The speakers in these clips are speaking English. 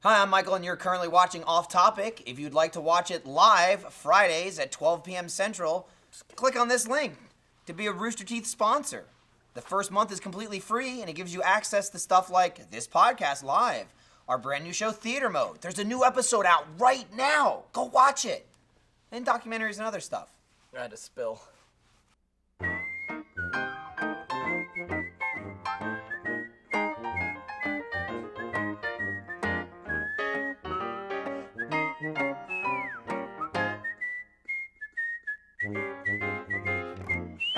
Hi, I'm Michael, and you're currently watching Off Topic. If you'd like to watch it live, Fridays at 12 p.m. Central, click on this link to be a Rooster Teeth sponsor. The first month is completely free, and it gives you access to stuff like this podcast live, our brand new show, Theater Mode. There's a new episode out right now. Go watch it. And documentaries and other stuff. I had to spill.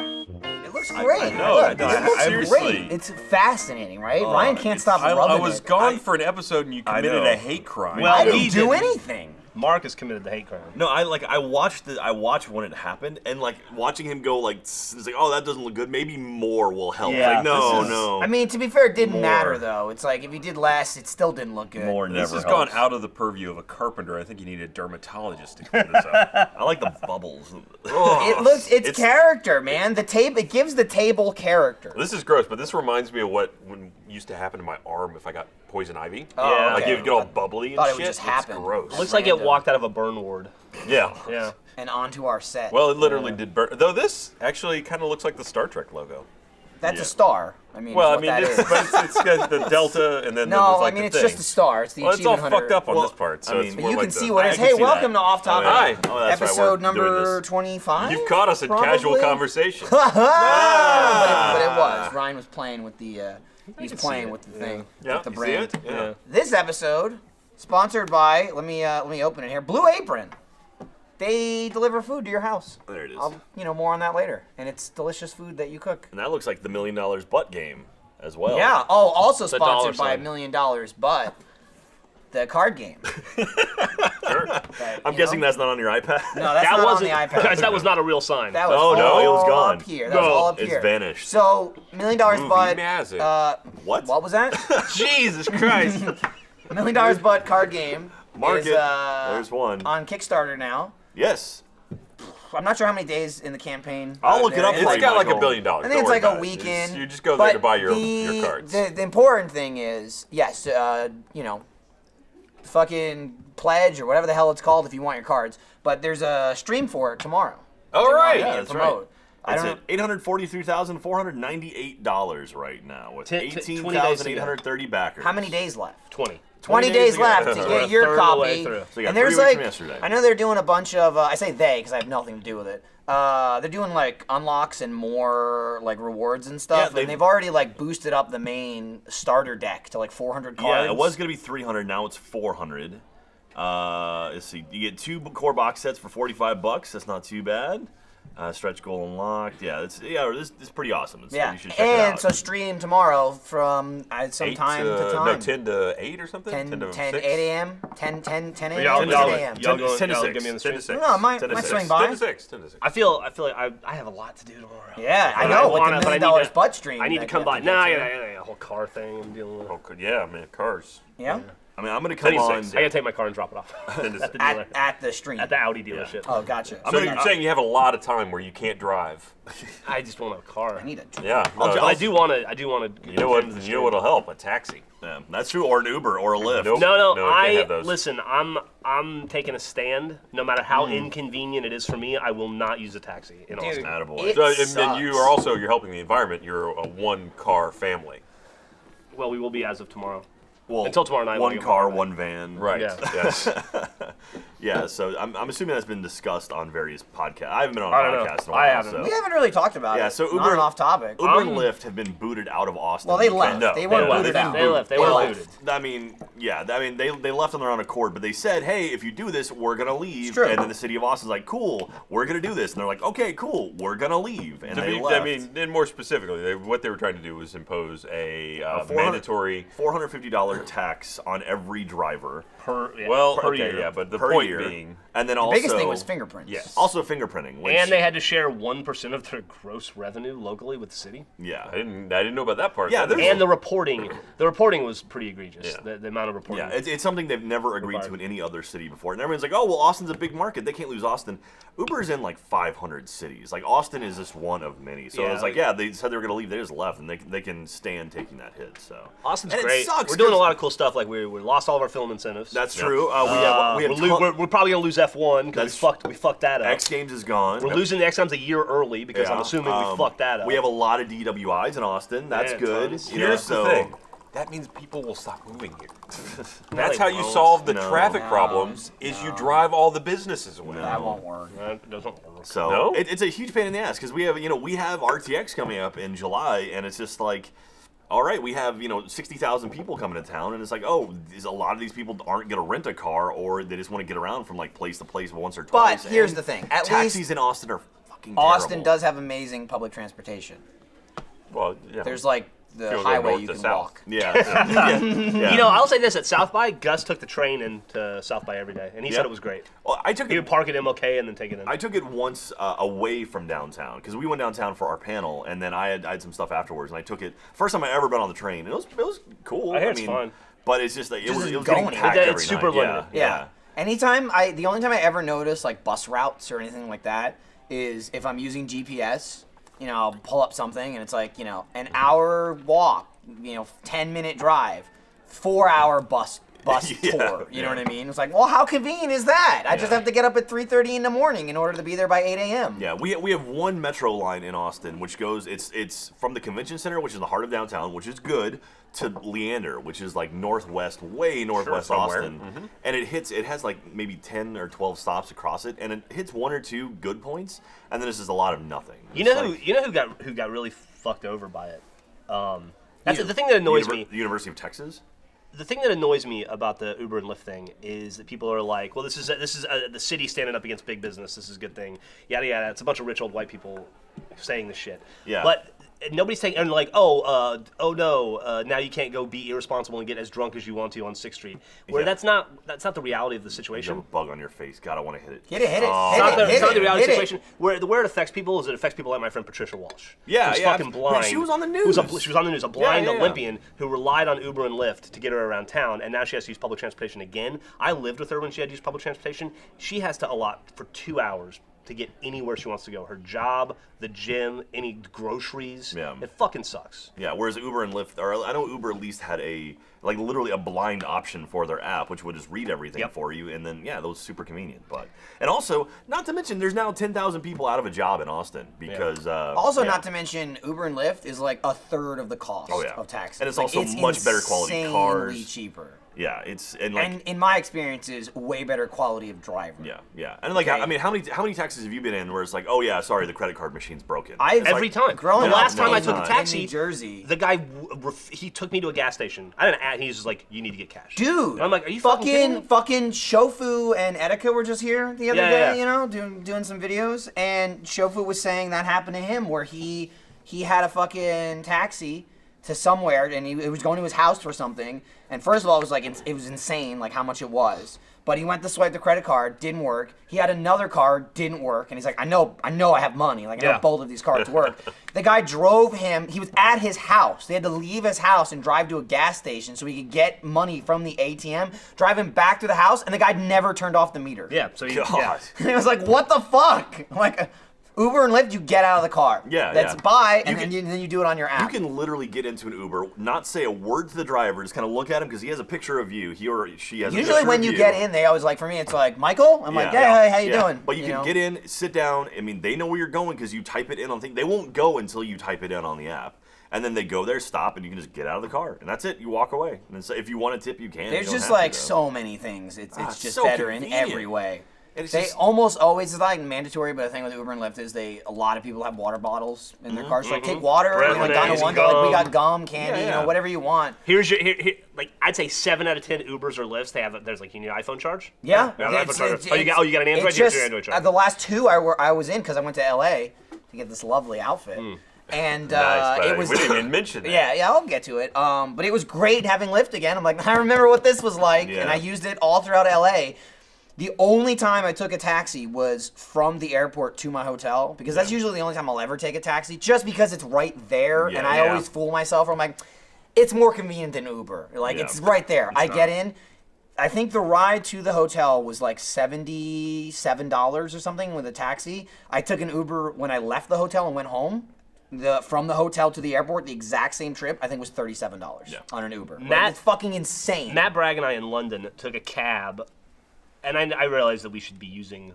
It looks great. I know. Look, it looks Seriously. great. It's fascinating, right? Ryan can't stop rubbing I was it. gone for an episode and you committed a hate crime. Well, I he didn't do didn't. anything. Marcus committed the hate crime. No, I watched when it happened, and like watching him go like, it's like, oh, that doesn't look good. Maybe more will help. Yeah, Like, no. I mean, to be fair, it didn't More. matter, though. It's like, if he did less, it still didn't look good. More never This has helps. gone out of the purview of a carpenter. I think you need a dermatologist to clean this up. I like the bubbles. It's character, man. It gives the table character. This is gross, but this reminds me of what used to happen to my arm if I got poison ivy. Oh, Yeah. Like okay. you get all bubbly and Thought it would shit. just It's happen. gross. Looks like it Random. walked out of a burn ward. Yeah. Yeah. And onto our set. Well, it literally did burn. Though this actually kind of looks like the Star Trek logo. That's a star. I mean, Well, I what mean, that it's, is. but it's got the delta and then No, there's like I mean, the it's thing. just a star. It's the Well, it's all achievement hunter. fucked up on Well, this part, so I mean- it's But more You like can see the, what it is. I can Hey, see welcome that. to Off Topic. Hi. Oh, that's right, Episode we're doing number this. 25. You've caught us in casual Probably. conversation. But it was. Ryan was playing with the. He's playing with the thing. Yeah, With the you see brand. it? Yeah. This episode, sponsored by. Let me open it here. Blue Apron. They deliver food to your house. There it is. More on that later. And it's delicious food that you cook. And that looks like the $1 Million butt game as well. Yeah. Oh, also The dollar sponsored by sign. $1 Million, but the card game. Sure. I'm guessing that's not on your iPad. No, that's That not on wasn't, the iPad. guys, that was not a real sign. That was Oh, no, it was all gone. up here. That was No, all up it's here. vanished. So, $1 Million, but magic. What? what was that? Jesus Christ. $1 Million, but card game Mark is it. There's one. on Kickstarter now. Yes. I'm not sure how many days in the campaign. I'll look it up there for is. It's got like $1 Michael. billion. I think Don't it's worry like about a it. weekend. You just go there to but buy your cards. The important thing is, yes, fucking pledge or whatever the hell it's called if you want your cards. But there's a stream for it tomorrow. All right. Yeah, that's promote. I It's don't at $843,498 right now with 20 days to go. 18,830 backers. How many days left? 20. 20 days ago. left to So we're get a your third of the way copy. through. So you got And there's 3 weeks like, from yesterday. I know they're doing a bunch of, I say they because I have nothing to do with it. They're doing like unlocks and more like rewards and stuff. Yeah, and they've already like boosted up the main starter deck to like 400 cards. Yeah, it was going to be 300. Now it's 400. Let's see. You get 2 core box sets for $45. That's not too bad. Stretch goal unlocked. Yeah, this is pretty awesome. Yeah, You should check it and out. so stream tomorrow from some 8 time to time. No, 10 to 8 or something? 10, 10 to 10 6? 8 a.m., 10 a.m., 10 Y'all, 10 y'all, a.m. y'all, go, 10 to y'all 6. give me the 10 stream. to 6. No, might 10 to 6. swing by. 10 to 6. 10 to 6. I feel like I have a lot to do tomorrow. Yeah, I But know, with wanna- the but $1 I million need to- butt stream. I need to that come you by. have to Nah, get I to. got a whole car thing I'm dealing with. Oh, yeah, man, cars. Yeah? I mean, I'm going to come 36. on. I gotta take my car and drop it off 10 to at 6. the dealer. At the stream. At the Audi dealership. Oh, gotcha. So you're saying you have a lot of time where you can't drive. I just want a car. I need a Yeah. I do want to. You know what'll help? A taxi. Yeah, that's true. Or an Uber or a Lyft. Nope. No, No, can't have I those. listen. I'm taking a stand. No matter how inconvenient it is for me, I will not use a taxi in Austin. Attaboy. It So, and sucks. you are also, you're helping the environment. You're a one-car family. Well, we will be as of tomorrow. Well, Until tomorrow night, One when I get car, home. one van. Right. Yeah. Yes. Yeah, so I'm assuming that's been discussed on various podcasts. I haven't been on a I don't know. podcast in a I while. haven't. So. We haven't really talked about it. Yeah, so Not Uber- an off topic. Uber and Lyft have been booted out of Austin. Well, they because- left. No, They they weren't left. booted They out. They left. They Well, were booted. I mean, yeah, they left on their own accord, but they said, hey, if you do this, we're gonna leave. true. And then the city of Austin's like, cool, we're gonna do this, and they're like, okay, cool, we're gonna leave, and they left. I mean, and more specifically, what they were trying to do was impose a 400 mandatory. $450 tax on every driver per year. yeah, but the per point year, being, and then The also biggest thing was fingerprints. yes. also fingerprinting, which, And they had to share 1% of their gross revenue locally with the city. yeah, I didn't know about that part. Yeah, That is- there's- And the reporting was pretty egregious. Yeah. The amount of reporting. yeah, it's something they've never agreed to Required. in any other city before. And everyone's like, oh, well, Austin's a big market. They can't lose Austin. Uber's in like 500 cities. Like, Austin is just one of many. So Yeah, it's like, yeah, they said they were going to leave. They just left, and they can stand taking that hit. So Austin's and great. It sucks We're doing a 'cause- lot lot of cool stuff. Like we lost all of our film incentives. That's true. We have We're probably gonna lose F1 because we fucked that up. X Games is gone. We're losing the X Games a year early because I'm assuming we fucked that up. We have a lot of DWIs in Austin. That's good. Here's the thing. That means people will stop moving here. That's how you solve the traffic problems, is you drive all the businesses away. That won't work. That doesn't work. So it's a huge pain in the ass because we have RTX coming up in July, and it's just like, all right, we have 60,000 people coming to town, and it's like, oh, a lot of these people aren't gonna rent a car, or they just want to get around from like place to place once or twice. But here's the thing: at taxis least in Austin are fucking Austin terrible. does have amazing public transportation. Well, yeah. There's like the Go highway north you to can south. walk. Yeah. You know, I'll say this: at South by, Gus took the train into South by every day, and he said it was great. Well, He would park at MLK and then take it in. I took it once away from downtown because we went downtown for our panel, and then I had some stuff afterwards, and I took it first time I ever been on the train. And it was cool. I hear it's fun. But it's just like it was going. getting packed It's every super night. limited. Yeah. The only time I ever notice like bus routes or anything like that is if I'm using GPS. I'll pull up something and it's like, an hour walk, 10-minute drive, 4-hour bus tour. You know what I mean? It's like, well, how convenient is that? I just have to get up at 3:30 in the morning in order to be there by 8 a.m. Yeah, we have one metro line in Austin which goes it's from the convention center, which is the heart of downtown, which is good, to Leander, which is like way northwest Austin. And it has like maybe 10 or 12 stops across it, and it hits 1 or 2 good points, and then it's just a lot of nothing. You know who got really fucked over by it? That's the thing that annoys me. The University of Texas? The thing that annoys me about the Uber and Lyft thing is that people are like, well, this is the city standing up against big business. This is a good thing. Yada yada. It's a bunch of rich old white people saying this shit. Yeah. But nobody's saying, and like, no, now you can't go be irresponsible and get as drunk as you want to on 6th Street. Where that's not the reality of the You situation. have a bug on your face. God, I want to hit it. Hit it. It's not the reality situation. Where it affects people is it affects people like my friend Patricia Walsh. Yeah, who's yeah. fucking blind. She was on the news. She was on the news. A blind Yeah. Olympian who relied on Uber and Lyft to get her around town, and now she has to use public transportation again. I lived with her when she had to use public transportation. She has to allot for 2 hours to get anywhere she wants to go. Her job, the gym, any groceries. Yeah. It fucking sucks. Yeah, whereas Uber and Lyft, or I know Uber at least had literally a blind option for their app, which would just read everything for you, and then, that was super convenient. And also, not to mention, there's now 10,000 people out of a job in Austin because... not to mention, Uber and Lyft is like a third of the cost of taxis. And it's also much better quality cars. Insanely cheaper. Yeah, and in my experiences, way better quality of driver. Yeah. And I mean, how many taxis have you been in where it's like, oh yeah, sorry, the credit card machine's broken? Every time. The last time I took a taxi, in New Jersey, the guy he took me to a gas station. I didn't ask. He's just like, you need to get cash. Dude, and I'm like, are you fucking Shofu and Etika were just here the other day, doing some videos, and Shofu was saying that happened to him where he had a fucking taxi to somewhere, and it was going to his house for something. And first of all, it was insane, like how much it was. But he went to swipe the credit card, didn't work. He had another card, didn't work. And he's like, I know I have money. Like, I know both of these cards work. The guy drove him. He was at his house. They had to leave his house and drive to a gas station so he could get money from the ATM, drive him back to the house, and the guy never turned off the meter. Yeah, so And it was like, what the fuck? Like, Uber and Lyft, you get out of the car. That's buy, and then you do it on your app. You can literally get into an Uber, not say a word to the driver, just kind of look at him because he has a picture of you. He or she has a picture of you. Usually when you get in, they always like, for me, it's like, Michael? I'm like, hey, how you doing? But you can get in, sit down. I mean, they know where you're going because you type it in on the thing. They won't go until you type it in on the app. And then they go there, stop, and you can just get out of the car. And that's it. You walk away. And so if you want a tip, you can. There's just like so many things. It's just so better convenient. in every way. It's they almost always, it's like mandatory, but the thing with Uber and Lyft is a lot of people have water bottles in their cars. So like, take water, Lemonade, we got gum, candy, whatever you want. Here's your, like, I'd say 7 out of 10 Ubers or Lyfts, there's like, you need an iPhone charge? Yeah. You got an Android? You got your Android charge. The last 2 I was in, because I went to LA to get this lovely outfit. And it was. We didn't even mention that. Yeah, I'll get to it. But it was great having Lyft again. I'm like, I remember what this was like, and I used it all throughout LA. The only time I took a taxi was from the airport to my hotel, because that's usually the only time I'll ever take a taxi, just because it's right there, and I always fool myself. I'm like, it's more convenient than Uber. Like, it's right there. I get in. I think the ride to the hotel was like $77 or something with a taxi. I took an Uber when I left the hotel and went home. from the hotel to the airport, the exact same trip, I think was $37 on an Uber. It's fucking insane. Matt Bragg and I in London took a cab, and I realized that we should be using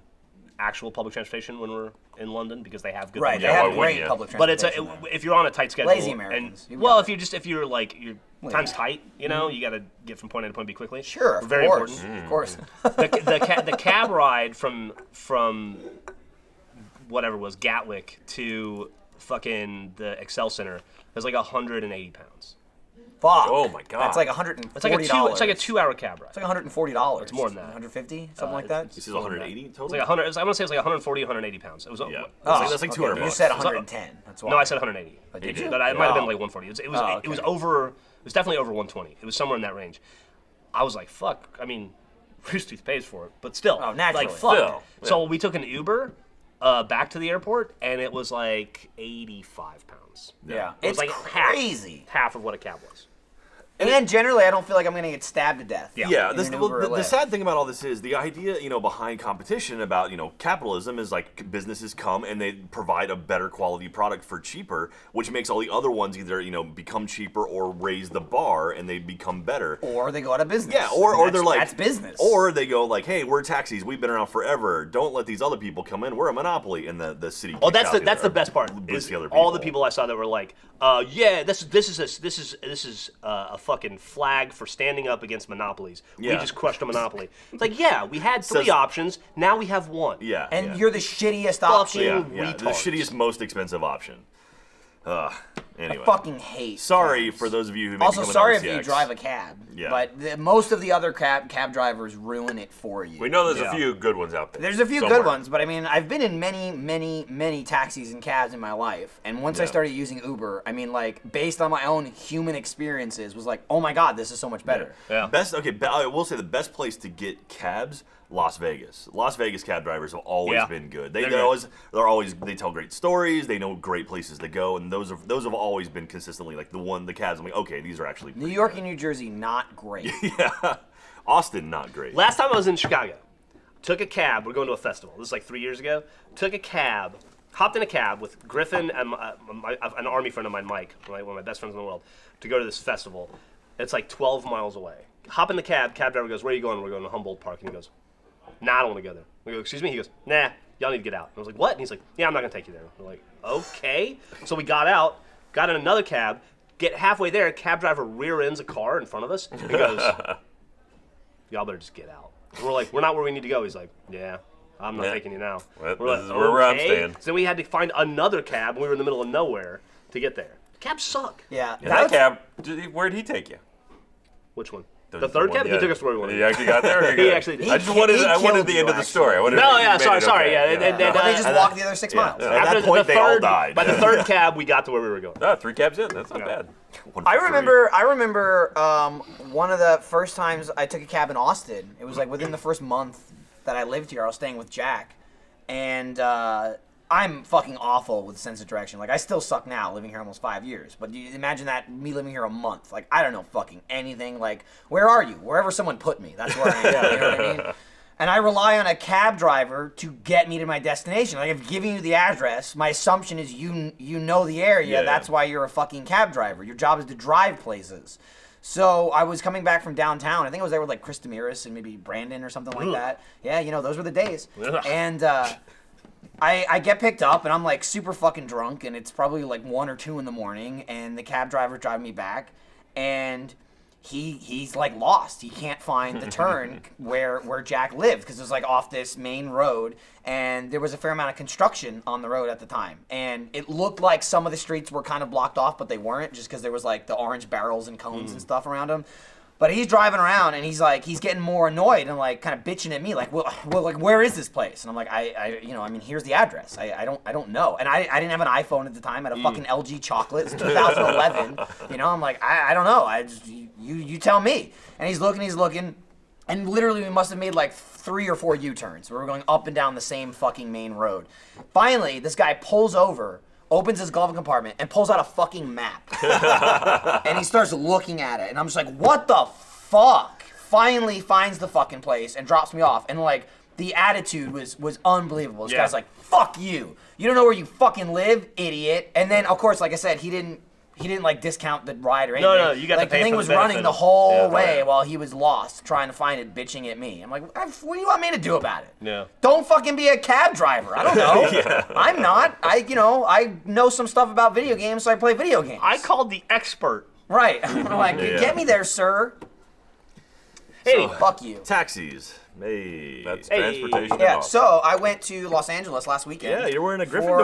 actual public transportation when we're in London because they have good Right, they public have great public But transportation. if you're on a tight schedule, Lazy Americans. if you're like your time's yeah. tight, you know, you got to get from point A to point B quickly. Sure, of very course. important. Of course. The cab ride from whatever it was Gatwick to fucking the Excel Center was like 180 pounds. Fuck. Oh my god. That's like $140. It's like a 2-hour cab ride. It's like $140. It's more than that. 150, something like that. This is 180 total. It's like 100. I want to say it's like 150, 180 pounds. It was. Yeah. Oh, That's like $200. You said 110. That's why. No, I said 180. Did you? But it might have been like 140. It was okay. over. It was definitely over 120. It was somewhere in that range. I was like, fuck. I mean, Rooster Teeth pays for it, but still. Oh, naturally. Like, fuck. Still, yeah. So we took an Uber back to the airport, and it was like 85 pounds. Yeah. It It's was like crazy. half of what a cab was. And then generally, I don't feel like I'm going to get stabbed to death. Yeah, in this, an well, Uber or the Lyft. sad thing about all this is the idea, behind competition about, capitalism is like businesses come and they provide a better quality product for cheaper, which makes all the other ones either, become cheaper or raise the bar and they become better. Or they go out of business. Yeah, or they're like, that's business. Or they go like, hey, we're taxis, we've been around forever. Don't let these other people come in. We're a monopoly, and the city. Oh, kicks that's out the best part. boosts Is the other all the people I saw that were like, yeah, this is a fucking flag for standing up against monopolies. We Yeah. just crushed a monopoly. It's like, yeah, we had three Says- options. Now we have one. Yeah, And yeah. you're the shittiest option. yeah, the retards. shittiest, most expensive option. Anyway. I fucking hate Sorry cabs. for those of you who may Also, be coming sorry on if you CX. drive a cab. Yeah. But most of the other cab drivers ruin it for you. We know there's Yeah. a few good ones out there. There's a few somewhere. good ones, but I mean, I've been in many taxis and cabs in my life. And once I Yeah. started using Uber, I mean, like, based on my own human experiences, was like, oh my God, this is so much better. Yeah. I will say the best place to get cabs, Las Vegas. Las Vegas cab drivers have always Yeah. been good. They're They tell great stories. They know great places to go, and those have always been consistently like the cabs. I'm like, okay, these are actually New pretty York good. and New Jersey, not great. Yeah, Austin, not great. Last time I was in Chicago, took a cab. We're going to a festival. This is like 3 years ago. Took a cab, hopped in a cab with Griffin and an army friend of mine, Mike, one of my best friends in the world, to go to this festival. It's like 12 miles away. Hop in the cab. Cab driver goes, "Where are you going?" We're going to Humboldt Park. And he goes, "Nah, I don't want to go there." We go, "Excuse me?" He goes, "Nah, y'all need to get out." And I was like, "What?" And he's like, "Yeah, I'm not going to take you there." We're like, "Okay." So we got out, got in another cab, get halfway there, cab driver rear ends a car in front of us. He goes, "Y'all better just get out." And we're like, "We're not where we need to go." He's like, "Yeah, I'm not Yeah. taking you now." Well, We're this is where I'm staying. So we had to find another cab. We were in the middle of nowhere to get there. Cabs suck. Yeah. And that cab, where'd he take you? Which one? The The third one- cab? yeah. He took us to where we wanted. He actually got there? Or He good? actually did. I just He wanted killed the you, end of the actually. story. I wanted No, to yeah, make sorry, it sorry, okay. yeah. But they just walked the other 6 miles. At that After point, the they all third, died. By the third cab, we got to where we were going. No, 3 cabs in. That's not Yeah. bad. I remember one of the first times I took a cab in Austin. It was like within the first month that I lived here. I was staying with Jack, and I'm fucking awful with sense of direction. Like, I still suck now, living here almost 5 years. But you imagine that, me living here a month. Like, I don't know fucking anything. Like, where are you? Wherever someone put me, that's where I am. You know what I mean? And I rely on a cab driver to get me to my destination. Like, if giving you the address, my assumption is you know the area. Yeah. That's why you're a fucking cab driver. Your job is to drive places. So I was coming back from downtown. I think I was there with like Chris Demiris and maybe Brandon or something like that. Yeah, those were the days. Ugh. And I get picked up and I'm like super fucking drunk, and it's probably like 1 or 2 in the morning, and the cab driver's driving me back, and he's like lost. He can't find the turn where Jack lived, because it was like off this main road, and there was a fair amount of construction on the road at the time, and it looked like some of the streets were kind of blocked off, but they weren't, just because there was like the orange barrels and cones and stuff around them. But he's driving around, and he's getting more annoyed and like kind of bitching at me, like, well, like, where is this place? And I'm like, I mean, here's the address. I don't know. And I didn't have an iPhone at the time. I had a fucking LG chocolate. It's 2011. I'm like, I don't know. You tell me. And he's looking, and literally we must have made like 3 or 4 U-turns. We were going up and down the same fucking main road. Finally, this guy pulls over, opens his glove compartment, and pulls out a fucking map. And he starts looking at it, and I'm just like, what the fuck? Finally finds the fucking place and drops me off. And like, the attitude was unbelievable. This Yeah. guy's like, "Fuck you! You don't know where you fucking live, idiot!" And then, of course, like I said, he didn't like discount the ride or anything. No, you got like to pay the thing for was the running benefit the of- whole way while he was lost trying to find it, bitching at me. I'm like, what do you want me to do about it? Yeah. Don't fucking be a cab driver. I don't know. I'm not. I know some stuff about video games, so I play video games. I called the expert. Right. I'm like, get me there, sir. Hey, Fuck you. Taxis. Hey. That's transportation. Yeah, and so I went to Los Angeles last weekend. Yeah, you're wearing a for Gryffindor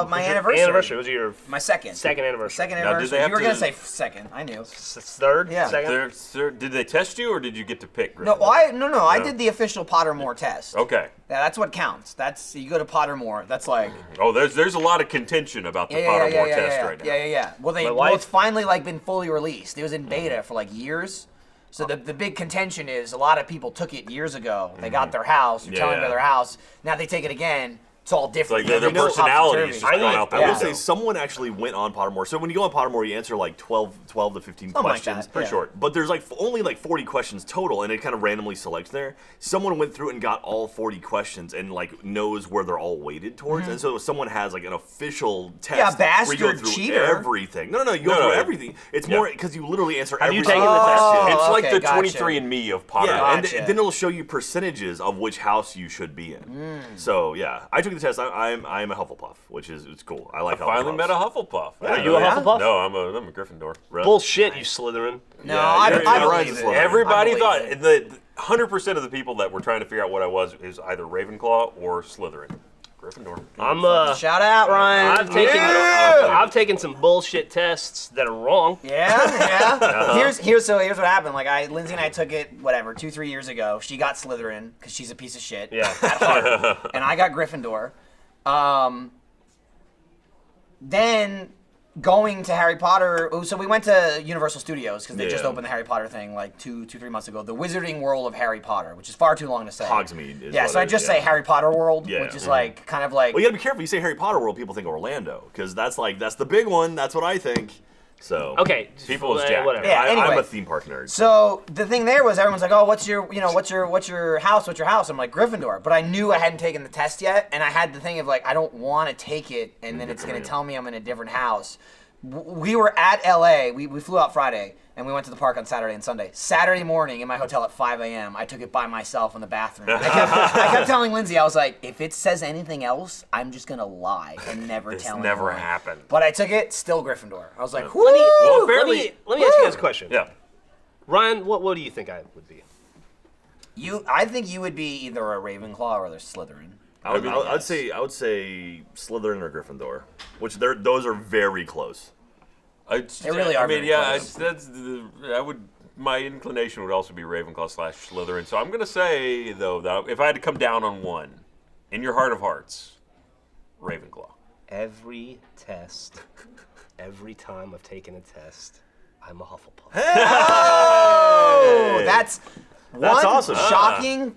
robe. my Your anniversary. anniversary. Was your My second. second anniversary? Second Now, did they anniversary. have You were to- gonna say second. I knew. Third? Yeah. Second? Did they test you, or did you get to pick? No, Gryffindor? I did the official Pottermore test. Okay. Yeah, that's what counts. That's you go to Pottermore. That's like Oh, there's a lot of contention about the Pottermore test right now. Yeah. Well, My well, wife- it's finally like been fully released. It was in beta for like years. So the big contention is a lot of people took it years ago. They got their house. You're telling them to their house. Now they take it again. It's all different. Like their personalities just topsy-turvy. gone out the I window. will say someone actually went on Pottermore. So when you go on Pottermore, you answer like 12 to 15 Something like questions. that, Pretty yeah. short. But there's like only like 40 questions total, and it kind of randomly selects there. Someone went through and got all 40 questions and like knows where they're all weighted towards. And so someone has like an official test where you go bastard through cheater. everything. No, you go No, through no. everything. It's more because you literally answer Have every you taken single the test? question. It's like okay, the gotcha. 23andMe of Potter. Yeah, Gotcha. and then it'll show you percentages of which house you should be in. So yeah, I took the test. I'm a Hufflepuff, which is it's cool. I like Hufflepuff. Finally met a Hufflepuff. Are you a Hufflepuff? No, I'm a Gryffindor. Really? Bullshit, you Slytherin. No, Yeah, I you're- I you're right, believe it's it. Slytherin. Everybody I thought believe it. the 100% of the people that were trying to figure out what I was is either Ravenclaw or Slytherin. Gryffindor. I'm Shout out, Ryan. I've taken some bullshit tests that are wrong. Yeah. Here's what happened. Like Lindsay and I took it 2-3 years ago. She got Slytherin because she's a piece of shit. Yeah. At heart. And I got Gryffindor. Then going to Harry Potter. So we went to Universal Studios because they just Yeah. opened the Harry Potter thing like 2-3 months ago. The Wizarding World of Harry Potter, which is far too long to say. Hogsmeade is Yeah. what So I it is, just yeah. say Harry Potter World, Yeah. which is like kind of like. Well, you gotta be careful. You say Harry Potter World, people think Orlando, because that's the big one. That's what I think. So Okay. People is Jack. Whatever. Yeah, I'm anyway. a theme park nerd. So the thing there was everyone's like, oh, what's your house? What's your house? I'm like, Gryffindor. But I knew I hadn't taken the test yet, and I had the thing of like, I don't want to take it, and then it's gonna tell me I'm in a different house. We were at LA. We flew out Friday, and we went to the park on Saturday and Sunday. Saturday morning in my hotel at 5 a.m., I took it by myself in the bathroom. I kept telling Lindsay, I was like, if it says anything else, I'm just gonna lie and never tell anyone. never happened. But I took it, still Gryffindor. I was like, whoo! Well, Let me ask you guys a question. Yeah. Ryan, what do you think I would be? I think you would be either a Ravenclaw or a Slytherin. I would say Slytherin or Gryffindor, which those are very close. They really are I mean, very yeah, close. my inclination would also be Ravenclaw/Slytherin. So I'm gonna say though that if I had to come down on one, in your heart of hearts, Ravenclaw. Every test, every time I've taken a test, I'm a Hufflepuff. Oh, that's awesome. Shocking,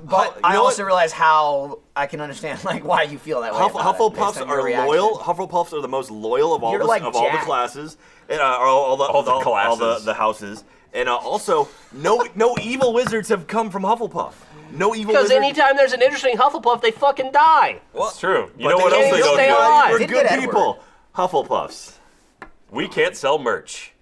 but You I know also what? realize how I can understand like why you feel that way. about it, Hufflepuffs based on your are reaction. loyal. Hufflepuffs are the most loyal of all You're the like all the Jack. classes, and all the classes. the houses, and also no evil wizards have come from Hufflepuff. No evil Because wizard. anytime there's an interesting Hufflepuff, they fucking die. That's true. You But know they what else can't they don't stay do? alive. We're Did good get Edward. people. Hufflepuffs. We can't sell merch.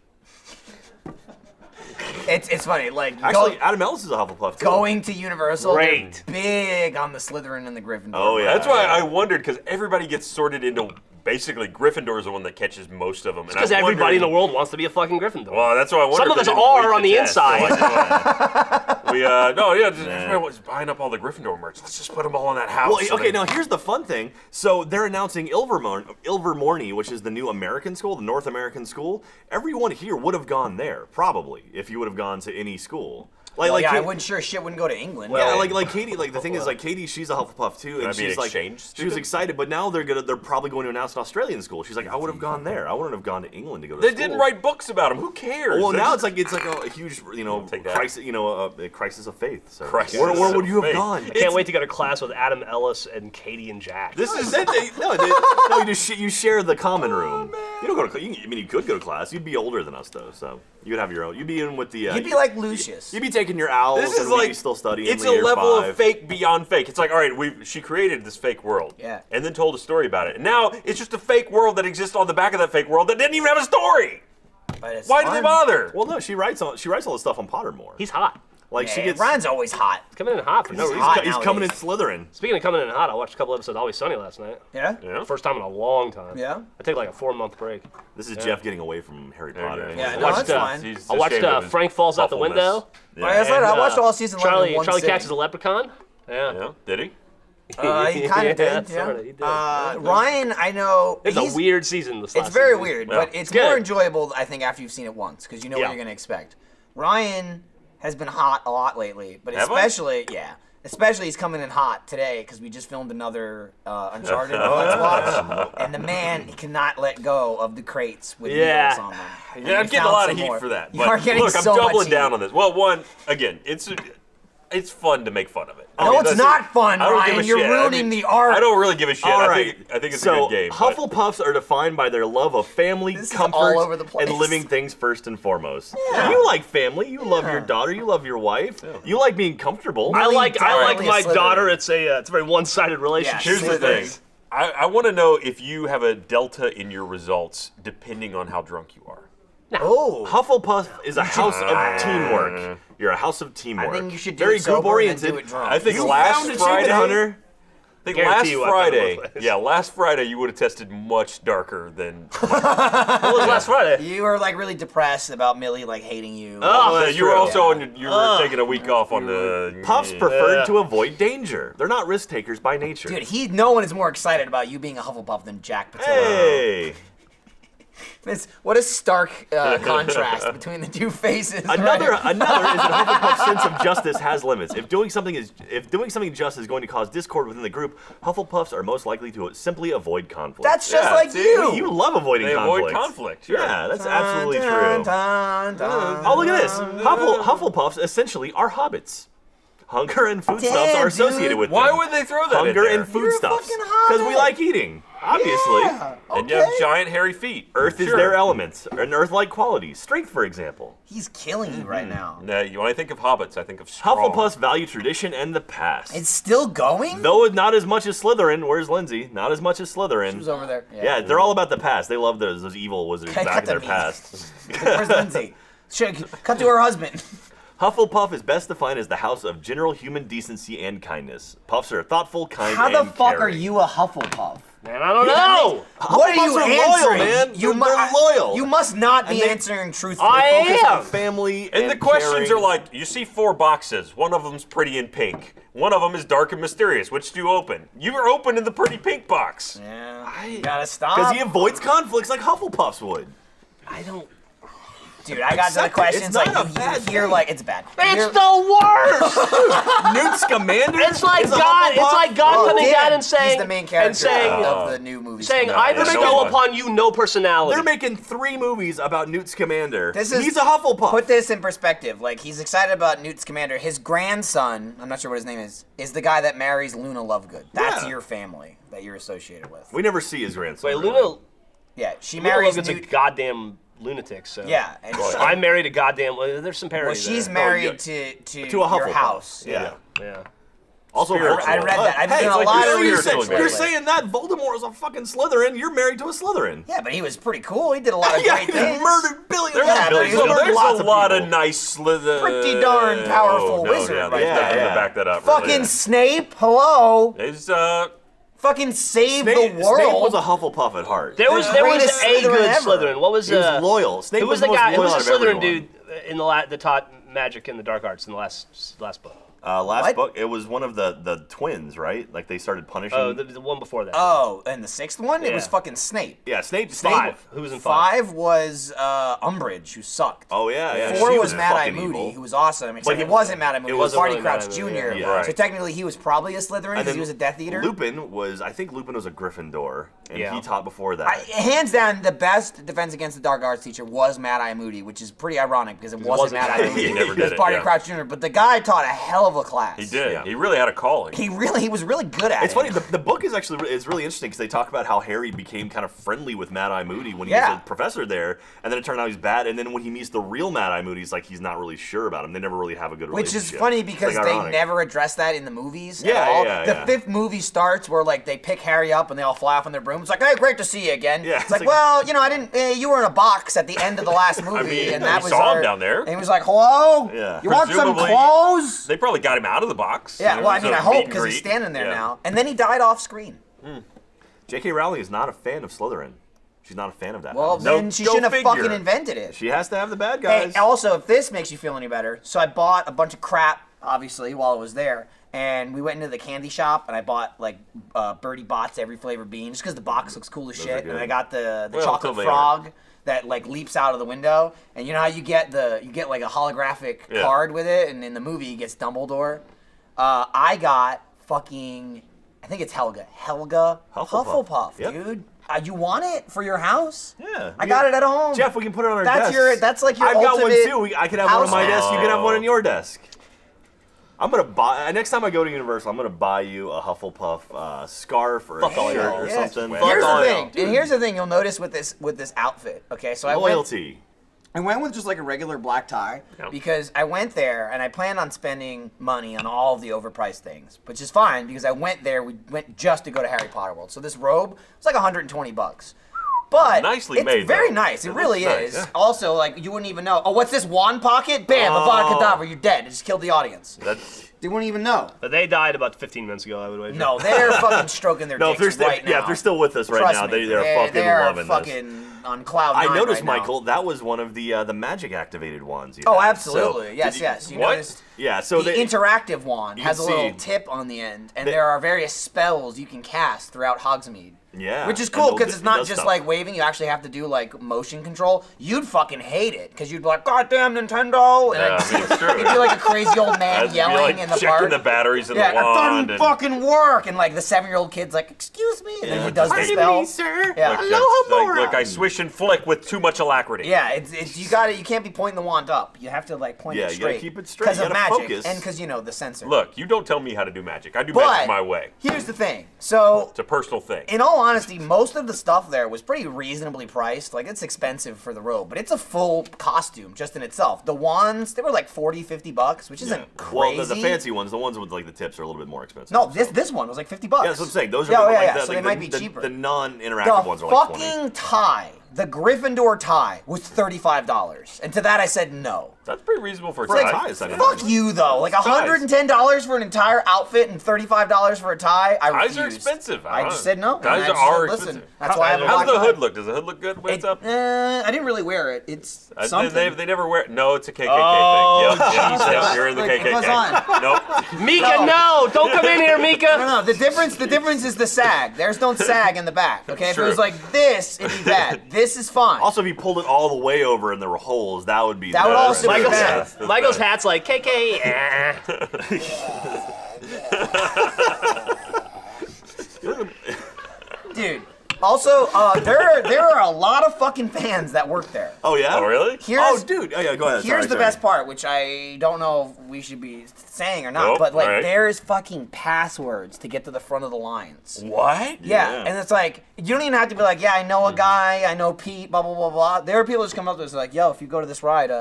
It's funny, like Actually, Adam Ellis is a Hufflepuff too. going to Universal. they're Great. big on the Slytherin and the Gryffindor. Oh, yeah. That's why I wondered, because everybody gets sorted into basically Gryffindor is the one that catches most of them. And Because I'm everybody in the wondering- world wants to be a fucking Gryffindor. Well, that's why I wonder. Some of if us they didn't are wait on the test. inside. Everyone's buying up all the Gryffindor merch. Let's just put them all in that house. Well, so okay, they- now here's the fun thing. So they're announcing Ilvermorny, which is the new American school, the North American school. Everyone here would have gone there, probably, if you would have gone to any school. Well, yeah, I Kate- wouldn't sure shit wouldn't go to England. Yeah, like Katie. Like the thing is, like Katie, she's a Hufflepuff too, and I mean, she's like, exchange she was student? excited. But now they're probably going to announce an Australian school. She's like, I would have gone there. I wouldn't have gone to England to go to They school. didn't write books about them. Who cares? Well, They're now just- it's like a huge, Take that. crisis, a crisis of faith. So Crisis where would of you have faith. gone? I can't wait to go to class with Adam Ellis and Katie and Jack. This is No, you share the common room. You don't go to. You could go to class. You'd be older than us though, so you'd have your own. You'd be in with the. You'd be like Lucius. You'd be taking your owls. This is and like be still studying. It's in a year level 5. of fake beyond fake. It's like, all right, she created this fake world, and then told a story about it. And now it's just a fake world that exists on the back of that fake world that didn't even have a story. Why do they bother? Well, no, she writes all this stuff on Pottermore. He's hot. Like she gets. Ryan's always hot. He's coming in hot for no reason. He's coming in Slytherin. Speaking of coming in hot, I watched a couple episodes of Always Sunny last night. Yeah? First time in a long time. Yeah? I take like a 4-month break. This is Jeff getting away from Harry Potter. Yeah, I no, watched, that's fine. I watched Frank Falls Out the Window. I watched all season 11 in one Charlie sitting. catches a leprechaun. Yeah. Did he? He kind of did. Sorta, he did. Ryan, I know. It's a weird season this last It's very season. weird, Yeah. but it's good. more enjoyable, I think, after you've seen it once, because you know what you're going to expect. Ryan has been hot a lot lately, but especially he's coming in hot today because we just filmed another Uncharted Let's Watch, and the man cannot let go of the crates with needles on them. Yeah, I'm getting a lot of heat for that. You But are getting look, I'm so much doubling heat. down on this. Well, one, again, it's fun to make fun of it. No, it's not fun, I don't give Ryan. a You're shit. ruining the art. I don't really give a shit. All I right. think it's so a good game. but- Hufflepuffs are defined by their love of family, This is comfort, all over the place. and living things first and foremost. Yeah. You like family. You love your daughter. You love your wife. You like being comfortable. I like definitely my a Slytherin. daughter. It's a very one-sided relationship. Here's the thing. I want to know if you have a delta in your results depending on how drunk you are. Oh. Hufflepuff is a house of teamwork. You're a house of teamwork. I think you should do very it sober group and then oriented. do it drunk. I think You last found achievement Friday, hunter. I think Guarantee last you I found Friday, both ways. last Friday you would have tested much darker than. What was last Friday? You were like really depressed about Millie like hating you. Oh, you were true. also on. You were taking a week off on the. Puffs preferred to avoid danger. They're not risk takers by nature. Dude, no one is more excited about you being a Hufflepuff than Jack Patillo. Hey. What a stark contrast between the two faces. Another right? is that Hufflepuff's sense of justice has limits. If doing something just is going to cause discord within the group, Hufflepuffs are most likely to simply avoid conflict. That's just Yeah, like see, you. You love avoiding They conflict. avoid conflict. Sure. Yeah, that's absolutely Dun, true. dun, dun, Oh, look at this. Hufflepuffs essentially are hobbits. Hunger and foodstuffs Damn, are associated dude. with Why them. would they throw that Hunger in there? and foodstuffs? fucking hobbit. Because we like eating, obviously. Yeah, And you have okay. giant hairy feet. Earth is Sure. their element, an earth-like quality. Strength, for example. He's killing you right now. Now, when I think of hobbits, I think of strong. Hufflepuffs value tradition and the past. It's still going? Though not as much as Slytherin. Where's Lindsay? Not as much as Slytherin. Who's over there? Yeah, they're all about the past. They love those evil wizards Okay, back cut in their to me. past. Where's Lindsay? Cut to her husband. Hufflepuff is best defined as the house of general human decency and kindness. Puffs are thoughtful, kind, How and the fuck are caring. you a Hufflepuff? Man, I don't know. What are you Hufflepuffs are loyal, answering? man. You They're loyal. You must not be And they- answering truthfully. I Focus am. on family And the questions caring. are like, you see 4 boxes. One of them's pretty and pink. One of them is dark and mysterious. Which do you open? You are opening the pretty pink box. Yeah, you gotta stop. Because he avoids conflicts like Hufflepuffs would. I don't. Dude, I got to the Accept it. questions It's like not a you bad hear thing. like it's bad. It's You're- the worst. Newt Scamander? It's like is a God. It's Hufflepuff? like God Oh, coming damn. down and saying, he's the main character and saying, of the new movie. saying, No, I yeah, bestow no one. upon you no personality. They're making 3 movies about Newt Scamander. This is- He's a Hufflepuff. Put this in perspective. Like he's excited about Newt Scamander. His grandson, I'm not sure what his name is the guy that marries Luna Lovegood. That's Yeah. your family that you're associated with. We never see his grandson. Wait, really. Luna Yeah, she Marys marries a Newt. goddamn lunatic. So Yeah, and she- I married a goddamn. There's some parody Well, she's there. married yeah. to To a your Hufflepuff. house. Yeah. Yeah. Also, Spiritual. Voldemort. I read that. I've been Hey, doing it's a like lot you're of saying- research. You're lately. saying that Voldemort is a fucking Slytherin. You're married to a Slytherin. Yeah, but he was pretty cool. He did a lot of Yeah, great he things. murdered billions. There's, Yeah, but there's, he's murdered there's lots a of lot people. of nice Slither. Pretty darn powerful no, wizard Yeah, right there's there. nothing Yeah. to back that up. Fucking really. Snape, hello. It's Fucking save Snape, the world. Snape was a Hufflepuff at heart. There was The a greatest good Slytherin ever. Slytherin. What was He was loyal. Snape Who was the the most guy? Who loyal was the out of Slytherin everyone. dude in the that taught magic in the dark arts in the last book? Last What? book, it was one of the twins, right? Like they started punishing. Oh, the one before that. Oh, and the 6th one? It Yeah. was fucking Snape. yeah, Snape. 5. Who was in 5? 5 was Umbridge, who sucked. Oh yeah. 4 she was Mad-Eye fucking Moody, evil. who was awesome. Except he- it wasn't Mad-Eye Moody, it was wasn't Barty really Crouch Mad-Eye Jr. Moody, yeah. Right. So technically he was probably a Slytherin because he was a Death Eater. Lupin was a Gryffindor, and Yeah. he taught before that. Hands down, the best Defense Against the Dark Arts teacher was Mad-Eye Moody, which is pretty ironic because it wasn't wasn't Mad-Eye Mad-Eye Moody. Moody. He never It was did it, Barty yeah. Crouch Jr., but the guy taught a hell of a class. He did. Yeah. He really had a calling. He was really good at it. It's funny. The book is actually really interesting because they talk about how Harry became kind of friendly with Mad Eye Moody when he was a professor there, and then it turned out he's bad. And then when he meets the real Mad Eye Moody, he's not really sure about him. They never really have a good relationship. Which is funny because they never address that in the movies. The fifth movie starts where like they pick Harry up and they all fly off on their brooms. It's like, hey, great to see you again. Yeah, it's like, well, I didn't. You were in a box at the end of the last movie, and that was saw him down there. And he was like, hello. Yeah. You want some clothes? They probably got him out of the box. Yeah. Well, I mean, I hope because he's standing there now. And then he died off screen. J.K. Rowling is not a fan of Slytherin. She's not a fan of that. Well, then she shouldn't have fucking invented it. She has to have the bad guys. Hey, also, if this makes you feel any better, so I bought a bunch of crap, obviously, while I was there. And we went into the candy shop, and I bought, like, Birdie Bott's every flavor bean, just because the box looks cool as shit. And I got the chocolate frog that, like, leaps out of the window. And you know how you get like, a holographic card with it, and in the movie, he gets Dumbledore? I got fucking, I think it's Helga Hufflepuff, dude. You want it for your house? Yeah. I got it at home. Jeff, we can put it on our desk. That's like your I've got one ultimate too. I could have one on my desk. You can have one on your desk. I'm gonna buy. Next time I go to Universal, I'm gonna buy you a Hufflepuff scarf or a shirt or something. Here's the thing you'll notice with this outfit. Okay, so I went with just like a regular black tie because I went there and I planned on spending money on all of the overpriced things, which is fine because I went there. We went just to go to Harry Potter World. So this robe was like $120. But nicely made, very nice. It really is. Yeah. Also, like, you wouldn't even know. Oh, what's this wand pocket? Bam, Avada Kedavra, you're dead. It just killed the audience. They wouldn't even know. But they died about 15 minutes ago, I would wager. No, they're fucking stroking their dicks right now. Yeah, if they're still with us right now, they're fucking loving this. Fucking on cloud nine. I noticed, right Michael, that was one of the magic activated wands. Oh, absolutely. So, yes. You noticed? Yeah, so the interactive wand has a little tip on the end, and there are various spells you can cast throughout Hogsmeade. Yeah. Which is cool because it's not just like waving, you actually have to do like motion control. You'd fucking hate it because you'd be like, God damn Nintendo! And you'd be like a crazy old man yelling in the park. Checking the batteries in the wand. It doesn't fucking work! And like the 7-year-old kid's like, excuse me? And then he does the spell. Pardon me, sir. Yeah. Look, I swish and flick with too much alacrity. Yeah, you can't be pointing the wand up. You have to like point it straight. Yeah, you gotta keep it straight. Because of magic and because, the sensor. Look, you don't tell me how to do magic. I do magic my way. Here's the thing. So it's a personal thing. In all honesty, most of the stuff there was pretty reasonably priced. Like, it's expensive for the robe, but it's a full costume just in itself. The wands, they were like $40-50, which isn't crazy. Well, the fancy ones, the ones with like the tips are a little bit more expensive. No, this one was like $50. Yeah, that's what I'm saying. Those are so they might be cheaper. The non-interactive ones are like $20. The fucking tie, the Gryffindor tie, was $35. And to that I said no. That's pretty reasonable for a tie. Fuck you, though. Like $110 for an entire outfit and $35 for a tie. I refused. Ties are expensive. I just said no. Ties are expensive. That's why I have a black How's the tie. hood look? Does the hood look good when it's up? I didn't really wear it. It's something. They never wear it. No, it's a KKK thing. Jesus. You're in the KKK. It goes on. Nope. Mika, no! Don't come in here, Mika! No. The difference is the sag. Theirs don't sag in the back. Okay, if it was like this, it'd be bad. This is fine. Also, if you pulled it all the way over and there were holes, that would be. That would also be bad. Michael's hat's like KK. Dude. Also, there are a lot of fucking fans that work there. Oh yeah? Oh really? Dude. Oh yeah, go ahead. Here's the best part, which I don't know if we should be saying or not, but like there's fucking passwords to get to the front of the lines. What? Yeah, and it's like you don't even have to be like, yeah, I know a guy, I know Pete, blah blah blah blah. There are people just come up to us like, yo, if you go to this ride,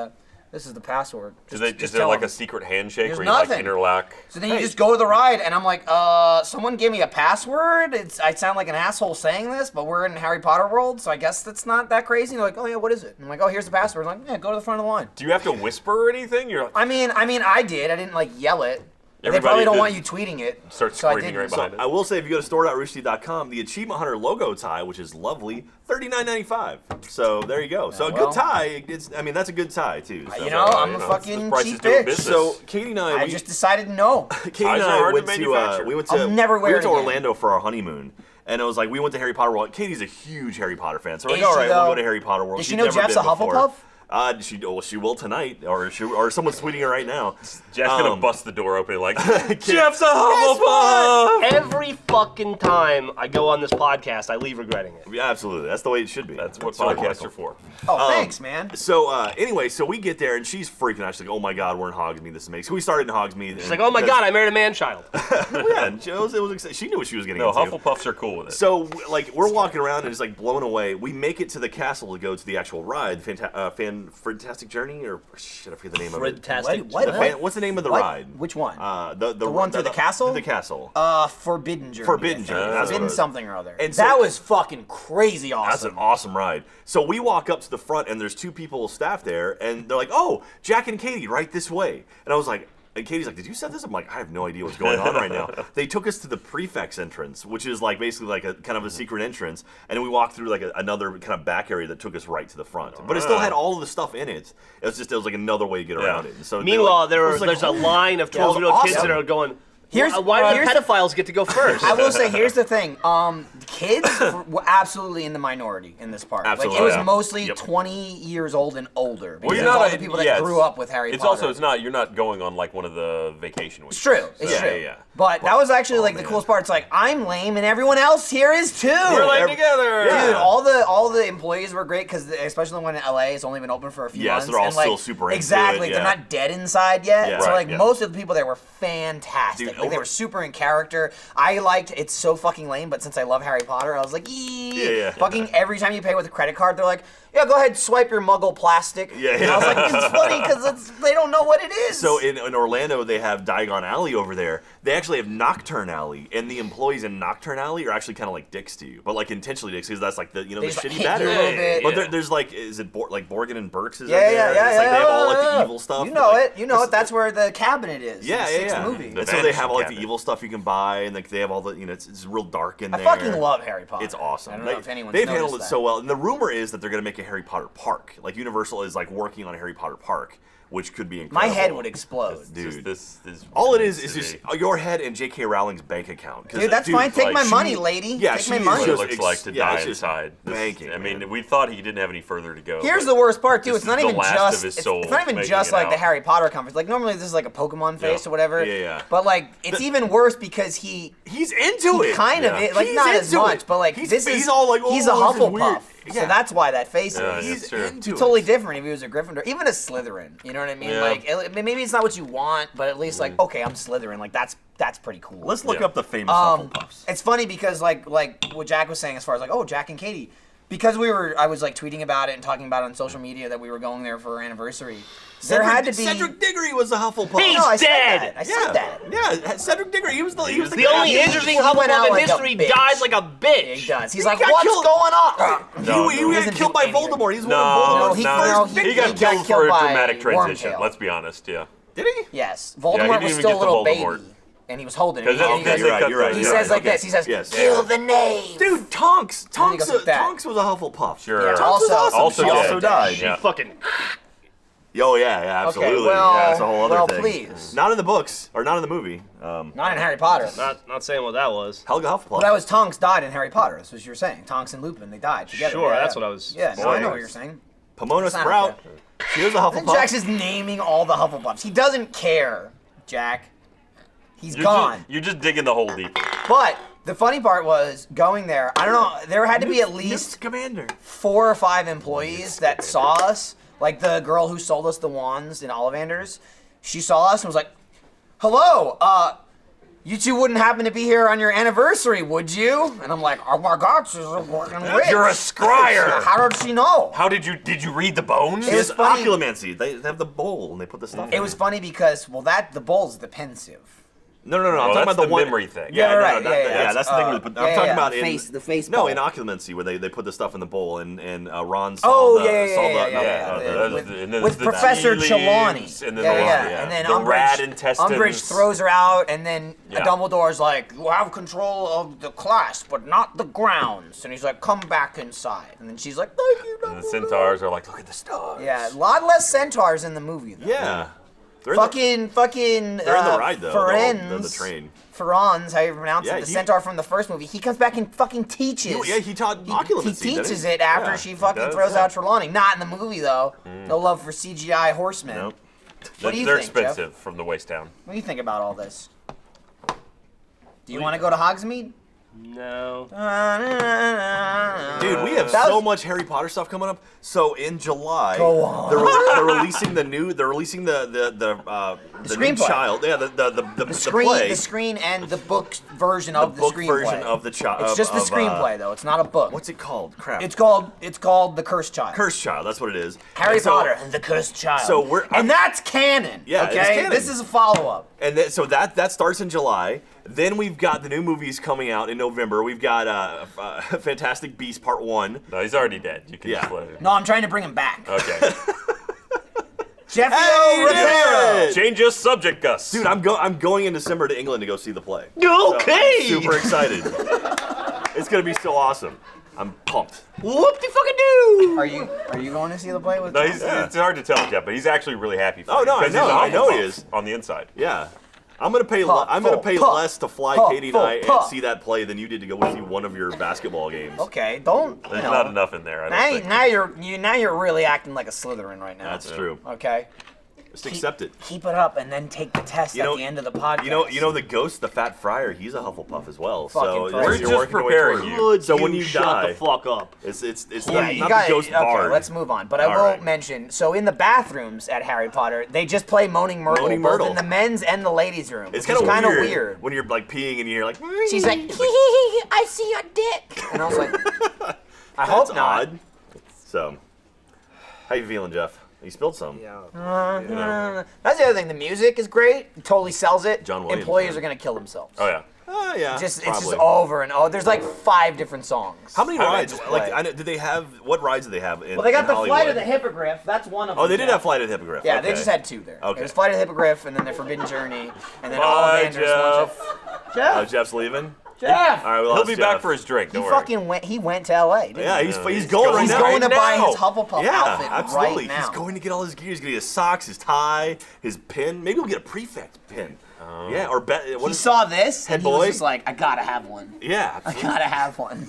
this is the password. Is there like a secret handshake There's where you nothing. like interlock? So then you just go to the ride, and I'm like, someone gave me a password. I sound like an asshole saying this, but we're in Harry Potter world, so I guess that's not that crazy. And they're like, oh yeah, what is it? And I'm like, oh, here's the password. I'm like, yeah, go to the front of the line. Do you have to whisper or anything? You're like, I mean, I did. I didn't like yell it. They probably don't want you tweeting it. Start screaming right behind it. I will say, if you go to store.roosterteeth.com, the Achievement Hunter logo tie, which is lovely, $39.95. So there you go. So a good tie. That's a good tie too. So. I'm a fucking cheap bitch. So Katie and I just decided no. Katie and I went to I'll never wear it again. Orlando for our honeymoon. And it was like, we went to Harry Potter World. Katie's a huge Harry Potter fan. So we're like, all right, we'll go to Harry Potter World. Did she know Jeff's a Hufflepuff? She will tonight, or someone's tweeting her right now. Jeff's gonna bust the door open like, Jeff's a Hufflepuff! Every fucking time I go on this podcast, I leave regretting it. Yeah, absolutely. That's the way it should be. That's what podcasts are for. Oh, thanks, man. So anyway, so we get there and she's freaking out. She's like, "Oh my God, we're in Hogsmeade. This is amazing." So we started in Hogsmeade. She's like, "Oh my God, I married a man-child." Yeah, and it was exciting. She knew what she was getting No, into. Hufflepuffs are cool with it. So like we're walking around and it's like blown away. We make it to the castle to go to the actual ride, Fantastic Journey, or shit, I forget the name of it. Fantastic. What's the name of the ride? Which one? The one through the castle? The castle. Forbidden Journey. Forbidden Journey. That's Forbidden what it is. something or other. And so- that was fucking crazy awesome. That's an awesome ride. So we walk up to the front, and there's two people staff there, and they're like, "Oh, Jack and Katie, right this way." And I was like, and Katie's like, "Did you set this?" I'm like, "I have no idea what's going on right now." They took us to the prefect's entrance, which is like basically like a kind of a secret entrance, and then we walked through like another kind of back area that took us right to the front. But it still had all of the stuff in it. It was like another way to get around it. And so meanwhile, there's there's a line of 12-year-old kids that are going, why do pedophiles get to go first? I will say, here's the thing. Kids were absolutely in the minority in this part. Absolutely. Like, it was mostly 20 years old and older. Because Well, there's all the people that grew up with Harry Potter. You're not going on like one of the vacation weeks. It's true. It's Yeah, true. yeah. But that was actually like the coolest part. It's like, I'm lame and everyone else here is too. We're lame together. Dude, all the employees were great because especially when LA has only been open for a few months. so they're all and, like, still super into exactly. it, They're yeah. not dead inside yet. Yeah. So Right, like yeah. most of the people there were fantastic. Dude, Like they were super in character. I liked it's so fucking lame, but since I love Harry Potter, I was like, Yeah. Fucking every time you pay with a credit card, they're like, yeah, go ahead, swipe your Muggle plastic. Yeah, And I was like, it's funny because they don't know what it is. So in Orlando, they have Diagon Alley over there. They actually have Nocturne Alley, and the employees in Nocturne Alley are actually kind of like dicks to you, but like intentionally dicks because that's like the They the just, like, shitty hit bad you a area. little bit. But there's like, is it like Borgin and Burks? Is Yeah, that yeah, there? yeah, It's like they have all like yeah. the evil stuff. You know like, it. You know it. That's where the cabinet is. Yeah, in the yeah, sixth yeah. movie. The And so they have all like the cabinet. evil stuff you can buy, and like they have all the it's real dark in I there. fucking love Harry Potter. It's awesome. I don't know if anyone's They've handled it noticed so that. well, and the rumor is that they're going to make a Harry Potter park. Like Universal is like working on a Harry Potter park, which could be My incredible. head would explode. Dude. This All it is just your head and J.K. Rowling's bank account. 'Cause, Dude, that's fine. Take like, my she- money, lady. Yeah, Take my she money. what it just looks like to yeah, die it's just inside. banking, I mean, man. we thought he didn't have any further to go. Here's but the worst part too. this It's not is the even last just of his it's soul not even making just it like the out. Harry Potter conference. Like normally this is like a Pokemon face Yeah. or whatever. Yeah, yeah. But like it's even worse because he's into it. kind of Yeah. it, like He's not as into much, it. but like He's this is he's all like, oh, he's a this is weird. Hufflepuff. So Yeah. that's why that face Yeah, is. yeah. He's That's true. into it. Totally different if he was a Gryffindor, even a Slytherin. You know what I mean? Yeah. Like maybe it's not what you want, but at least like okay, I'm Slytherin. Like that's pretty cool. Let's look Yeah. up the famous Hufflepuffs. It's funny because like what Jack was saying as far as like Jack and Katie, because I was like tweeting about it and talking about it on social media that we were going there for our anniversary. There had to be Cedric Diggory was a Hufflepuff. He's No, I said dead! that. I said that. Yeah, Cedric Diggory. He was the The guy. only interesting he went out Hufflepuff in like a history bitch. dies like a Yeah, bitch. he does. He's He like, got what's killed- going on? No, he no. got Doesn't killed do by anything. Voldemort. He's No, one of Voldemort's. he no, got he got killed killed for a by dramatic transition. Wormtail. Let's be honest. Yeah. Did he? Yes, Yeah, Voldemort he didn't was even still a get little to baby, Voldemort. and he was holding it. Because And he goes- you're right. He You're says right. like this. He says, Yes. "Kill the knave." Dude, Tonks And he goes like that. was a Hufflepuff. Sure. Yeah, Tonks was awesome. Also she dead. also died. Yeah. Fucking. Oh yeah, absolutely. well- yeah, that's a whole other well, thing. please. Not in the books or not in the movie. Not in Harry Potter. Not saying what that was. Helga Hufflepuff. Well, that was Tonks died in Harry Potter. That's what you were saying. Tonks and Lupin, they died together. Sure, Yeah, that's yeah. what I was. Yeah, no, I know what you're saying. Pomona Sound Sprout. She was a And Hufflepuff. Jack's just naming all the Hufflepuffs. He doesn't care, Jack. He's gone. You're just digging the hole deeper. But the funny part was going there. I don't know. There had to be at least Commander. 4 or 5 employees that saw us. Like the girl who sold us the wands in Ollivanders. She saw us and was like, "Hello, you two wouldn't happen to be here on your anniversary, would you?" And I'm like, "Oh my God, she's working rich." You're a scryer. How did she know? How did you read the bones? It was It's funny. oculomancy. They have the bowl and they put the stuff. It was funny because the bowl's the pensive. No. I'm Oh, talking that's about the the one memory thing. Yeah, Yeah, right, no, yeah. that's the thing. I'm yeah, talking yeah, about the face No, bowl. in oculomancy where they put the stuff in the bowl and Ron saw Oh, the, yeah. and then With the Professor tea Trelawney. leaves, and then yeah. And then the rat intestines. Umbridge throws her out, and then Yeah. Dumbledore's like, "You have control of the class, but not the grounds." And he's like, "Come back inside." And then she's like, "Thank you, And the Dumbledore." centaurs are like, look at the stars. Yeah, a lot less centaurs in the movie, though. Yeah. Fucking. They're in the ride though. The train. Ferran's, how you pronounce it, the centaur from the first movie. He comes back and fucking teaches. He taught occlumency. He teaches it after she fucking throws out Trelawney. Not in the movie though. No love for CGI horsemen. Nope. What do you They're think, expensive Jeff? from the waist down. What do you think about all this? Do you want to go to Hogsmeade? No. Dude, we have so much Harry Potter stuff coming up. So in July, Go on. they're releasing the screenplay. child. Yeah, the play. The screen and the book version of the book screenplay. version of the child. It's just the screenplay though. It's not a book. What's it called? Crap. It's called The Cursed Child. Cursed Child. That's what it is. Harry Potter and the Cursed Child. So and that's canon. Yeah, okay? it's canon. This is a follow-up. And so that starts in July. Then we've got the new movies coming out in November. We've got Fantastic Beasts Part 1. No, he's already dead. You can just let it. No, I'm trying to bring him back. Okay. Jeffy Rivera. Change your subject, Gus. Dude, I'm going in December to England to go see the play. Okay. So, super excited. It's gonna be so awesome. I'm pumped. Whoop-de-fucking-doo! Are you going to see the play with? No, it's hard to tell, Jeff, but he's actually really happy for Oh, you, no, I 'cause know. he's a I know he Hufflepuff is. on the inside. Yeah. I'm gonna pay less to fly Katie and I and see that play than you did to go see one of your basketball games. Okay, don't. There's not enough in there. I don't think. Now you're really acting like a Slytherin right now. That's true. Okay. Just accept it. Keep it up and then take the test at the end of the podcast. You know the ghost, the Fat Friar. He's a Hufflepuff as well. Fucking So Christ. We're you're just working your way preparing toward- you. So when you shut die, the fuck up. it's Yeah, not the ghost bard. Okay, let's move on. But I All will right. mention, so in the bathrooms at Harry Potter, they just play Moaning Myrtle, Moaning both Myrtle. in the men's and the ladies' room. It's which is kind of weird. when you're like peeing and you're like. She's like, I see your dick. And I was like, I hope That's not. odd. So, how you feeling, Jeff? You spilled some. That's the other thing. The music is great. It totally sells it. John Williams, Employees man. are going to kill themselves. Oh, yeah. Oh yeah. It's just probably. over and over. There's like 5 different songs. How many rides? just Like, play. did they have? What rides did they have in? Well, they got in the Hollywood? Flight of the Hippogriff. That's one of them. Oh, they did have Flight of the Hippogriff. Yeah, okay. they just had 2 there. Okay. There's Flight of the Hippogriff, and then the Forbidden Journey, and then Bye, Ollivanders. Jeff. Jeff. Jeff's leaving. Jeff. All right, we He'll lost be Jeff. back for his drink. He Don't worry. fucking went. He went to LA. Didn't Yeah, he? he's going right He's now. going to buy now. his Hufflepuff Yeah, outfit absolutely. right now. He's going to get all his gear. He's going to get his socks, his tie, his pin. Maybe we'll get a prefect pin. Yeah, or He saw this Head and he was boy? just like, I gotta have one. Yeah. I gotta have one.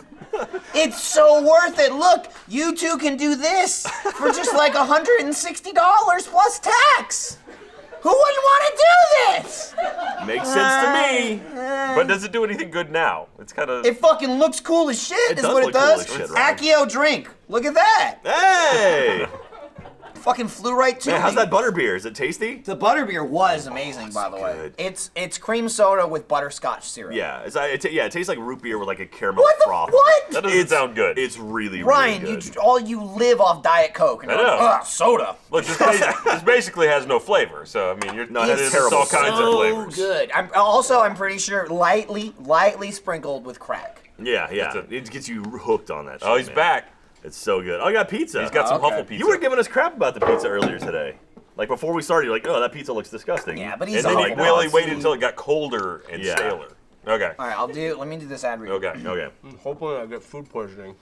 It's so worth it. Look, you two can do this for just like $160 plus tax. Who wouldn't want to do this? Makes sense to me. But does it do anything good now? It's kind of. It fucking looks cool as shit, It is does what it look cool does. as shit, right? Accio drink. Look at that. Hey! Fucking flew right to Man, me. how's that butterbeer? Is it tasty? The Butterbeer was amazing, by the way. good. It's cream soda with butterscotch syrup. Yeah, it tastes like root beer with like a caramel What the froth. what? That doesn't sound good. It's really, Ryan, really good. you live off Diet Coke. And I you're like, know. ugh, soda. Look, this basically has no flavor. So, I mean, you're No, it has there's terrible all kinds of So flavors. good. I'm pretty sure lightly sprinkled with crack. Yeah, That's it gets you hooked on that shit, Oh, he's man. back. It's so good. Oh, I got pizza. He's got some okay. Huffle pizza. You were giving us crap about the pizza earlier today. Like before we started, you're like, oh, that pizza looks disgusting. Yeah, but And he's then like, he no, really it's- waited until it got colder and Yeah. staler. Okay. All right, let me do this ad read. Okay. Okay. Hopefully I get food poisoning.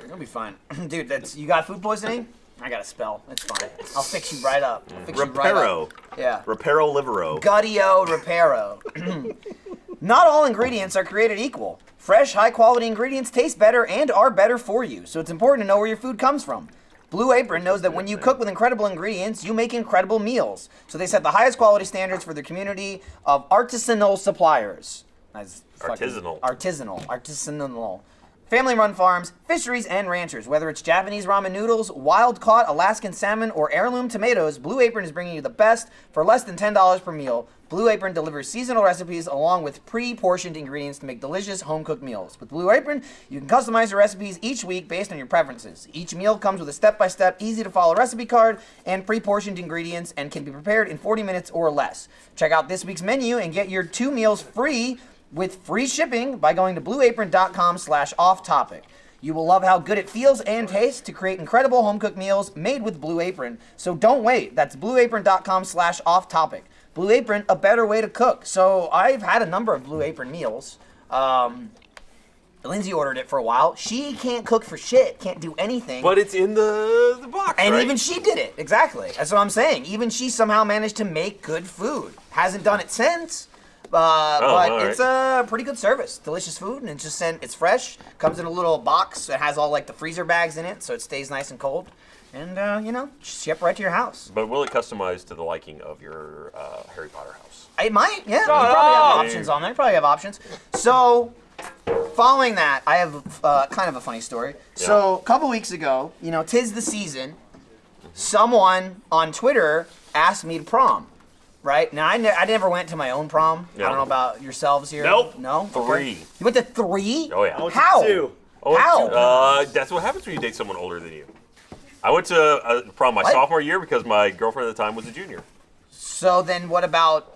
You'll be fine. Dude, you got food poisoning? I got a spell. It's fine. I'll fix you right up. I'll fix you right Reparo. up. Yeah. Reparo Livero. Guttio Reparo. Not all ingredients are created equal. Fresh, high-quality ingredients taste better and are better for you, so it's important to know where your food comes from. Blue Apron knows that when you cook with incredible ingredients, you make incredible meals. So they set the highest quality standards for their community of artisanal suppliers. That's fucking- Artisanal. Family-run farms, fisheries, and ranchers. Whether it's Japanese ramen noodles, wild-caught Alaskan salmon, or heirloom tomatoes, Blue Apron is bringing you the best for less than $10 per meal. Blue Apron delivers seasonal recipes along with pre-portioned ingredients to make delicious home-cooked meals. With Blue Apron, you can customize your recipes each week based on your preferences. Each meal comes with a step-by-step, easy-to-follow recipe card and pre-portioned ingredients and can be prepared in 40 minutes or less. Check out this week's menu and get your 2 meals free with free shipping by going to blueapron.com/off-topic. You will love how good it feels and tastes to create incredible home-cooked meals made with Blue Apron. So don't wait. That's blueapron.com/off-topic. Blue Apron, a better way to cook. So I've had a number of Blue Apron meals. Lindsay ordered it for a while. She can't cook for shit, can't do anything. But it's in the box, and right? even she did it, exactly. That's what I'm saying. Even she somehow managed to make good food. Hasn't done it since, but it's a pretty good service. Delicious food, and it's fresh. Comes in a little box. It has all like the freezer bags in it, so it stays nice and cold. And, ship right to your house. But will it customize to the liking of your Harry Potter house? It might, yeah. You probably have options on there. Probably have options. So, following that, I have kind of a funny story. Yeah. So, a couple weeks ago, 'tis the season, someone on Twitter asked me to prom. Right? Now, I never went to my own prom. Yeah. I don't know about yourselves here. Nope. No? 3. Okay. You went to 3? Oh, yeah. How? 2. How? That's what happens when you date someone older than you. I went to prom my sophomore year because my girlfriend at the time was a junior. So then what about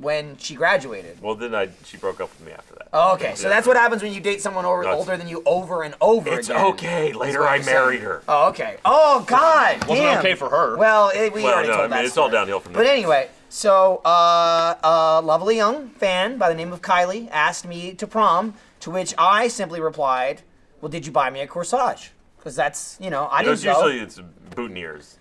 when she graduated? Well, then she broke up with me after that. Oh, okay. So that's what happens when you date someone older than you over and over it's again. It's okay. Later I married her. Oh, okay. Oh, God. Wasn't okay for her. Well, we already told that it's story. all downhill from there. But anyway, so a lovely young fan by the name of Kylie asked me to prom, to which I simply replied, well, did you buy me a corsage? Because that's, I didn't go. Usually it's boutonnieres.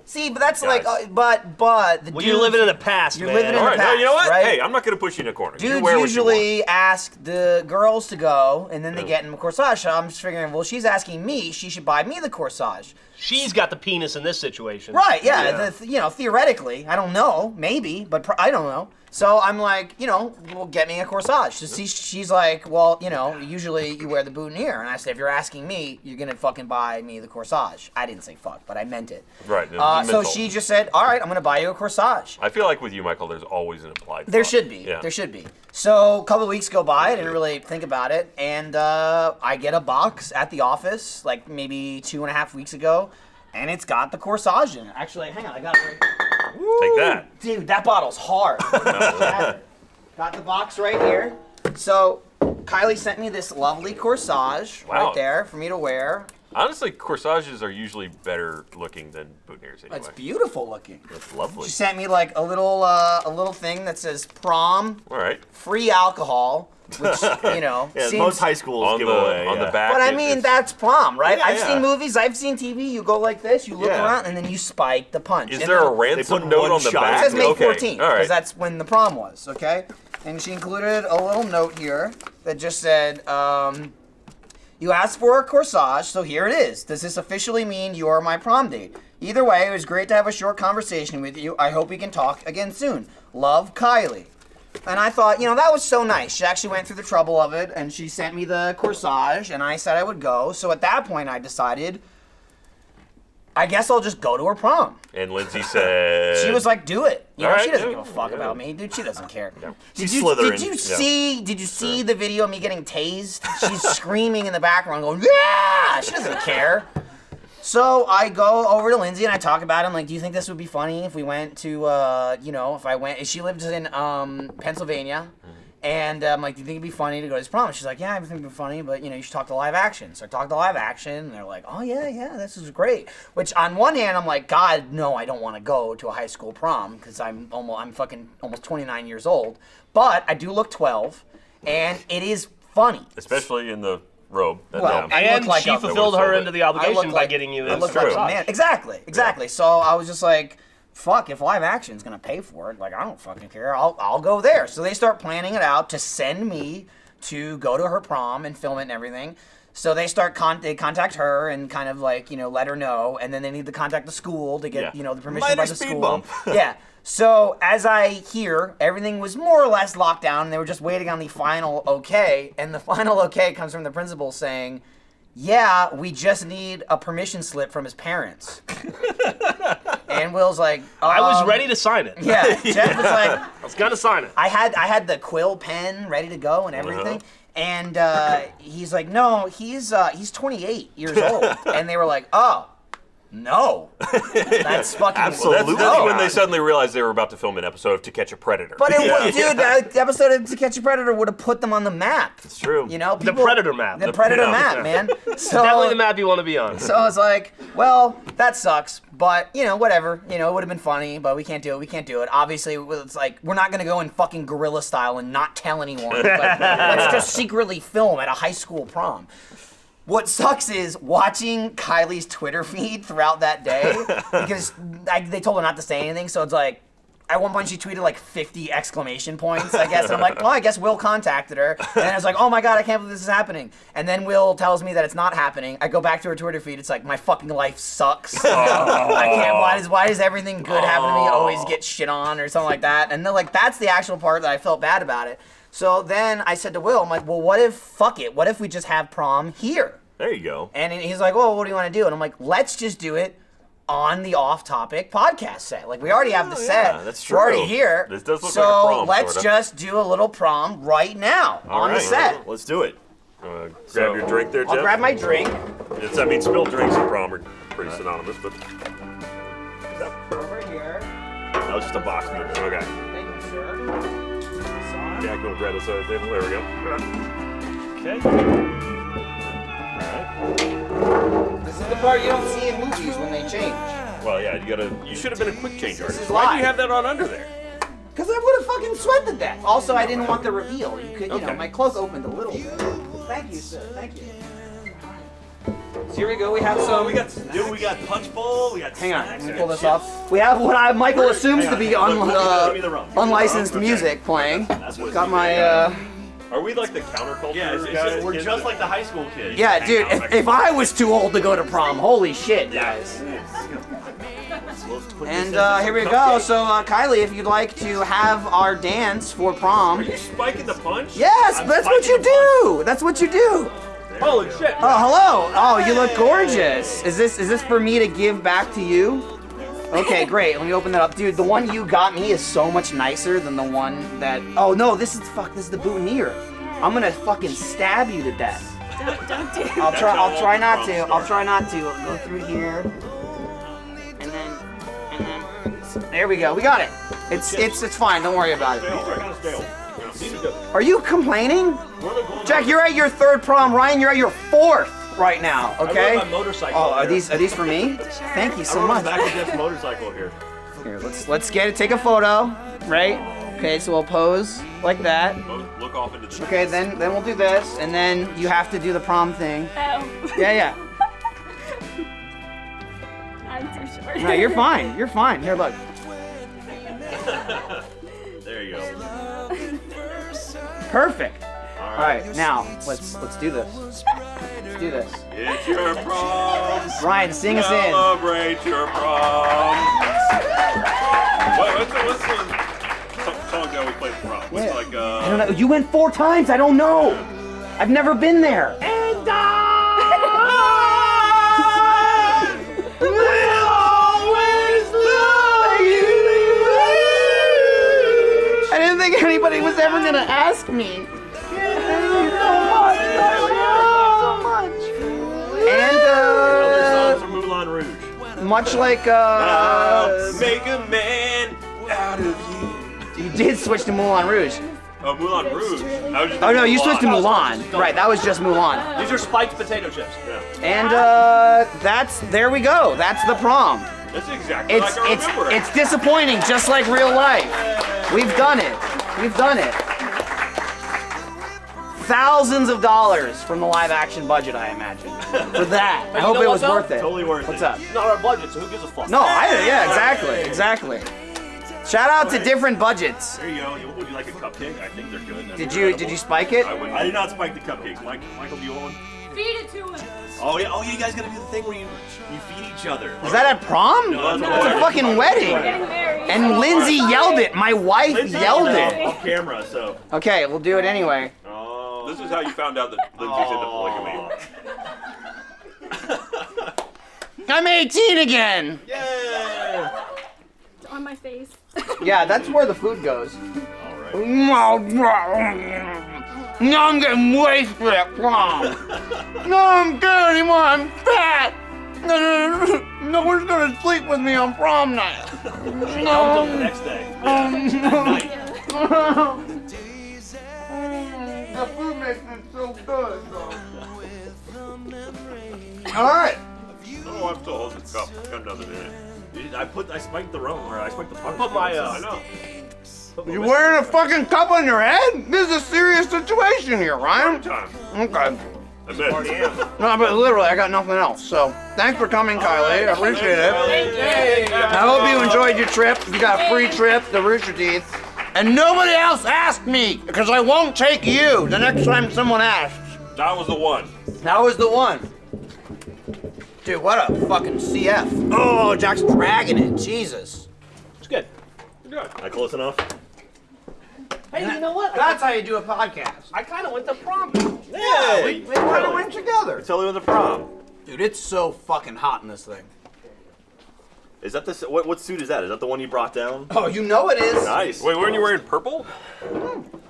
See, but that's Guys. like, but the Well, you're living in the past, You're man. living in All the right, past, no, you know what? right? Hey, I'm not going to push you in a corner. You Dudes wear what you want. usually ask the girls to go, and then they get in a corsage. So I'm just figuring, well, she's asking me, she should buy me the corsage. She's got the penis in this situation. Right, yeah. Theoretically, I don't know, maybe, but I don't know. So I'm like, well, get me a corsage. So she's like, well, usually you wear the boutonniere. And I said, if you're asking me, you're going to fucking buy me the corsage. I didn't say fuck, but I meant it. Right. So she just said, all right, I'm going to buy you a corsage. I feel like with you, Michael, there's always an implied There thought. should be. Yeah. There should be. So a couple of weeks go by, I didn't really think about it, and I get a box at the office, like maybe 2.5 weeks ago, and it's got the corsage in it. Actually, hang on, I got it right here. Take that. Dude, that bottle's hard. Got the box right here. So Kylie sent me this lovely corsage right there for me to wear. Honestly, corsages are usually better looking than boutonnieres anyway. It's beautiful looking. It's lovely. She sent me like a little thing that says prom, All right. free alcohol, which Yeah, seems, most high schools give away. On the back. But I mean, that's prom, right? Yeah, I've seen movies, I've seen TV. You go like this, you look around, and then you spike the punch. Is And there then- a ransom put note one on the shot. back? It says May Okay. 14th, All because right. that's when the prom was, okay? And she included a little note here that just said, you asked for a corsage, so here it is. Does this officially mean you are my prom date? Either way, it was great to have a short conversation with you. I hope we can talk again soon. Love, Kylie. And I thought, that was so nice. She actually went through the trouble of it, and she sent me the corsage, and I said I would go. So at that point, I decided, I guess I'll just go to her prom. And Lindsay said... She was like, "Do it." All right, she doesn't yeah, give a fuck yeah. about me, dude. She doesn't care. Yeah. Did She's you Slytherin. Did you see the video of me getting tased? She's screaming in the background, going, "Yeah!" She doesn't care. So I go over to Lindsay and I talk about it. I'm like, "Do you think this would be funny if we went to, if I went?" She lives in Pennsylvania. And I'm like, do you think it'd be funny to go to this prom? She's like, yeah, I think it'd be funny, but you should talk to live action. So I talked to live action, and they're like, oh yeah, this is great. Which on one hand, I'm like, God, no, I don't want to go to a high school prom because I'm fucking almost 29 years old. But I do look 12, and it is funny. Especially in the robe. And like she fulfilled her end of the obligation by getting you I in look the like a corsage. man. Exactly. So I was just like, fuck, if live action's gonna pay for it, like I don't fucking care. I'll go there. So they start planning it out to send me to go to her prom and film it and everything. So they they contact her and kind of like, let her know, and then they need to contact the school to get, the permission Minor by the speed school. bump. Yeah. So as I hear, everything was more or less locked down, and they were just waiting on the final okay, and the final okay comes from the principal saying, yeah, we just need a permission slip from his parents. And Will's like, I was ready to sign it. Yeah, Jeff was like, I was gonna sign it. I had the quill pen ready to go and everything. And he's like, no, he's 28 years old. And they were like, oh, No. That's fucking... Absolutely. That's No. when they suddenly realized they were about to film an episode of To Catch a Predator. But it would, dude, the episode of To Catch a Predator would have put them on the map. It's true. You know, The Predator map. The Predator map, man. So, Definitely the map you want to be on. So I was like, well, that sucks, but, you know, whatever. You know, it would have been funny, but we can't do it. We can't do it. Obviously, it's like, we're not going to go in fucking guerrilla style and not tell anyone. Like, let's just secretly film at a high school prom. What sucks is watching Kylie's Twitter feed throughout that day, because they told her not to say anything, so it's like, at one point she tweeted like 50 exclamation points, I guess, and I'm like, well, I guess Will contacted her, and then I was like, oh my god, I can't believe this is happening, and then Will tells me that it's not happening. I go back to her Twitter feed, it's like, my fucking life sucks. I can't, why does everything good happen to me always get shit on, or something like that, and then like, that's the actual part that I felt bad about it. So then I said to Will, I'm like, well, what if we just have prom here? There you go. And he's like, well, what do you want to do? And I'm like, let's just do it on the off-topic podcast set. Like, we already have the set. Yeah, that's true. We're already here. This does look so like a prom, let's sorta. just do a little prom right now on the set. Let's do it. Grab your drink there, Jeff. I'll grab my drink. I mean, spilled drinks and prom are pretty synonymous, but... Over here. That was just a box movement. Okay. Thank you, sir. Jack will grab this other table. There we go. Okay. This is the part you don't see in movies when they change. Well, yeah, you should have been a quick change artist. is Why do live. you have that on under there? Because I would have fucking sweat to death. Also, I didn't want the reveal. You know, Okay. my cloak opened a little bit. Thank you, sir. Thank you. So here we go. We have some. we got punch bowl. We got. Hang on, let me pull this off. We have what Michael assumes to be Give me the rum. unlicensed Okay. music playing. That's what Got my Are we like the counterculture guys? we're just like the high school kids. yeah, dude. If I was too old to go to prom, holy shit, guys. And here we go. So Kylie, if you'd like to have our dance for Are prom, you spiking the punch? yes, I'm that's what you spiking the do. That's what you do. Holy shit! Oh, hello. Oh, you look gorgeous. Is this for me to give back to you? Okay, great. Let me open that up. Dude, the one you got me is so much nicer than the one that... Oh, no, this is the boutonniere. I'm gonna fucking stab you to death. Don't do it. I'll try not to. I'll try not to. I'll go through here. And then... There we go. We got it. It's fine. Don't worry about it. Are you complaining? Jack, you're at your third prom. Ryan, you're at your fourth right now, okay? I rode my motorcycle. Oh, are here. these for me? Thank you so I rode much. back of Jeff's motorcycle here. Here, let's get it. Take a photo, right? Okay, so we'll pose like that. Look off into the... Okay, then we'll do this, and then you have to do the prom thing. Oh. Yeah. I'm too short. No, you're fine. You're fine. Here, look. There you go. Perfect. All right, now let's do this. Let's do this. It's your prom. Ryan, sing us in. Celebrate your prom. What's the song that we played for prom? What's Yeah. like I don't know. You went 4 times. I don't know. I've never been there. And I will always love you. I didn't think anybody was ever gonna ask me. So much. And Songs from Moulin Rouge. much like Make a man out of you. you did switch to Moulin Rouge. Oh, Moulin Rouge. I was just Oh no, you switched to Mulan. Mulan. Right, that was just Mulan. These are spiked potato chips. And there we go. That's the prom. That's exactly like I remember it. It's disappointing, just like real life. We've done it. We've done it. Thousands of dollars from the live action budget, I imagine. For that. I hope know it what, was though? worth it. Totally worth What's it. up? It's not our budget, so who gives a fuck? No, exactly. Shout out to different budgets. There you go. Would you like a cupcake? I think they're good. Did you spike it? I did not spike the cupcakes. Michael, do you want one? Feed it to him. Oh yeah. Oh, you guys gotta do the thing where you feed each other. Is that at prom? No, that's It's a fucking wedding. Getting married. And Lindsay yelled it. My wife yelled it. Off camera, so. Okay, we'll do it anyway. Oh. This is how you found out that Lindsay's into polygamy. I'm 18 again. Yeah. On my face. Yeah, that's where the food goes. All right. No, I'm getting wasted at prom. No, I'm good anymore. I'm fat. No one's gonna sleep with me on prom night. She comes up the next day. The food makes it so good. All right. Oh, I'm still holding the cup. Got another minute. I spiked the rum, or I spiked the punch. Put my, I know. You wearing a fucking cup on your head? This is a serious situation here, Ryan. Time. Okay. I bet. No, but literally, I got nothing else. So, thanks for coming, Kylie. I appreciate it. I hope you enjoyed your trip. You got a free trip to Rooster Teeth. And nobody else asked me, because I won't take you the next time someone asks. That was the one. That was the one. Dude, what a fucking CF. Oh, Jack's dragging it. Jesus. It's good. Good. Am I close enough? Hey, you know what? That's how you do a podcast. I kind of went to prom. Yeah, We kind of went together. Totally with the prom. Dude, it's so fucking hot in this thing. Is that the what suit is that? Is that the one you brought down? Oh, you know it is. Nice. Wait, weren't you wearing purple?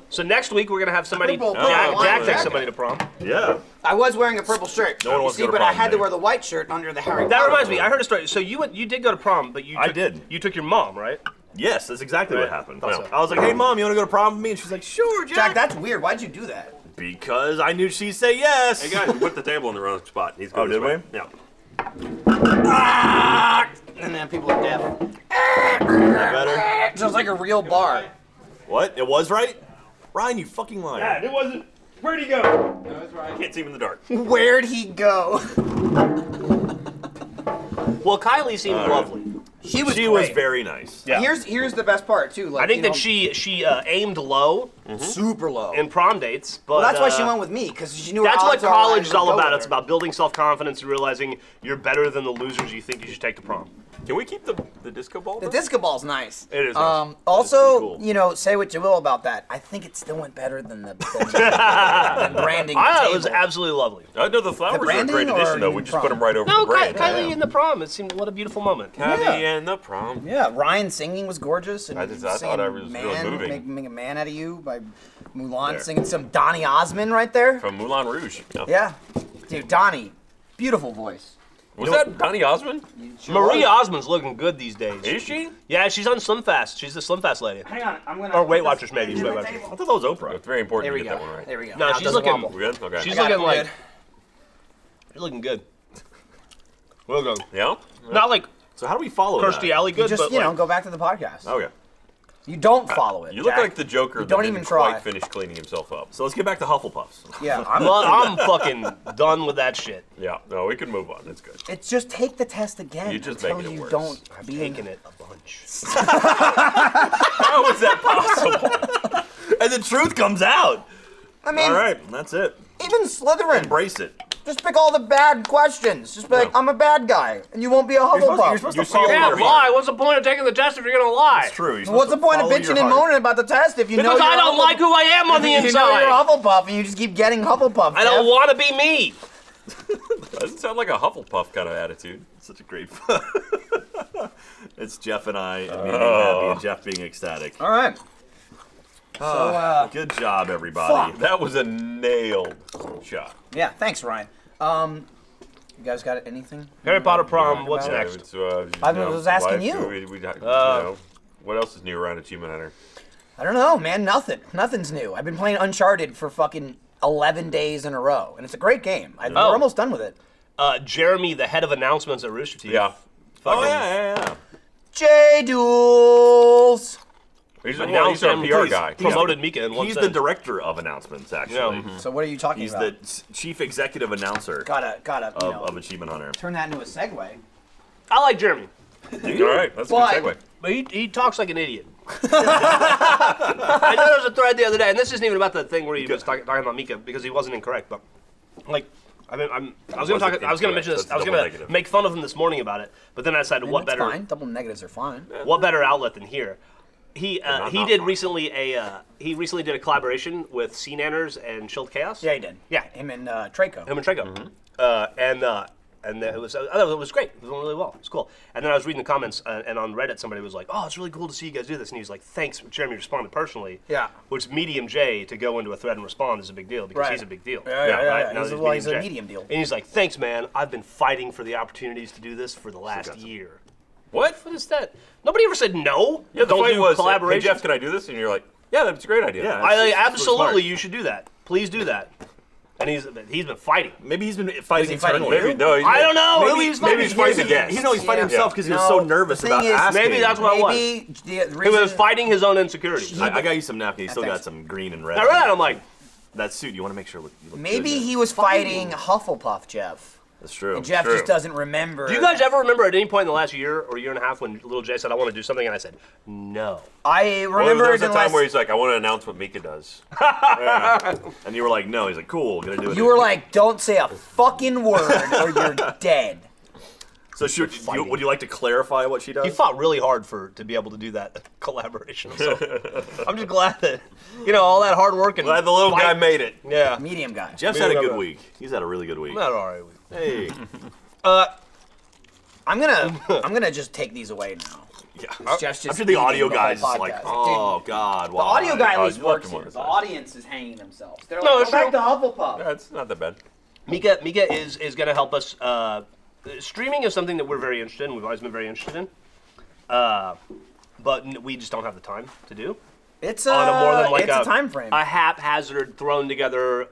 So next week we're gonna have somebody. Purple, Jack purple, takes jacket. somebody to prom. Yeah. I was wearing a purple shirt. No one wants to see, go to but I prom had to today. wear the white shirt under the Harry That Potter. reminds me. I heard a story. So you did go to prom, but I did. You took your mom, right? Yes, that's exactly what Right. happened. Thought so. I was like, "Hey, Mom, you want to go to prom with me?" And she's like, "Sure, Jack." Jack, that's weird. Why'd you do that? Because I knew she'd say yes. Hey guys, we put the table in the wrong spot. He's Oh, going this did way. Yeah. And then people are deaf. Better. Sounds like a real bar. What? It was right? Ryan, you fucking liar. It wasn't. Where'd he go? I can't see him in the dark. Where'd he go? Well, Kylie seemed lovely. She was She was great. very nice. Yeah. Here's the best part too. Like, I think you that know, she aimed low super low. in prom dates, but Well, that's why she went with me, because she knew. That's her what odds are college I is all would go about. with It's her. about building self-confidence and realizing you're better than the losers you think you should take to prom. Can we keep the disco ball? The disco ball's nice. It is nice. Also, cool. you know, say what you will about that. I think it still went better than the than branding. I thought the it was table. absolutely lovely. I know the flowers are a branding great or addition, though. in We just prom? put them right over No, the bread. Kylie in the prom. It seemed what a beautiful moment. Kylie Yeah. and the prom. Yeah, Ryan singing was gorgeous. And I thought singing I was really man, moving. Make a man out of you by Mulan There. singing some Donny Osmond right there. From Moulin Rouge. Yeah, dude, Donnie, beautiful voice. Was that Donny Osmond? Maria Osmond's looking good these days. Is she? Yeah, she's on Slim Fast. She's the Slim Fast lady. Hang on, I'm gonna. Or Weight Watchers, maybe. Weight Watchers. I thought that was Oprah. It's very important There to we get go. that one right. There we go. No, Now it she's doesn't looking- wobble. We good? Okay. She's I got looking it, like good. she's looking good. Well done. Yeah? Not like So how do we follow Kirstie that? Alley good, Just but you know, like, go back to the podcast. Okay. You don't follow it. You look Jack. like the Joker You that don't didn't even try. quite finish cleaning himself up. So let's get back to Hufflepuffs. Yeah, I'm fucking done with that shit. Yeah, no, we can move on. It's good. It's just take the test again. You're just until making it you worse. don't I'm be taking it a bunch. How is that possible? And the truth comes out. I mean, All right, that's it. even Slytherin. Embrace it. Just pick all the bad questions. Just be like, No. I'm a bad guy, and you won't be a Hufflepuff. You're supposed You to see follow it Yeah, your Your lie. heart. What's the point of taking the test if you're gonna lie? It's true. You're What's the supposed to point of follow bitching your and heart. moaning about the test if you know Because you're I a don't like who I am on the You know inside. you're a Hufflepuff, and you just keep getting Hufflepuff. I don't Jeff. want to be me. Doesn't sound like a Hufflepuff kind of attitude. Such a great fun. It's Jeff and I, and me being happy, and Jeff being ecstatic. All right. So, Good job, everybody. Fuck. That was a nailed shot. yeah, thanks, Ryan. You guys got anything? Harry Potter prom. What's about next? It's, I you know, was asking life, you. you know, what else is new around Achievement Hunter? I don't know, man. Nothing. Nothing's new. I've been playing Uncharted for fucking 11 days in a row, and it's a great game. We're almost done with it. Jeremy, the head of announcements at Rooster Teeth. Yeah. Oh, yeah. J Duels. He's Announced our and PR guy. promoted Mika in one He's the sentence. director of announcements, actually. Yeah. So what are you talking He's about? the chief executive announcer Gotta, you know, of Achievement Hunter. turn that into a segue. I like Jeremy, All right, that's a good segue. but he talks like an idiot. I know there was a thread the other day, and this isn't even about the thing where he was talking about Mika because he wasn't incorrect, but like. I was gonna mention this. That's I was double gonna negative. make fun of him this morning about it, but then I decided, what That's better fine. Double negatives are fine. what better outlet than here? He not did fine. recently he recently did a collaboration with Sea Nanners and Chilled Chaos. Yeah, he did. Yeah. Him and Traco. Him and Trago. And I thought it was great. It was going really well. It was cool. And then I was reading the comments, and on Reddit, somebody was like, "Oh, it's really cool to see you guys do this." And he was like, "Thanks, Jeremy responded personally." Yeah. Which medium J to go into a thread and respond is a big deal because he's a big deal. Yeah. Right? Now He's a medium deal. And he's like, "Thanks, man. I've been fighting for the opportunities to do this for the last year." What? What is that? Nobody ever said no. Yeah, the Don't fight do was, collaboration. hey, Jeff, can I do this? And you're like, yeah, that's a great idea. Yeah. Absolutely, you should do that. Please do that. And he's been fighting. Maybe he's been fighting he fighting internally. Maybe, no, I don't know. Maybe he's fighting against. He's fighting himself because he was so nervous the about thing is, asking. Maybe that's what it was. Maybe the He was reason fighting his own insecurities. I got you some napkins. He still Thanks. got some green and red. I read that. I'm like, That suit, you want to make sure you look maybe good. he was fighting Hufflepuff, Jeff. That's true. And Jeff True. just doesn't remember. do you guys ever remember at any point in the last year or year and a half when little Jay said, "I want to do something," and I said, "No." I Well, remember there was a unless- time where he's like, I want to announce what Mika does. And you were like, no. He's like, cool, gonna do it. you were like, "Don't say a fucking word or you're dead." so would you like to clarify what she does? He fought really hard to be able to do that collaboration. So I'm just glad that all that hard work and Glad the little guy made it. Yeah, Medium guy. Jeff's had a good week. He's had a really good week. not all right. Hey. I'm gonna just take these away now. Yeah. Jeff's just I'm sure the audio eating the whole guys is like, podcast. oh God, The why? audio guy at Oh, least you love works him here. on The this. audience is hanging themselves. They're like, No, "Go it's back true. to Hufflepuff." Yeah, it's not that bad. Mika is going to help us. Streaming is something that we're very interested in. We've always been very interested in, but we just don't have the time to do. It's On a more than like it's a time frame. a haphazard thrown together.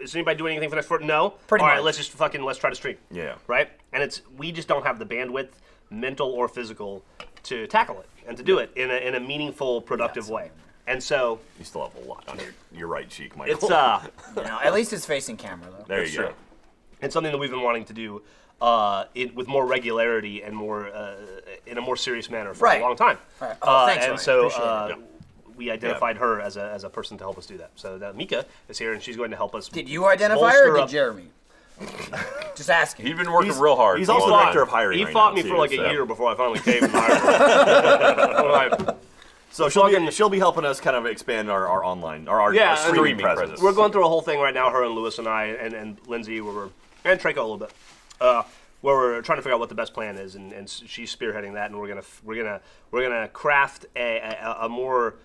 Is anybody doing anything for next quarter? No. Pretty All right, much. let's try to stream. Yeah. Right. And we just don't have the bandwidth, mental or physical, to tackle it and to do it in a meaningful, productive way. And so You still have a lot on your right cheek, Michael. it's At least it's facing camera though. there you go. it's something that we've been wanting to do with more regularity and more in a more serious manner for Right. a long time. Right. Oh, thanks, and Ryan. so Appreciate it. we identified her as a person to help us do that. So Mika is here, and she's going to help us. Did you identify her bolster or did up- Jeremy? Just asking. He's been working real hard. He's so- also fought- director of hiring. He right fought now, me too, for like so. a year before I finally caved and hired her. I'm like, So she'll be helping us kind of expand our online, our Yeah, streaming streaming presence. presence. we're going through a whole thing right now, her and Lewis and I and Lindsay, and Traco a little bit, where we're trying to figure out what the best plan is, and she's spearheading that, and we're gonna craft a more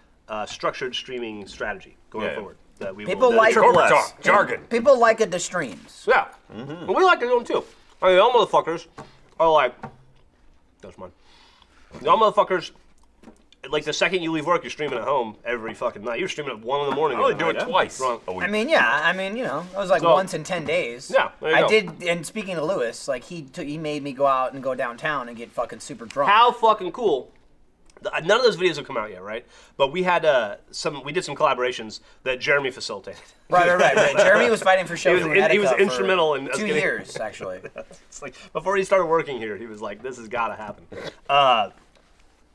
structured streaming strategy going Yeah. forward. That we People will, like Triple Corporate S. talk, jargon. People like it to streams. yeah, and we like to do them too. I mean, y'all motherfuckers are like, that's mine. Y'all motherfuckers. Like the second you leave work, you're streaming at home every fucking night. You're streaming at 1 in the morning. I only every do it night. twice Wrong. a week. I mean, it was like So- once in 10 days. Yeah, there you I go. did, and speaking of Lewis, like he made me go out and go downtown and get fucking super drunk. How fucking cool. None of those videos have come out yet, right? But we had we did some collaborations that Jeremy facilitated. Right. Jeremy was fighting for show. He was instrumental in us 2 getting- years, actually. It's like before he started working here, he was like, "This has got to happen."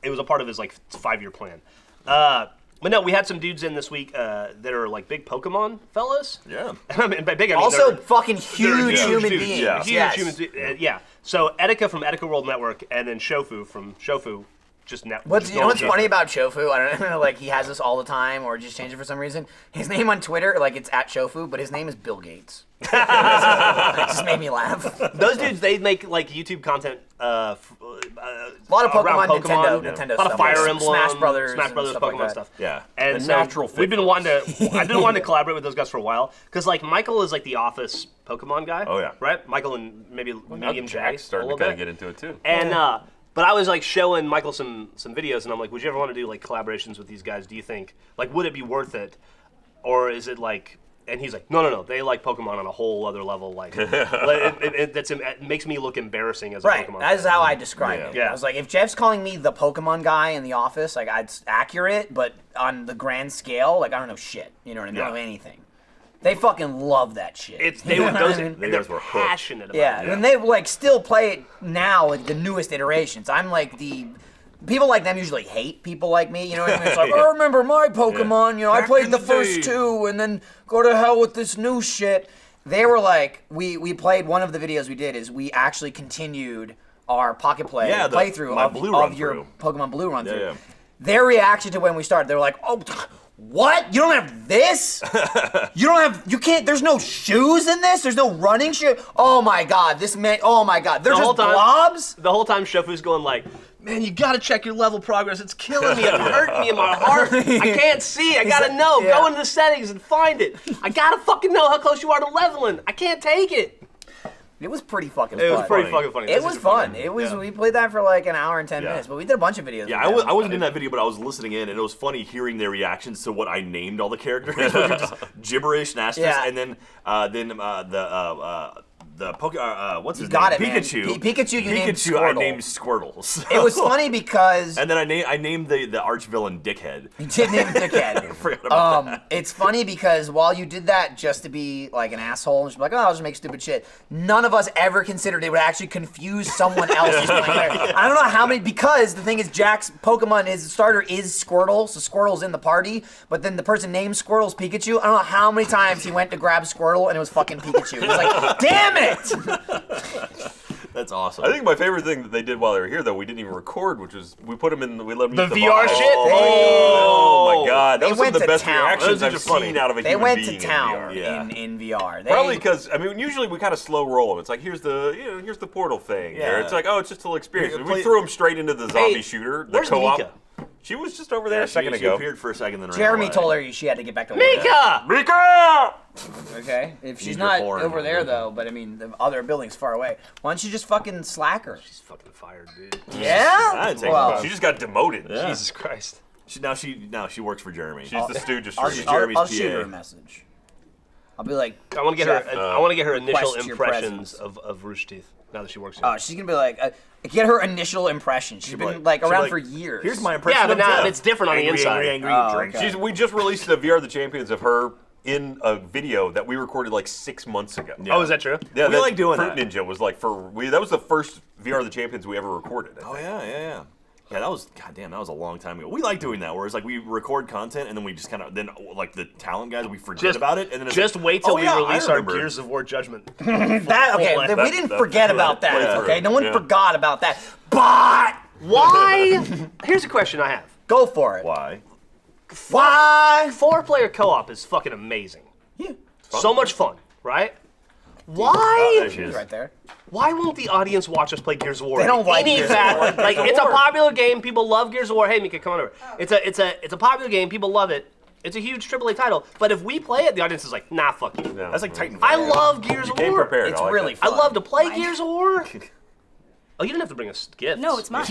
It was a part of his like 5-year plan. But no, we had some dudes in this week that are like big Pokemon fellas. Yeah. I mean, by big, I mean Also, they're- fucking they're huge human dudes. beings. Yeah. Huge Yes. humans. Yeah. So Etika from Etika World Network, and then Shofu from Shofu, just net. What's just you know what's normal funny about Shofu? I don't know, like he has this all the time, or just change it for some reason. His name on Twitter, like it's at Shofu, but his name is Bill Gates. It just made me laugh. Those dudes, they make like YouTube content. A lot of Pokemon, around Nintendo a stuff, lot of Fire like Emblem, Smash Brothers, Smash and Brothers, stuff Pokemon like that. stuff. Yeah. And The so natural fit we've been for wanting to. I've been wanting to collaborate with those guys for a while because like Michael is like the Office Pokemon guy. Oh, yeah. Right, Michael and maybe Medium J. Jack's starting a to little kind of bit. get into it too. And but I was like showing Michael some videos, and I'm like, would you ever want to do like collaborations with these guys? Do you think like would it be worth it, or is it like? And he's like, no, they like Pokemon on a whole other level. Like, it makes me look embarrassing as a Right, Pokemon. that is fan. how I describe it. Yeah. I was like, if Jeff's calling me the Pokemon guy in the office, like it's accurate, but on the grand scale, like I don't know shit. You know what I mean? I don't know anything. They fucking love that shit. They were those, I mean? and They they're guys were hooked. passionate about Yeah, it. and they like still play it now, like the newest iterations. I'm like the people like them usually hate people like me. You know what I mean? It's like, I remember my Pokemon. You know, I Back played in the the first day. 2 and then go to hell with this new shit. They were like, we played one of the videos we did is we actually continued our Pocket Play Yeah, playthrough my of Blue your run-through. Pokemon Blue run through. Yeah. Their reaction to when we started, they were like, "Oh, What? You don't have this? You can't, there's no shoes in this? There's no running shoe? Oh my God, this man, oh my God. They're just blobs? The whole time Shofu's going like, man, you gotta check your level progress. It's killing me. It's hurting me in my heart. I can't see. I gotta know. Yeah. Go into the settings and find it. I gotta fucking know how close you are to leveling. I can't take it. It was pretty fucking fun. It was pretty fucking funny. It was fun. It was. We played that for like an hour and 10 minutes, but we did a bunch of videos. Yeah, I wasn't in that video, but I was listening in, and it was funny hearing their reactions to what I named all the characters, which are just gibberish, nastiness, Yeah. and then what's his got name? it, man. Pikachu. Pikachu, you named Pikachu, I Squirtle. named Squirtle. So- It was funny because And then I named the arch villain Dickhead. you did name him Dickhead. I forgot about that. It's funny because while you did that just to be like an asshole and just be like, oh, I'll just make stupid shit, none of us ever considered it would actually confuse someone else who's playing there. I don't know how many, because the thing is Jack's Pokemon, his starter is Squirtle, so Squirtle's in the party, but then the person named Squirtle's Pikachu. I don't know how many times he went to grab Squirtle and it was fucking Pikachu. It was like, damn it! That's awesome. I think my favorite thing that they did while they were here, though, we didn't even record, which was we put them in, we let them The use VR box. shit? Oh my God, that They was some went of the to best town. reactions Those I've are funny. seen out of a They human went being to town in VR. Yeah. in VR. Probably because usually we kind of slow roll them. It's like here's the portal thing. Yeah. Or it's like it's just a little experience. Here, We play- threw them straight into the zombie Hey, shooter, the where's co-op. Mika? She was just over there a second she ago. appeared for a second, then ran Jeremy away. told her she had to get back to work. Mika! Mika! Okay, if she's Need not your horn. over there though, but I mean the other building's far away. Why don't you just fucking slack her? She's fucking fired, dude. Yeah. I'd take Well, She just got demoted. Yeah. Jesus Christ. Now she works for Jeremy. She's the stooge of I'll, streaming. Jeremy's I'll shoot PA. her a message. I'll be like, I want to get Jeff, her. I want to get her initial request your impressions presence. of Rooster Teeth now that she works here. Oh, she's gonna be like, get her initial impression. She's been like around for years. Here's my impression. Yeah, but of now Jeff. it's different on the Angry, inside. Angry, Oh, drink. okay. We just released the VR the Champions of her in a video that we recorded like 6 months ago. Oh, is that true? Yeah, We like doing Fruit that. Ninja was like that was the first VR the Champions we ever recorded. I Oh think. yeah. Yeah, that was goddamn. That was a long time ago. We like doing that, where it's like we record content and then we just kind of like the talent guys we forget about it and then it's Just like, wait till oh, we yeah, I release our remember. Gears of War Judgment. that okay. That- we didn't forget about that. playthrough. Okay, no one Yeah. forgot about that. But Why? Here's a question I have. go for it. Why? Why? 4-player co-op is fucking amazing. Yeah, So much fun, right? Oh, Why? there she is. right there. Why won't the audience watch us play Gears of War? They don't like Any Gears of fat- War. Like it's a popular game. People love Gears of War. Hey, Mika, come on over. It's a popular game. People love it. It's a huge AAA title. But if we play it, the audience is like, nah, fuck you. No. That's like Titanfall. I love Gears of Came War. prepared. It's I like really that. fun. I love to play Gears of War. Oh, you didn't have to bring us gifts. No, it's mine.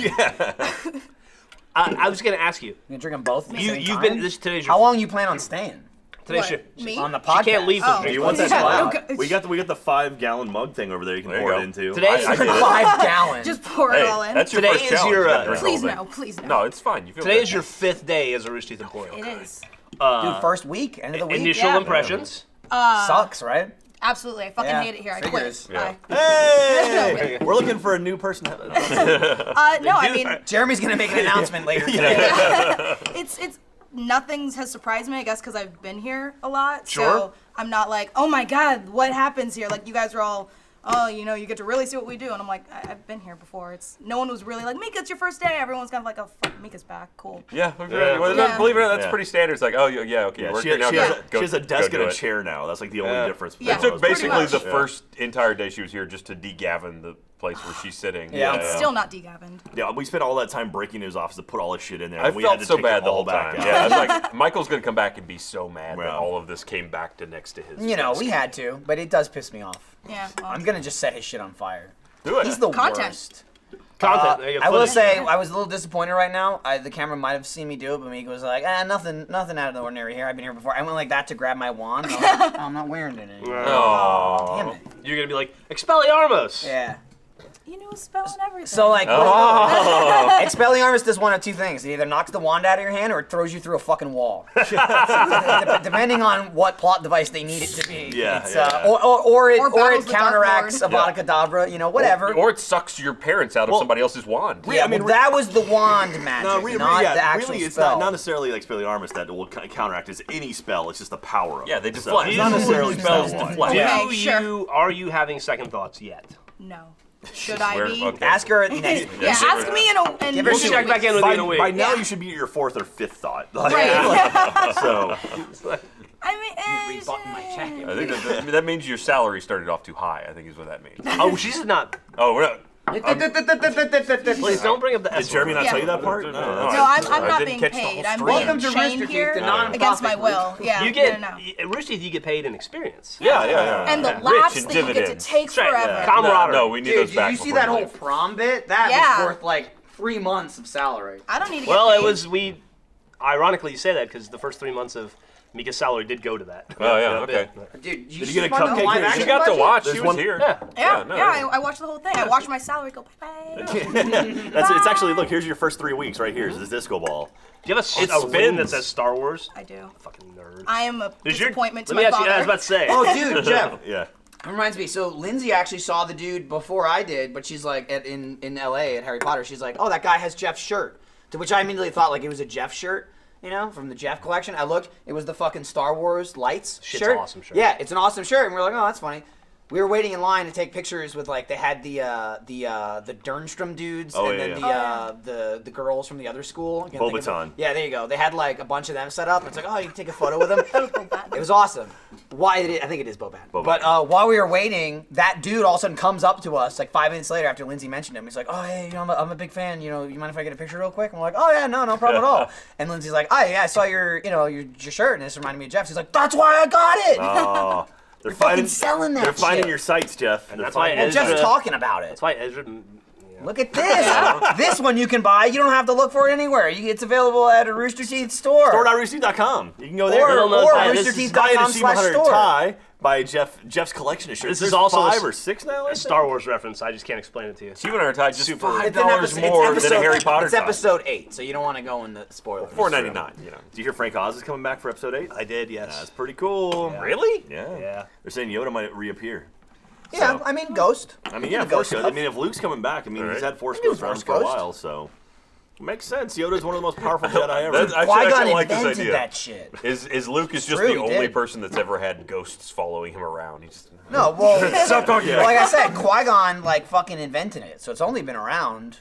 I was gonna ask you. You gonna drink them both? At the same You've time? been today's How your long you plan on staying today's What, your. me? on the She podcast? can't leave. Oh. Do you want that? Yeah, Wow. okay. We got the 5-gallon mug thing over there. You can There you pour go. it into. Today's I did it. 5 gallons. Just pour it all in. That's your Today first is challenge. your, You gotta drink Please the whole no, thing. please no. No, it's fine. You feel Today good. is your 5th day as a Rooster Teeth employee. It is. Dude, first week, end of the week. Initial Yeah. impressions. Sucks, right? Absolutely. I fucking Yeah, hate it here. I figures. quit. Bye. Hey! We're looking for a new person. No, I mean, Jeremy's gonna make an announcement later today. it's nothing has surprised me, I guess, because I've been here a lot. Sure. So I'm not like, oh my God, what happens here? Like, you guys are all, oh, you get to really see what we do. And I'm like, I've been here before. No one was really like, Mika, it's your first day. Everyone's kind of like, oh, fuck, Mika's back. Cool. Yeah, Yeah. well, Yeah. believe it or not, that's Yeah. pretty standard. It's like, oh, yeah, okay, you Yeah, work she, here now. she go- has, go- she has a go desk do and a it. chair now. That's like the only Yeah. difference. Yeah. It took Pretty basically much. the first entire day she was here just to de-Gavin the place where she's sitting. Yeah. It's still not de-Gavined. Yeah, we spent all that time breaking his office to put all his shit in there. I and we had felt to so take bad it the all whole back time. out. Yeah, I was like, Michael's gonna come back and be so mad that Well. all of this came back to next to his. You know, desk. we had to, but it does piss me off. Yeah. Well, I'm gonna just set his shit on fire. Do it. He's the Content. worst. Content. There you go, I will footage. say I was a little disappointed right now. The camera might have seen me do it, but Mika was like, nothing out of the ordinary here. I've been here before. I went like that to grab my wand. And I was like, oh, I'm not wearing it anymore. Aw. Damn it. You're gonna be like, Expelliarmus. Yeah. you knew a spell and everything. So like, Oh. Expelliarmus does one of two things. It either knocks the wand out of your hand or it throws you through a fucking wall. Depending on what plot device they need it to be. Yeah, It's, yeah. Or it battles the Dark counteracts Lord. Avada Kedavra, whatever. Or it sucks your parents out of somebody else's wand. Yeah, I mean, well, that was the wand magic, No, not the actual really, it's spell. not necessarily like Expelliarmus that will counteract as any spell. It's just the power of Yeah, it. they So deflect. it's not necessarily Spells spell-wise. deflect. Yeah. Okay, sure. Are you having second thoughts yet? No. Should I be? Okay. Ask her next. Yeah, ask me and Give her We'll two check back in with you in a week. By now, Yeah. you should be at your fourth or fifth thought. Right. So, I mean, Rebutton my check. I think that means your salary started off too high. I think is what that means. Oh, she's not. Oh, we're not. Please don't bring up the did S Jeremy not Yeah. tell you that part? No, No, I'm I not didn't being catch the whole paid. I'm stream. being Welcome to Rooster chained Teeth, here the non-profit against my group. will. Yeah. You get no. Rooster Teeth. You get paid in experience. Yeah. And the Rich laughs and that you get to dividends. take That's right. forever. Camaraderie. No, we need Dude, those did back. you see before that you whole leave. prom bit? That Yeah. was worth like 3 months of salary. I don't need to get Well, paid. it was Ironically, you say that because the first 3 months of Mika's salary did go to that. Oh yeah, okay. Dude, Did you get a cupcake? live She action She got to budget? watch. There's She was one- here. Yeah, no, I watched the whole thing. I watched my salary go bye-bye. It's actually, look, here's your first 3 weeks right here. Is this disco ball. Do you have a ring spins. that says Star Wars? I do. Fucking nerd. I am a Does your- disappointment to Let me my ask you. father. I was about to say. Oh, dude, Jeff. Yeah. That reminds me. So Lindsay actually saw the dude before I did, but she's like in LA at Harry Potter. She's like, oh, that guy has Jeff's shirt. To which I immediately thought like it was a Jeff shirt. You know, from the Jeff collection. I looked, it was the fucking Star Wars lights Shit's shirt. an awesome shirt. Yeah, it's an awesome shirt, and we're like, oh, that's funny. We were waiting in line to take pictures with like they had the Dernstrom dudes Oh, and yeah, then yeah. the girls from the other school. I can't think of Bobaton. it. Yeah, there you go. They had like a bunch of them set up. It's like, oh, you can take a photo with them. Bobat. It was awesome. I think it is Bobat. Bobat. But while we were waiting, that dude all of a sudden comes up to us like 5 minutes later after Lindsay mentioned him. He's like, "Oh, hey, you know, I'm a big fan. You know, you mind if I get a picture real quick?" And we're like, "Oh yeah, no problem at all." And Lindsay's like, "Oh yeah, I saw your shirt, and this reminded me of Jeff's." He's like, "That's why I got it." Oh, they're You're fucking finding selling that They're finding shit. your sites, Jeff. And They're that's why finding- Ezra- Just talking about it. That's why Ezra. Look at this. This one you can buy. You don't have to look for it anywhere. It's available at a Rooster Teeth store. Store.roosterteeth.com. You can go there. Or buy a roosterteeth.com/store. Achievement tie by Jeff's collection of shirts. This is There's also 5 a- or 6 now. I A think? Star Wars reference. I just can't explain it to you. Human Art just Super. $5 It's an episode- more it's than a Harry Potter It's tie. episode 8, so you don't want to go into spoilers. $4.99. You know. Do you hear Frank Oz is coming back for episode 8? I did, yes. That's pretty cool. Yeah. Really? Yeah. Yeah. They're saying Yoda might reappear. Yeah, So- I mean, Ghost. I mean, yeah, Ghost Force Ghost. I stuff. mean, if Luke's coming back, I mean, All he's right. had Force He was Ghost around Force for a Ghost. while, so makes sense. Yoda's one of the most powerful Jedi ever. That's- I Qui-Gon actually like this invented idea. that shit. Is Luke is just true, the he only did. person that's ever had ghosts following him around. He's No, well, Stop talking. like I said, Qui-Gon like fucking invented it, so it's only been around.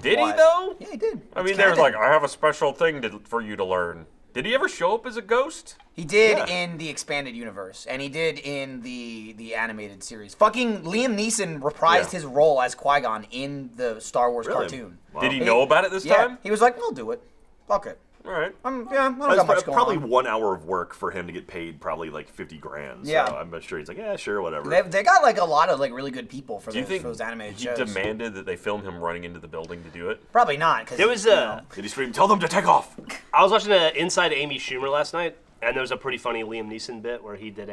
Did he What? though? Yeah, he did. I It's mean, there's canon. like, I have a special thing for you to learn. Did he ever show up as a ghost? He did Yeah. in the expanded universe, and he did in the animated series. Fucking Liam Neeson reprised Yeah. his role as Qui-Gon in the Star Wars Really? cartoon. Wow. Did he know about it this Yeah, time? he was like, "I'll do it. Fuck it. All right. I don't It's got much going probably on." 1 hour of work for him to get paid probably like 50 grand. Yeah. So I'm sure he's like, yeah, sure, whatever. They got like a lot of like really good people for Do you think those animated he shows. demanded that they film him running into the building to do it? Probably not, because There was Did he scream, tell them to take off? I was watching Inside Amy Schumer last night, and there was a pretty funny Liam Neeson bit where he did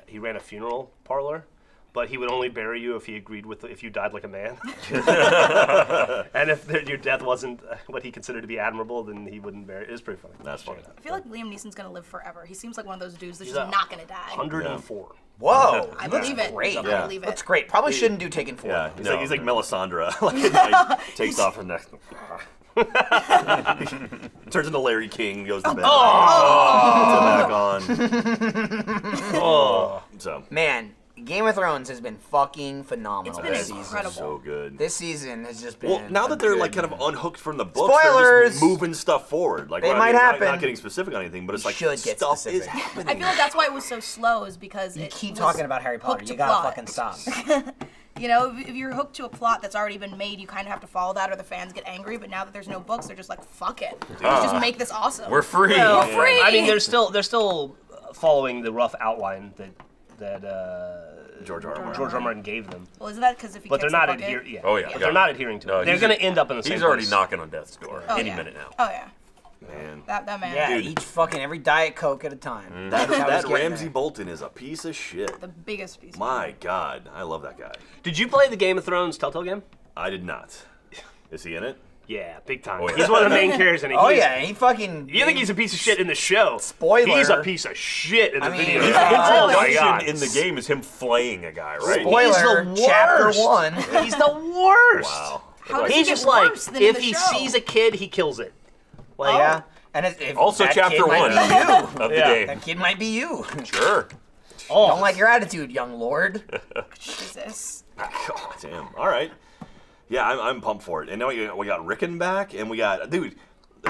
he ran a funeral parlor, but he would only bury you if he agreed with if you died like a man. And if your death wasn't what he considered to be admirable, then he wouldn't bury. It was pretty funny. That's funny. I feel like Liam Neeson's gonna live forever. He seems like one of those dudes that's He's just a not gonna die. 104. Whoa, I that's believe it. great. I Yeah. believe it. That's great. Probably shouldn't do Taken 4. Yeah, No. he's like Melisandre. Like, at night, takes off her neck. Turns into Larry King, goes to bed. Puts it back on. So, Man, Game of Thrones has been fucking phenomenal It's been this season. incredible. so good. This season has just been. Well, now that they're like kind of unhooked from the books, Spoilers! they're just moving stuff forward. Like, They well, I might mean, happen. Not getting specific on anything, but it's You like should get stuff specific. is happening. I feel like that's why it was so slow, is because You it keep was talking about Harry Potter. hooked You to gotta plot. fucking stop. You know, if you're hooked to a plot that's already been made, you kind of have to follow that, or the fans get angry. But now that there's no books, they're just like, "Fuck it, let's just make this awesome." We're free. We're free. I mean, they're still following the rough outline that George R. R. George R. Martin gave them, Well, isn't that because if he but they're kicks the not bucket- adhering. Yeah. Oh, yeah. But they're not adhering to No, it. They're he's- going to end up in the same He's already place. knocking on death's door Oh, any yeah. minute now. Oh yeah, Man. that man. Yeah, Dude. each fucking every Diet Coke at a time. That was getting Ramsey there. Bolton is a piece of shit. The biggest piece. My God, I love that guy. Did you play the Game of Thrones Telltale game? I did not. Is he in it? Yeah, big time. Oh, yeah. He's one of the main characters in it. Oh He's- yeah, he fucking. You think he's a piece of shit in the show? Spoiler. He's a piece of shit in the I mean, video. he's- game. Oh my Introduction god. in the game is him flaying a guy, right? Spoiler. He's the Chapter worst. 1. He's the worst. Wow. How does He's he get just like, worse than in if the he show? sees a kid, he kills it. Like, Yeah, and if Also, that chapter kid might 1 be you. of the Yeah. game. That kid might be you. Sure. Oh, don't like your attitude, young lord. Jesus. God damn. All right. Yeah, I'm pumped for it. And now we got Rickon back, and we got dude.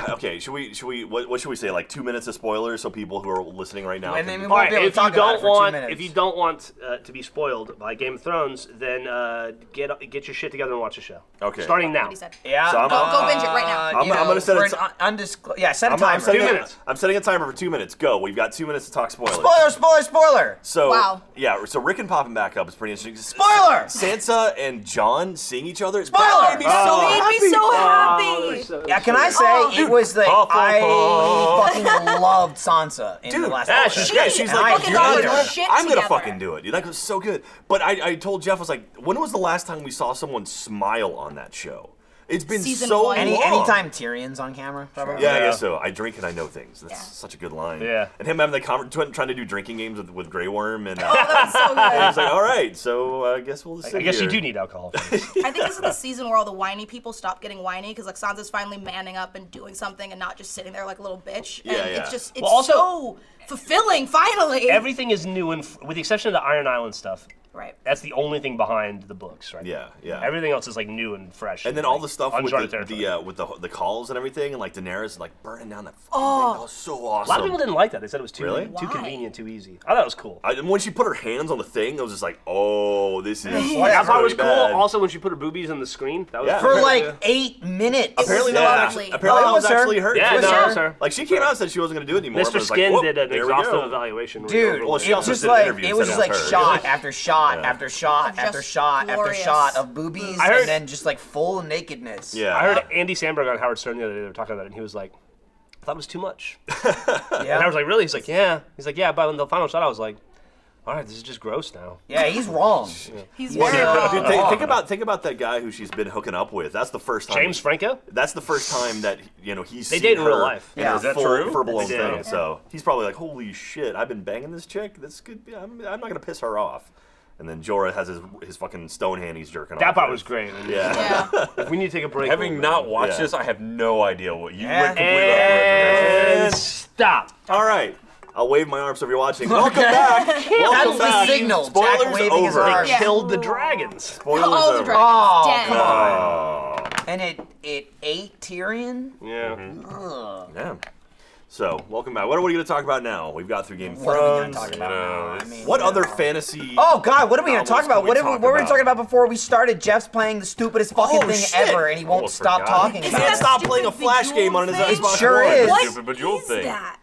Okay, should we? What should we say? Like 2 minutes of spoilers, so people who are listening right now. And then we can... won't be able to talk about it for 2 minutes. If you don't want to be spoiled by Game of Thrones, then get your shit together and watch the show. Okay. Starting now. What he said. Yeah. So Go binge it right now. I'm gonna set it. Set a timer. 2 minutes. I'm setting a timer for 2 minutes. Go. We've got 2 minutes to talk spoilers. Spoiler. So Wow. yeah, so Rickon popping back up is pretty interesting. Spoiler! Sansa and John seeing each other. Spoiler! That made me so Made happy. me so happy. Yeah, can I say it was like I fucking loved Sansa in the last episode. She's And like, I got hated her her. shit I'm gonna together. fucking do it. Like, it was so good. But I told Jeff, I was like, when was the last time we saw someone smile on that show? It's been Season so one. long. Anytime Tyrion's on camera, probably. Yeah, I guess so. I drink and I know things. That's Yeah. such a good line. Yeah. And him having the trying to do drinking games with Grey Worm and. Oh, that was so good. He's like, all right, so I guess we'll just sit I guess here. you do need alcohol. I think this is the season where all the whiny people stop getting whiny because like Sansa's finally manning up and doing something and not just sitting there like a little bitch. And Yeah. it's Well, also- so fulfilling finally. Everything is new, and with the exception of the Iron Island stuff. Right. That's the only thing behind the books, right? Yeah. Everything else is like new and fresh. And then all like, the stuff with uncharted the territory. with the calls and everything, and like Daenerys like burning down that fucking thing. That was so awesome. A lot of people didn't like that. They said it was too Really? too Why? convenient, too easy. I thought it was cool. And when she put her hands on the thing, I was just like, oh, this is. I thought it was really cool. bad. Also, when she put her boobies on the screen, that was Yeah. For cool. like 8 minutes. Apparently, was that lovely. was apparently Oh, that it was was her. actually her. Yeah, It was no, her. it was her. Like she came out and said she wasn't going to do it anymore. but Mr. I was like, Skin whoop, did an there we exhaustive go. evaluation. where Dude, he Well, was she it also was just did an like interview it and was said just it like was her. shot after shot after shot Of after just shot after glorious. shot of boobies, I heard- and then just like full nakedness. Yeah. I heard Andy Samberg on Howard Stern the other day. They were talking about it, and he was like, "I thought it was too much." And I was like, "Really?" He's like, "Yeah." He's like, "Yeah." But in the final shot, I was like, "All right, this is just gross now." Yeah, he's wrong. He's Yeah. very wrong. Dude, think about that guy who she's been hooking up with. That's the first time. James Franco. That's the first time that he's They seen date in real her life. in Yeah. her Is that full, true? full-blown They did, thing. yeah. So he's probably like, "Holy shit! I've been banging this chick. This could be. I'm not gonna piss her off." And then Jorah has his fucking stone hand he's jerking off. That part with. was great. And Yeah. Yeah. if we need to take a break. Having not watched Yeah. this, I have no idea what you Yeah. went completely off the reservation. And stop. All right. I'll wave my arms if you're watching. Welcome back. That's Welcome the back. signal. Jack Spoilers waving his over. arms. Yeah. Killed the dragons. Spoilers Oh, the over. dragon's Oh, dead. come Oh. And it ate Tyrion. Yeah. Ugh. Yeah. So, welcome back. What are we going to talk about now? We've got through Game of What are we gonna Thrones. talk about? know, I mean, What other fantasy? Oh God, what are we gonna talk novels about? can What we were we talk talking about before we started? Jeff's playing the stupidest fucking Oh, thing shit. ever, and he won't Almost stop forgot. talking He about can't it. stop playing a Stupid flash game on his Bejeweled Xbox thing? Sure One. is. What Stupid Bejeweled is thing. that?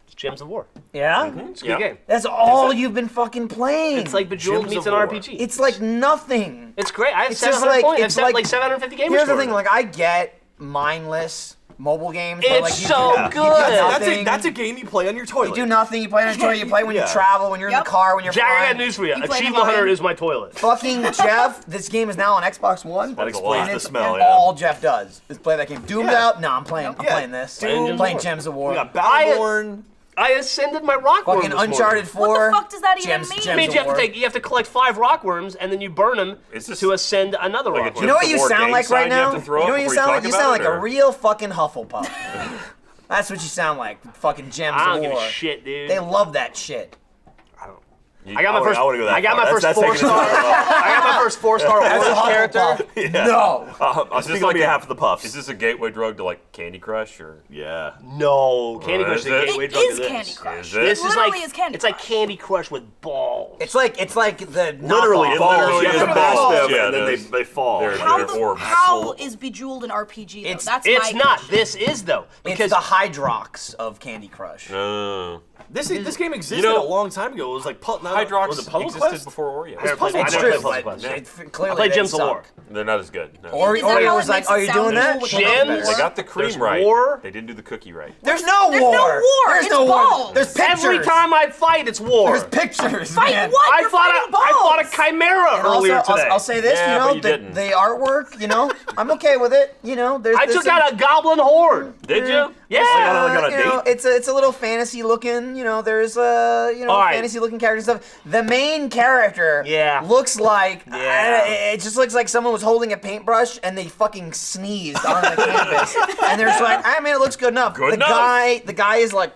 It's Gems of War. Yeah, It's a Yeah. good game. that's all you've been fucking playing. It's like Bejeweled Gems meets of an War. RPG. it's like nothing. It's great. I have It's just 700 like points. it's I have like 750 gamers. Here's the thing, like I get mindless mobile games. but, It's like, you so do- you do good. nothing. That's a game you play on your toilet. You do nothing. You play on a toilet. You play when Yeah. you travel, when you're in Yep. the car, when you're Jack, I flying. got news for you. You play Achievement the Hunter line. is my toilet. Fucking Jeff, this game is now on Xbox One. That explains And the it's smell, and yeah. all Jeff does is play that game. Doom's Yeah. out. No, I'm playing. I'm Yeah. playing this. Playing I'm Gems playing of War. Gems of War. We got Battleborn. I ascended my rock worm Fucking this morning. Uncharted 4. What the fuck does that even Gems, mean? Gems It means of you have War. to collect 5 rock worms and then you burn them Is this to ascend another like a rock Gems You know worm. what you More sound gang like sign right you now? have to throw You know up what you before you sound talk like? You about sound it, like a or- real fucking Hufflepuff. That's what you sound like. Fucking Gems I don't of give War. a shit, dude. They love that shit. You- I got my first. I wanna go that I got far. my first That's 4 taking it star. too far. I got my first 4-star That's a orange character. Hufflepuff. No. I'm Is this speaking on like behalf of the Puffs. Is this a gateway drug to like Candy Crush or? Yeah. No, Candy Crush is is a it? gateway It drug to is this. Candy Crush. Is it? This is Literally like is Candy it's like Crush. Candy Crush with balls. It's like the Literally, knockoff. it literally You is have a to mash ball, them, and then yeah, they fall. they're- How, they're orbs. how is Bejeweled an RPG though? It's- That's It's my not. question. This is though It's because the Hydrox of Candy Crush. This game existed You know, a long time ago. It was like was Hydrox it Puzzle existed Quest? before Oreo. I never played- I It's never true, played Puzzle but Quest. clearly I played they Gems of suck. War. They're not as good. No. Oreo Is that how was it like, makes "Are it you sound doing that?" cool with Gems? the They got the cream There's right. war. They didn't do the cookie right. There's no There's war. no war. There's It's no war. balls. There's pictures. Every time I fight, it's war. There's pictures. Fight man. what? I You're fought fighting a balls. chimera And earlier also, today. I'll say this, Yeah, you but know, you the didn't. artwork, you know, I'm okay with it. You know, there's. I took out a goblin horde. Did you? Yeah. on a you know, date? it's a little fantasy looking. You know, there's All right. fantasy looking characters and stuff. The main character, Yeah. looks like Yeah. it just looks like someone was holding a paintbrush and they fucking sneezed on the canvas, and they're just like, I mean, it looks good enough. Good the enough. guy is like.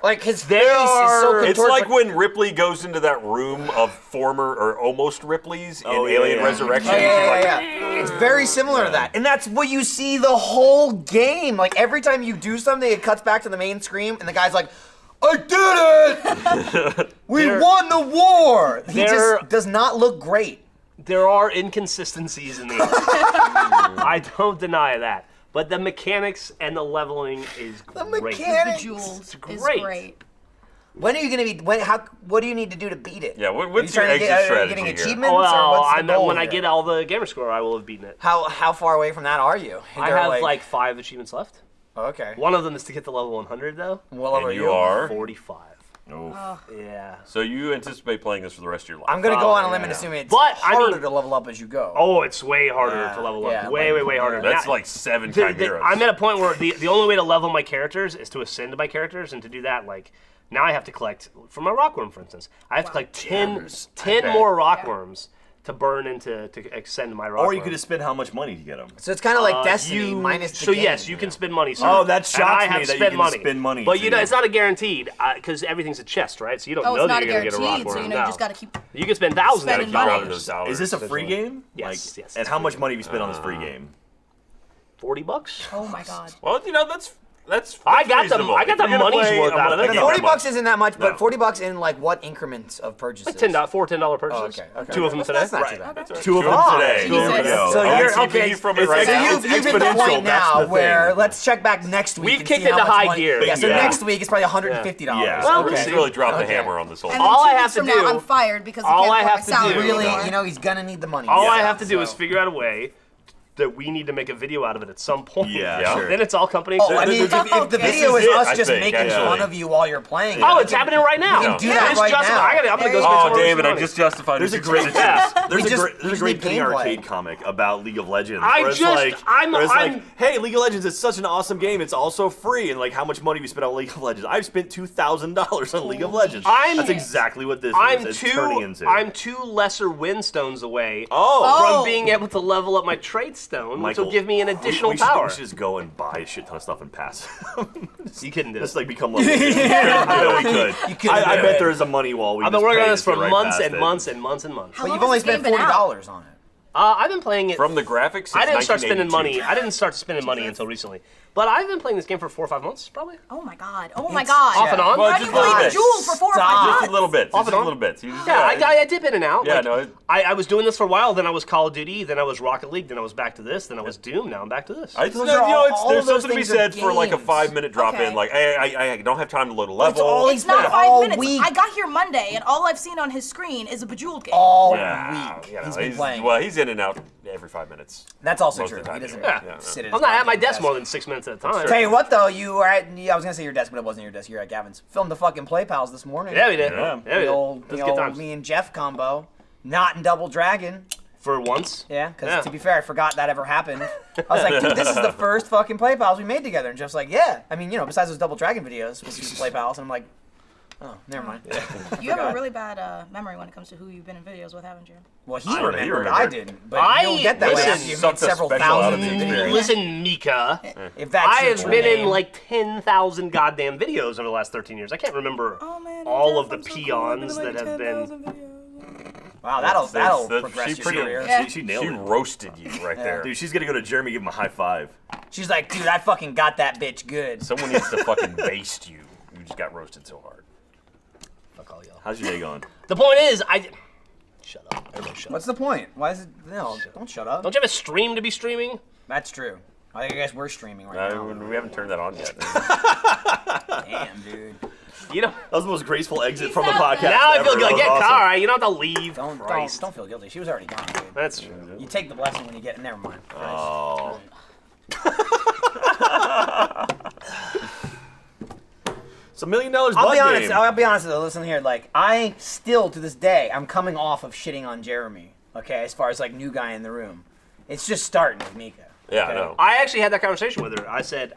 Like his face is so contorted. It's like when Ripley goes into that room of former or almost Ripleys in Alien Resurrection. It's very similar to that. And that's what you see the whole game. Like every time you do something, it cuts back to the main screen and the guy's like, I did it! We won the war! He just does not look great. There are inconsistencies in the art. I don't deny that. But the mechanics and the leveling is great. The mechanics Jewels is great. When are you gonna be? What do you need to do to beat it? Yeah, what's are your you exit trying to strategy getting here? achievements? Well, or what's the goal when I here? get all the gamer score, I will have beaten it. How far away from that are you? I have like 5 achievements left. Oh, okay. One of them is to get to level 100, though. Well, And you are? 45. Oh. Yeah. So you anticipate playing this for the rest of your life? I'm gonna go on a limb and assume it's But, harder to level up as you go. Oh, it's way harder to level up. Way harder. That's Now, like 7 chimeras. I'm at a point where the only way to level my characters is to ascend my characters, and to do that, like, now I have to collect, for my rockworm, for instance, I have to collect 10 more rockworms to burn into to extend my rockworm. Or you could just spend how much money to get them. So it's kind of like Destiny minus the game. yes, you can spend money. So Oh, that shocks I have me that you spent can money. spend money But to- you know, it's not a guaranteed because everything's a chest, right? So you don't know it's that not you're going to get a guaranteed, rockworm. so you know you just gotta keep. You can spend thousands of spending money. dollars. Is this a free game? Yes, yes, And it's how free much game. money have you spent on this free game? $40? Oh my god. Well, you know, that's I got reasonable. I got If the you're gonna money's play, worth out of it. I get $40 that much. isn't that much, No. but $40 in like what increments of purchases? Like $4 $10 purchases. Oh, okay. 2 of them today. That's not too bad. Two of them today. Jesus. There we go. So you're LTV okay. from it right so now. you've hit the exponential, point that's now the where thing. let's check back next week. We've and kicked see how into much high money- gear. Yeah. So Yeah. next week it's probably $150. Yeah. Well, We'll we'll just see. really drop the Okay. hammer on this whole And thing. then All 2 I have weeks to from now, do- I'm fired because all I I can't have afford to my salary do- Really, anymore. you know, he's gonna need the money. All I Yeah. have to do is So- figure out a way that we need to make a video out of it at some point. Yeah, sure. Then it's all company Oh, I exclusive. mean, if the Okay. video This is is it, us I just think, making actually. fun of you while you're playing. Oh, it's happening right now. We can do that It's right justified. now. I'm gonna go There spend you some Oh, more David, I money. just justified There's a his great expenses. there's We a just- great we there's a just great need Penny gameplay. Arcade comic about League of Legends. I where it's just- like, I'm- where it's I'm- like, hey, League of Legends is such an awesome game. It's also free, and like, how much money have you spent on League of Legends? I've spent $2,000 on League of Legends. That's exactly what this I'm is. It's turning into. two lesser windstones away Oh. from being able to level up my trait stone, which will Michael, give me an additional we should, power. We should just go and buy a shit ton of stuff and pass. You couldn't do Just it. like become level. Yeah, we could. I do bet it. there is a money wall. We I've been just working pay on to this for get right months past and it. months and months and months. How But long you've only has this spent game been out? $40 on it. I've been playing it. From the graphics, since I didn't start spending 1982. money. I didn't start spending money until recently. But I've been playing this game for 4 or 5 months, probably. Oh my god. Oh my god. Off and on. Well, How do just you a little play bit. Jewel for 4 or 5 Stop. months? Just a little bit. Off Just and a on. little bit. You just- Yeah, I dip in and out. Yeah, Like, no, I was doing this for a while. Then I was Call of Duty. Then I was Rocket League. Then I was back to this. Then I was Doom. Now I'm back to this. It's, Those you are know, all there's of those something to be things are said for like a games. 5-minute drop Okay. in. Like, I don't have time to load a level. It's all It's not spent 5 all minutes. week. I got here Monday, and all I've seen on his screen is a Bejeweled game. All Yeah, week. you know, He's been playing. well, he's in and out every 5 minutes. That's also most true. of the He time, doesn't yeah. sit at I'm his not at my goddamn desk more than 6 minutes at a time. Tell you what, though, you were at, I was going to say your desk, but it wasn't your desk. You're at Gavin's. Filmed the fucking Play Pals this morning. Yeah, we did. Yeah. Yeah, we did. The old, It was the good old times. me and Jeff combo. Not in Double Dragon. For once. Yeah, because Yeah. to be fair, I forgot that ever happened. I was like, dude, this is the first fucking Play Pals we made together. And Jeff's like, yeah. I mean, you know, besides those Double Dragon videos, this is Play Pals. And I'm like, oh, never mind. You have a really bad memory when it comes to who you've been in videos with, haven't you? Well, he remembered. remembered. He I remembered. didn't. But you don't get that way listen, after you've sucked made the several special out of thousand the videos. experience. Listen, Mika. If that's I your have true been name. in like 10,000 goddamn videos over the last 13 years. I can't remember Oh man, all of the peons that have been. Wow, that'll That's- progress she your pretty- career. Yeah. She nailed She it. roasted you right there. Dude, she's gonna go to Jeremy, give him a high five. She's like, dude, I fucking got that bitch good. Someone needs to fucking baste you. You just got roasted so hard. Fuck all y'all. How's your day going? The point is, shut up. Everybody shut What's up. the point? Why is it? No, don't shut up. Don't you have a stream to be streaming? That's true. I guess we're streaming right now. We haven't turned that on yet. Damn, dude. You know. That was the most graceful exit from the podcast. Now I ever. feel good. That was Get awesome. car. Right? You don't have to leave. Don't feel guilty. She was already gone, dude. That's true. You take the blessing when you get. Never mind. Oh. It's $1 million I'll bud be honest. game. I'll be honest though. Listen here. Like, I still to this day, I'm coming off of shitting on Jeremy. Okay, as far as like new guy in the room, it's just starting with Mika. Yeah, okay? I know. I actually had that conversation with her. I said,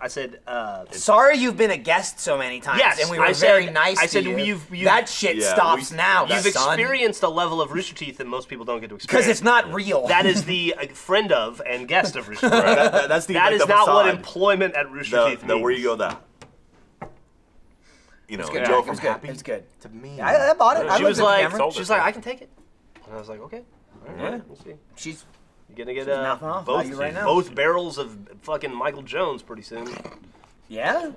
Sorry, you've been a guest so many times, Yes, and we were I said- very nice I to said, you. you've- that shit Yeah, stops we- now. you've son. experienced a level of Rooster Teeth that most people don't get to Because experience. it's not real. That is the friend of and guest of Rooster Teeth. That's the That like is the not what facade. employment at Rooster Teeth means. Where you go that. you know, It's good. Joe It from was good. Happy. It's good. To me. I bought it. I She was looked at the like, camera. I can take it. And I was like, okay. All right, we'll see. She's You're gonna get mouthing off about you right now. both barrels of fucking Michael Jones pretty soon. yeah.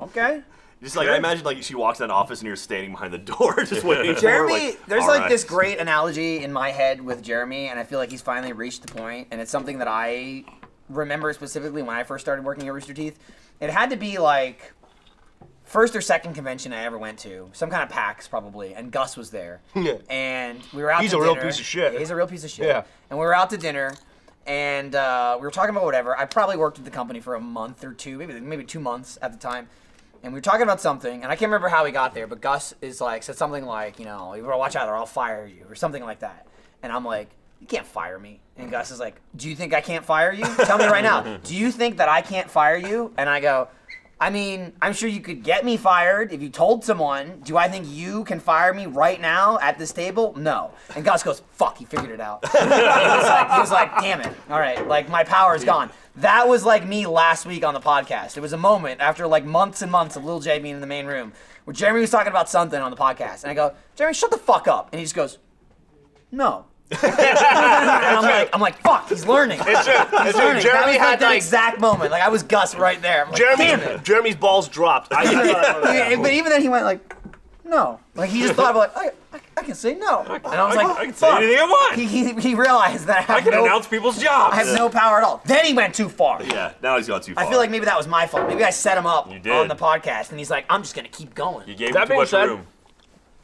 Okay. Just like I imagine, like she walks in that office and you're standing behind the door, just waiting for her. Jeremy, Like, there's all like right. this great analogy in my head with Jeremy, and I feel like he's finally reached the point, and it's something that I remember specifically when I first started working at Rooster Teeth. It had to be like first or second convention I ever went to, some kind of PAX probably, and Gus was there. Yeah. And we were out He's to a real dinner. piece of shit. Yeah, he's a real piece of shit. Yeah. And we were out to dinner, and we were talking about whatever. I probably worked with the company for a month or two, maybe 2 months at the time. And we were talking about something, and I can't remember how we got there, but Gus is like, said something like, you know, you better watch out or I'll fire you, or something like that. And I'm like, you can't fire me. And Gus is like, do you think I can't fire you? Tell me right now. Do you think that I can't fire you? And I go, I mean, I'm sure you could get me fired if you told someone. Do I think you can fire me right now at this table? No. And Gus goes, fuck, he figured it out. he was like, damn it. All right, like my power is gone. That was like me last week on the podcast. It was a moment after like months and months of Lil J being in the main room where Jeremy was talking about something on the podcast. And I go, Jeremy, shut the fuck up. And he just goes, no. and I'm like, fuck, he's learning. It's true. He's learning. Jeremy that was had like that like exact moment. Like I was Gus right there. I'm like, damn it. Jeremy's balls dropped. But even then he went like, no. Like he just thought of like, I can say no. And I was like, I can say fuck. anything I want. He realized that I can announce people's jobs. I have no power at all. Then he went too far. Yeah, now he's gone too far. I feel like maybe that was my fault. Maybe I set him up You did. on the podcast, and he's like, I'm just gonna keep going. You gave That him too being much said- room.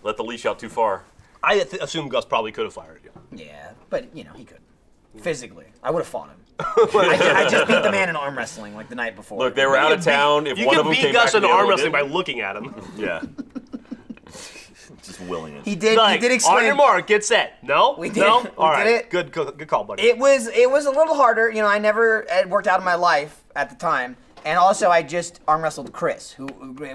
Let the leash out too far. I assume Gus probably could have fired you. Yeah, but you know he could. Physically, I would have fought him. I just beat the man in arm wrestling like the night before. Look, they were out of town. If You one can of them beat came Gus back, in the other arm one wrestling by didn't. looking at him. Yeah. Just willing it. He did. Like, he did explain. on your mark, get set. No, We did. No, We all did right. it. Good call, buddy. It was a little harder. You know, I never had worked out in my life at the time, and also I just arm wrestled Chris, who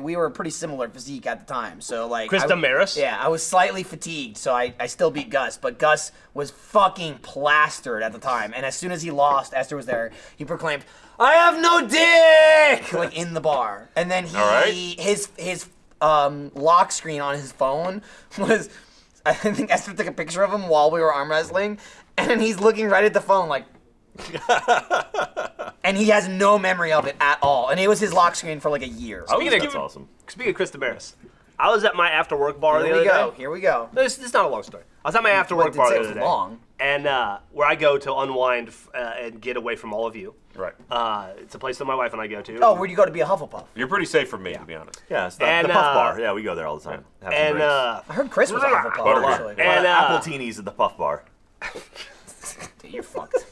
we were pretty similar physique at the time. So like Chris Damaris? Yeah, I was slightly fatigued, so I still beat Gus, but Gus was fucking plastered at the time. And as soon as he lost, Esther was there. He proclaimed, "I have no dick!" like in the bar, and then All right. his lock screen on his phone was. I think Esther took a picture of him while we were arm wrestling, and he's looking right at the phone like, and he has no memory of it at all. And it was his lock screen for like a year. That's awesome. Speaking of Chris Damaris, I was at my after work bar the Here other we go. day. Here we go. This is not a long story. I was at my after work But bar the it's other day. long. And where I go to unwind and get away from all of you. Right. It's a place that my wife and I go to. Oh, where'd you go to be a Hufflepuff? You're pretty safe from me, to be honest. Yeah, it's And, the Puff Bar. Yeah, we go there all the time. Have some and drinks. I heard Chris was a Hufflepuff. Butterbeer. Actually. And, Apple teenies at the Puff Bar. Dude, you're fucked.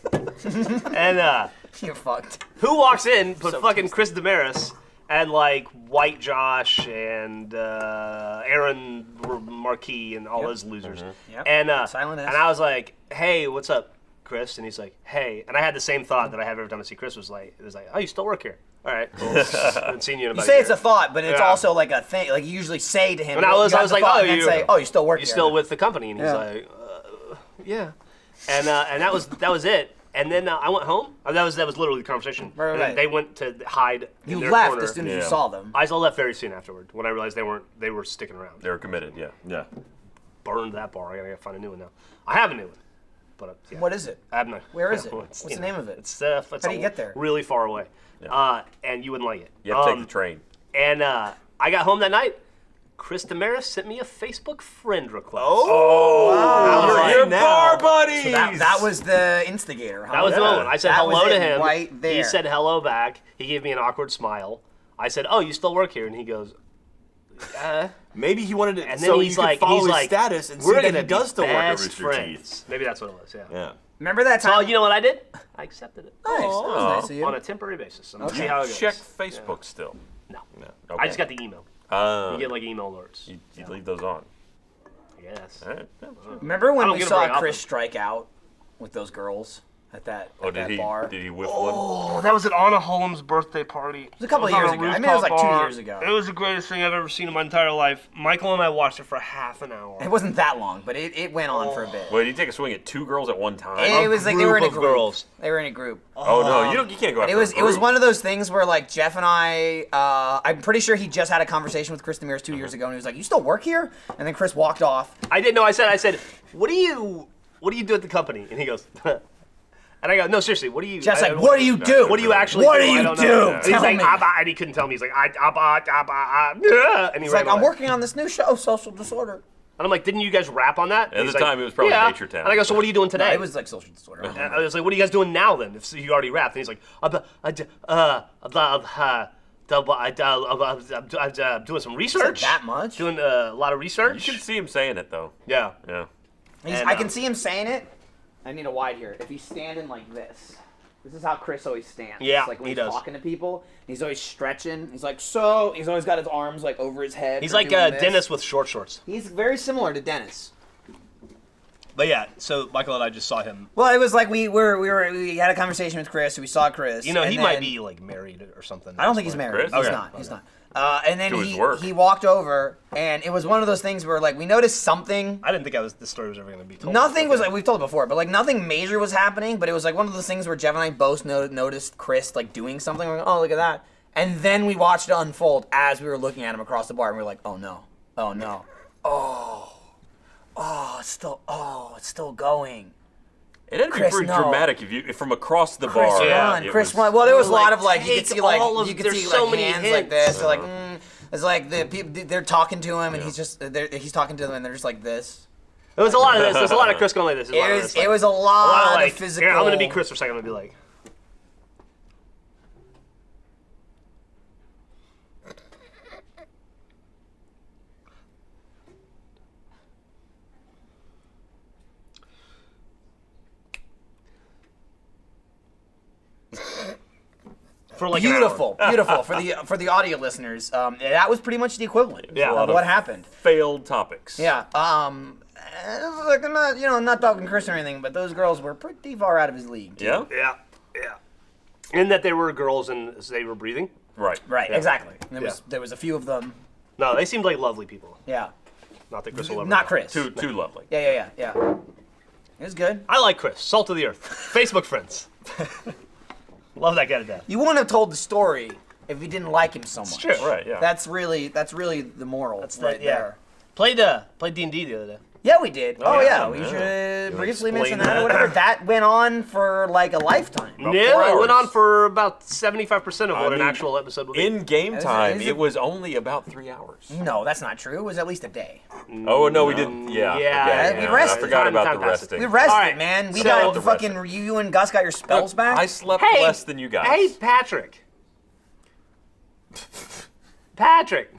and You're fucked. who walks in but So fucking pissed. Chris Damaris and like White Josh and Aaron Marquis and all those losers. Yep. And Silent S. and I was like, hey, what's up, Chris? And he's like, hey. And I had the same thought that I have every time I see Chris. It was like, oh, you still work here? All right, cool. Haven't seen you in about You say a it's year. a thought, but it's Yeah. also like a thing. Like you usually say to him. And I was you have the like, thought oh, and then you say, oh, you still work You here. still with the company? And he's Yeah. like, yeah. And that was it. And then I went home. That was literally the conversation. Right, And right. then they went to hide in You their left corner. as soon as you Yeah. saw them. I left very soon afterward when I realized they were sticking around. They were committed, yeah. Yeah. Burned that bar. I gotta find a new one now. I have a new one, but yeah. What is it? I have no. Where is it? Well, What's you the know, name of it? It's How do you get there? Really far away. And you wouldn't like it. You have to take the train. And I got home that night. Chris Damaris sent me a Facebook friend request. Oh, You're now. bar buddies! That was the instigator. Huh? That was the Yeah. moment. I said That was hello to it him. right there. He said hello back. He gave me an awkward smile. I said, "Oh, you still work here?" And he goes, Maybe he wanted to, and then so he's you like, could follow he's his like, status and see we're that gonna he does be still work at best Rooster friends. Teeth. Maybe that's what it was. Yeah. Yeah. Remember that So time? you know what I did? I accepted it. Nice. That was nice of you. On a temporary basis. I'm gonna see how it goes. Check Facebook still. No. Okay. I just got the email. You get like email alerts. You leave those on. I guess. All right. Yeah. Remember I when don't we get 'em very saw Chris often. strike out with those girls? at that Oh, did he? bar. Did he whiff one? Oh, that was at Anna Hullum's birthday party. It was a couple of years ago. I mean, it was like 2 years ago. It was the greatest thing I've ever seen in my entire life. Michael and I watched it for half an hour. It wasn't that long, but it went on for a bit. Wait, did you take a swing at 2 girls at one time? It was like they were in a group of group. girls. They were in a group. Oh no, you can't go after It was a group. one of those things where like Jeff and I'm pretty sure he just had a conversation with Chris Demers 2 years ago, and he was like, "You still work here?" And then Chris walked off. I didn't know. I said, what do you do at the company? And he goes, and I go, no, seriously, what do you? Jeff's like, "What do you do? What do you actually What do? do I you don't do? know. And he's Tell like, me." and he couldn't tell me. He's like, and he He's ran like, "I'm away. working on this new show, Social Disorder." And I'm like, didn't you guys rap on that? At And the he's like, time, it was probably yeah. Nature Town. And I go, so what are you doing today? No, it was like Social Disorder. And I was like, what are you guys doing now then? If you already rapped. And he's like, I'm doing some research. that much? Doing a lot of research. You can see him saying it though. Yeah. Yeah. And, I can see him saying it. I need a wide here. If he's standing like this is how Chris always stands. Yeah, like when he he's does. talking to people, he's always stretching. He's like, so he's always got his arms like over his head. He's or like doing this. Dennis with short shorts. He's very similar to Dennis. But yeah, so Michael and I just saw him. Well, it was like we had a conversation with Chris. We saw Chris. You know, and he then- might be like married or something. I don't think he's married. Chris? He's Okay. not. He's not. And then To his work. he walked over, and it was one of those things where like we noticed something. I didn't think this story was ever going to be told. Nothing was like we've told it before, but like nothing major was happening. But it was like one of those things where Jeff and I both noticed Chris like doing something. We're like, oh, look at that. And then we watched it unfold as we were looking at him across the bar, and we were like, oh no, oh no, it's still going. It had to be Chris, pretty no. dramatic if from across the Chris bar. run, it Chris was- run. Well, there was a Like, lot of like you could take see like all of- you could there's see so like many hands hints. like this. They're like, it's like the people they're talking to him, and he's talking to them, and they're just like this. There was a lot of this. There's a lot of Chris going like this. It was a lot like, of physical. Here, I'm going to be Chris for a second. I'm going to be like. For like an hour. Beautiful for the audio listeners. That was pretty much the equivalent Yeah. of what happened. Failed topics. Yeah. Like I'm not talking Chris or anything, but those girls were pretty far out of his league. Too. Yeah. Yeah. And that they were girls and they were breathing. Right. Right. Exactly. Yeah. There was a few of them. No, they seemed like lovely people. Yeah. Not that Chris will ever. Not know. Chris. Too lovely. Yeah. It was good. I like Chris. Salt of the earth. Facebook friends. Love that guy to death. You wouldn't have told the story if you didn't like him so much. It's true. Right. Yeah. That's really the moral. That's right there. Played D&D the other day. Yeah, we did. Oh, yeah. yeah. We Yeah. should briefly explain mention that or that? whatever. That went on for like a lifetime. About 4 Yeah, it went hours. on for about 75% of what an mean, actual episode would be. In game time, is it- it was only about 3 hours. No, that's not true. It was at least a day. Oh no, we didn't. Yeah. Yeah, okay, we rested. I forgot Time about the passes. resting. We rested, All right, man. We so- got The fucking. resting. You and Gus got your spells back. I slept Hey, less than you guys. Hey, Patrick. Patrick.